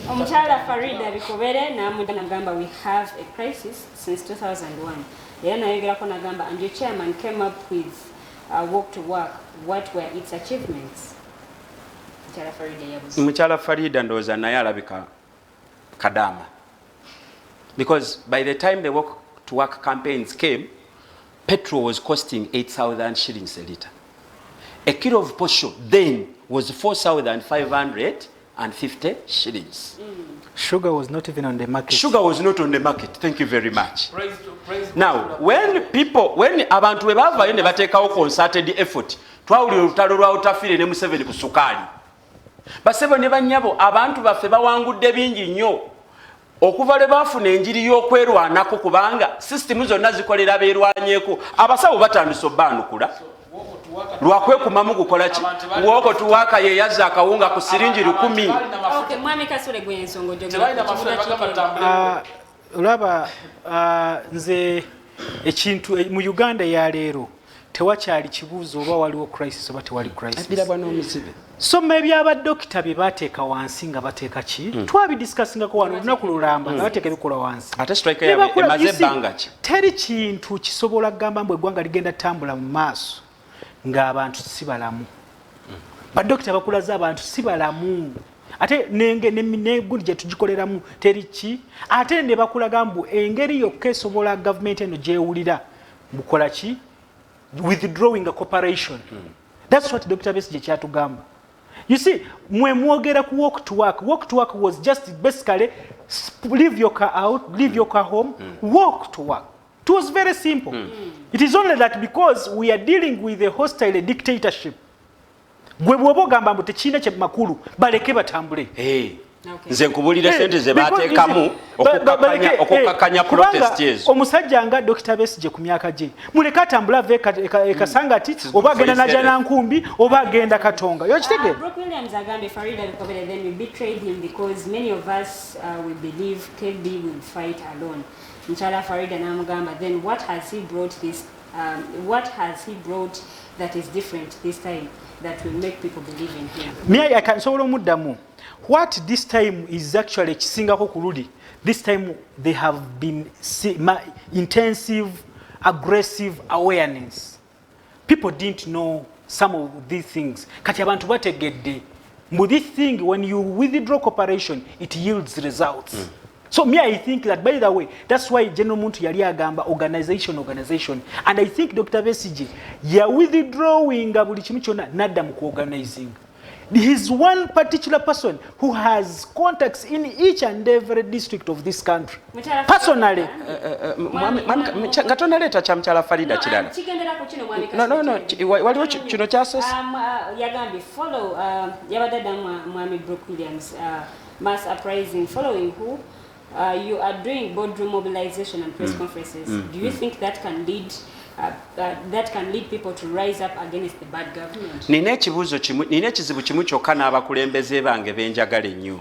Omukyala Farida Bikobere n'agamba we have a crisis since 2001. Era nayogerako n'agamba and your chairman came up with walk to work. What were its achievements? Mukyala Farida ndowooza naye alabika kadaama. Because by the time the walk to work campaigns came, petrol was costing 8,000 shillings a litre. A kilo of posho then was 4,550 shillings. Sugar was not even on the market. Sugar was not on the market. Thank you very much. Now, when abantu we bavayo ne bateekawo concerted effort, twawulira olutalo lwa Utafire ne Museveni ku sukaali. Basebo ne bannyabo abantu baffe bawangudde bingi nnyo okuva lwe baafuna enjiri y'okwerwanako kubanga system zonna zikolera beerwanyeeko. Abasawo batandise obbanukula lwakwekumamu gukola ki woko tuwaka ye yazza akawunga ku siringi 10. Okay, mwami Kasule gwe ensongo olaba nze ekintu mu Uganda ya leero tewakyali kibuuzo oba waliwo crisis oba tewali crisis. Soma ebyabadokita bye bateeka wansi nga bateeka ki twabidiscussingako wano olunaku lulamba nga bateeka ebikola wansi. Ate strike emaze ebbanga ki teri kintu kisobola kugamba mbu eggwanga ligenda tambula mu maaso ng'abantu si balamu. Badokita bakulaza abantu si balamu. Ate negundi gye tugikoleramu teri ki ate ne bakulaga mbu engeri yokka esobola gavumenti eno gyewulira bukola ki withdrawing a cooperation. That's what Dr. Besigye kyatugamba. You see, mwe mwogera ku walk to work. Walk to work was just basically leave your car out, leave your car home, walk to work. It was very simple. It is only that because we are dealing with a hostile dictatorship. Gwe bwoba ogamba mbu tekirina kye makulu baleke batambule. Nze nkubulira sente ze bateekamu okukakanya protest ezo. Omusajja nga Dr. Besigye ku myaka gye muleke atambula ave ekasangati oba agenda najana nkumbi oba agenda Katonga. Yokitege? Brooke Williams agambye Farida Bikobere then we betrayed him because many of us we believe KB will fight alone. Mukyala Farida n'amugamba then what has he brought that is different this time that will make people believe in him? Me I can sobola omuddamu. What this time is actually kisingako kuludi. This time they have been intensive, aggressive awareness. People didn't know some of these things. Kati abantu bategedde. But this thing, when you withdraw cooperation, it yields results. So me, I think that, by the way, that's why General Muntu yali agamba organization. And I think Dr. Besigye, ya withdrawing buli kimu kyonna nadda mu organizing. He's one particular person who has contacts in each and every district of this country. Personally. Katonda leta cha mchala Farida chidala. No. Waliwo kino kyasose. Yagambi follow yabadada Mwami Brooke Williams mass uprising following who you are doing boardroom mobilization and press conferences. Do you think that can lead people to rise up against the bad government? Nina ekizibu kimu kyokka n'abakulembeze bange benjagala ennyo.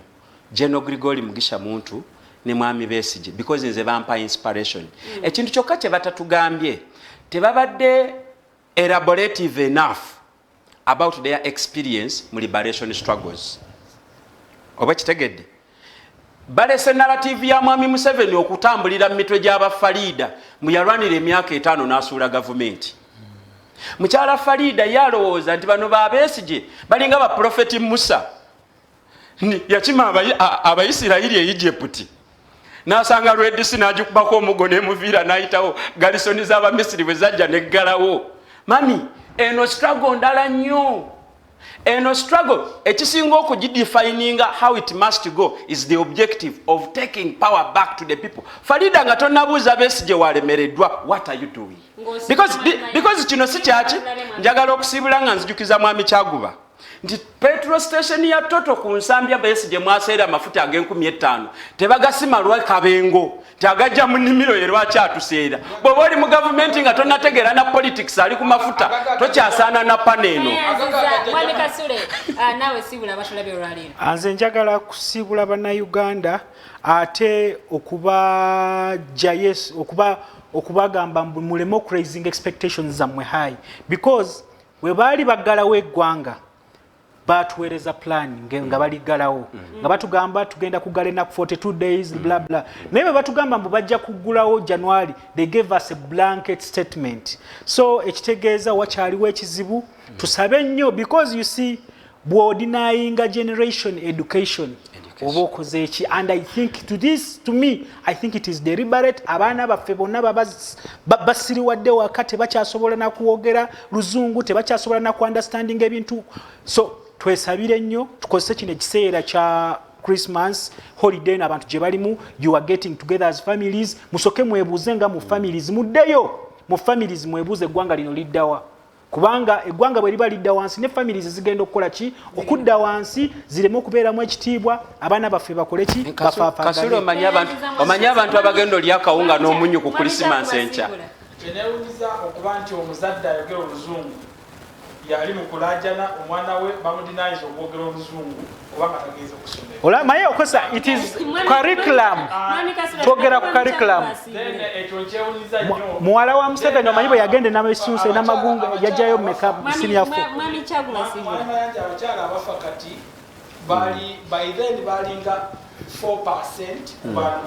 General Grigori Mugisha Muntu ne Mwami Besigye because nze bampa inspiration. Ekintu kyokka kye batatugambye tebabadde elaborative enough about their experience mu liberation struggles. Oba kitegedde? Balese narrative ya Mwami Museveni okutambulira mu mitwe gy'aba Farida mu yalwanira emyaka 5 n'asuula gavumenti. Mukyala Farida yalowooza nti bano ba Besigye balinga ba Prophet Musa. Yakima Abayisirayiri e Egypt. N'asanga Red Sea n'agikubako omugo n'emuviira n'ayitawo galisoni z'Abamisiri bwe zajja n'eggalawo. Mami, eno struggle ndala nnyo. Eno struggle, ekisinga okugidefininga how it must go is the objective of taking power back to the people. Farida nga tonnabuuza Besigye walemereddwa, what are you doing? Because kino si kyaki, njagala okusiibula nga nzijukiza Mwami Kyaguba. Nti petrol station ya Toto ku Nsambya Besigye mwaseera amafuta ag'N5,000 tebagasima lwa kabengo tagajja mu nnimiro ye lwaki atuseera. Bw'oba oli mu gavumenti nga tonnategeera na politics ali ku mafuta tokyasaana na paneeno. Mwami Kasule, naawe siibula batulabye olwaleero. Nze njagala kusiibula bannayuganda ate okubagamba muleme okuraising expectations zammwe high because we baali baggalawo eggwanga batuweereza plan nga baliggalawo nga batugamba tugenda kugala enaku 42 days bla bla naye bwe batugamba mbu bajja kuggulawo January they gave us a blanket statement so ekitegeeza wakyaliwo ekizibu tusabe nnyo because you see bw'odinayinga generation education oba okoze eki and I think to me I think it is deliberate abaana baffe bonna basiriwadde waka tebakyasobola nakuwogera luzungu tebakyasobola naku understanding ebintu so twesabire nnyo tukozese kino ekiseera kya Christmas holiday n'abantu gye balimu you are getting together as families musoke mwebuuze nga mu families muddeyo mu families mwebuuze eggwanga lino liddawa kubanga eggwanga bwe liba lidda wansi ne families zigenda okukola ki okudda wansi zireme okubeeramu ekitiibwa abaana baffe bakole ki bafaafagane. Kasule omanyi abantu abagenda olya akawunga n'omunyu ku Christmas enkya. Kyenewuliza okuba nti omuzadde ayogera oluzungu yali mu kulajjana omwana we bamudinayiza okwogera oluzungu kubanga tagenze okusomera. Olamaye okosa it is curriculum. Twogera ku curriculum. Ekyo nkyewuliza nnyo. Muwala wa Museveni omanyi bwe yagenda n'abesunse n'amagunga yajjayo mmeka musimu yafu. Mwami Kyaguba Simbula. Mayanja abakyala abafa kati by then balinga 4%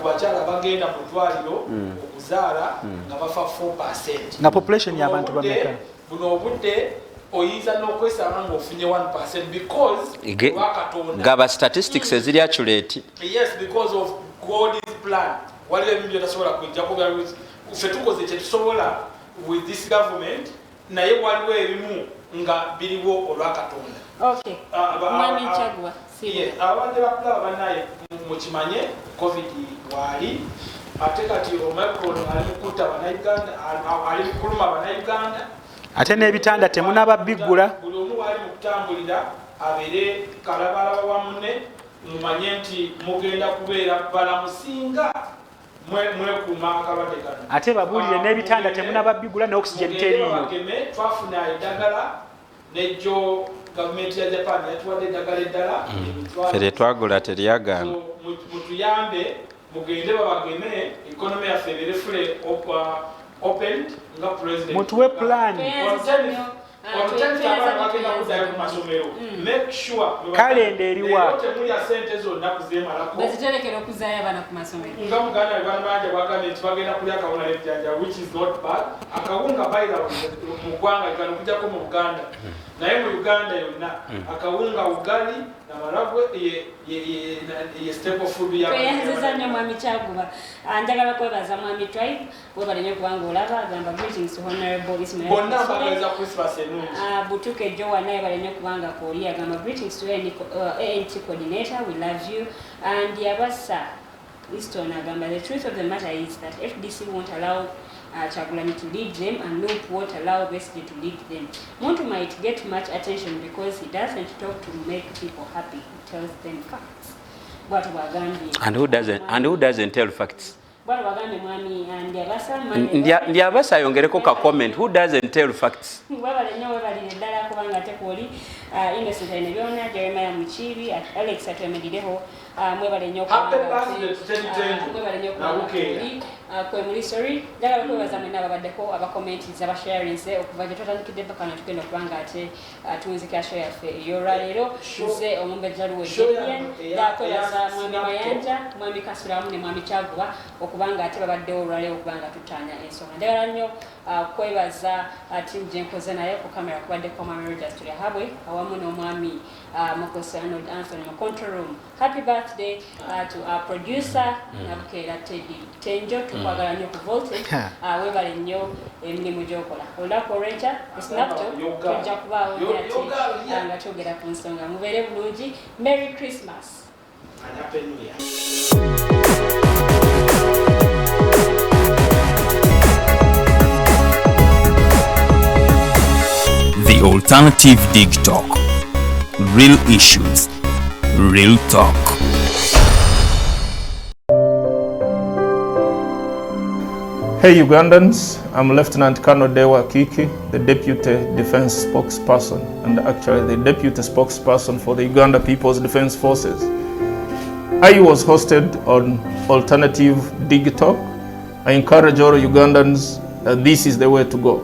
bakyala bagenda mu ddwaliro okuzaala nga bafa 4%. Na population y'abantu bameka. Buno obudde oyinza n'okwesanga ng'ofunye 1% because gaba statistics eziri accurate. Yes, because of God's plan. Waliwo ebintu byetasobola kujjako ffe tukoze kye tusobola with this government naye waliwo ebimu nga biriwo olwa Katonda. Okay. Mwami Kyaguba Simbula. Abadde bakulaba bannaye mukimanye COVID waali ate kati Omicron ali mukutta bannayuganda ali mukuluma bannayuganda ate n'ebitanda temunaba biggula. Buli omu waali mu kutambulira abeere kalabalaba wamunne mumanye nti mugenda kubeera balamusinga mwekuuma akalwadde kano. Ate babuulire n'ebitanda temunaba biggula ne oxygen teriiyo. Twafuna eddagala nejjo gavumenti ya Japan yatuwadde eddagala eddala. Fere twagula teryagamba. Mutuyambe mugende babageme economy yaffe ebeere fule opened nga president. Mutuwe plan. Make sure kalenda eriwa temulya sente zonna kuzeemalako baziterekera okuzaayo abaana ku masomero nga muganda banja bwagambye nti bagenda kulya akawunga n'ebijanja which is not bad. Akawunga bayira mu ggwanga kano kujjako mu Buganda naye mu Uganda yonna akawunga ugali na maragwe ye staple food ya tweyanziza nnyo mwami Kyaguba. Njagala kwebaza mwami Tribe webale nnyo kubanga olaba agamba greetings to Honorable Ismail bonna mbagaliza Christmas enungi Butuke Joe naye bale nnyo kubanga kooli agamba greetings to ANT coordinator, we love you. And yabasa Liston agamba the truth of the matter is that FDC won't allow Kyagulanyi to lead them and Loop won't allow Besigye to lead them. Muntu might get much attention because he doesn't talk to make people happy, he tells them facts. But and who doesn't tell facts? Ndiabasa ayongereko ka comment, who doesn't tell facts? Innocent Enebyona, Jeremiah Muchibi, Alex Atemedideho, mwebale nnyo kwemulisori njagala kwebaza mwena ababaddeko abakommentis abasharinze okuva gye twatandikidde paka natugenda okubanga ate tunzika show yaffe ey'olwaleero nze Omumbejja Luwedde Lilian ndakwebaza mwami Mayanja, mwami Kasulamu ne mwami Kyaguba okubanga ate babaddewo olwaleero okubanga tutanya ensonga. Njagala nnyo kwebaza tiimu gye nkoze naye ku kamera kubaddeko mwami Rogers Tulyahabwe awamu n'omwami Mukosi Arnold Anthony mu control room. Happy birthday to our producer Nabukeera Teddy Tenjo, tukwagala nnyo ku Voltage webale nnyo emirimu gy'okola. Olunaku olw'enkya esinaputo tujja kubaawo ate nga twogera ku nsonga. Mubeere bulungi. Merry Christmas. Happy New Year. The Alternative Dig Talk. Real issues, real talk. Hey Ugandans, I'm Lieutenant Colonel Dewa Kiki, the Deputy Defense Spokesperson and actually the Deputy Spokesperson for the Uganda People's Defense Forces. I was hosted on Alternative Dig Talk. I encourage all Ugandans that this is the way to go.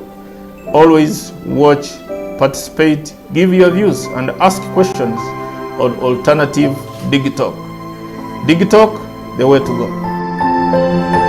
Always watch, participate, give your views and ask questions on Alternative Dig Talk. Dig Talk, the way to go.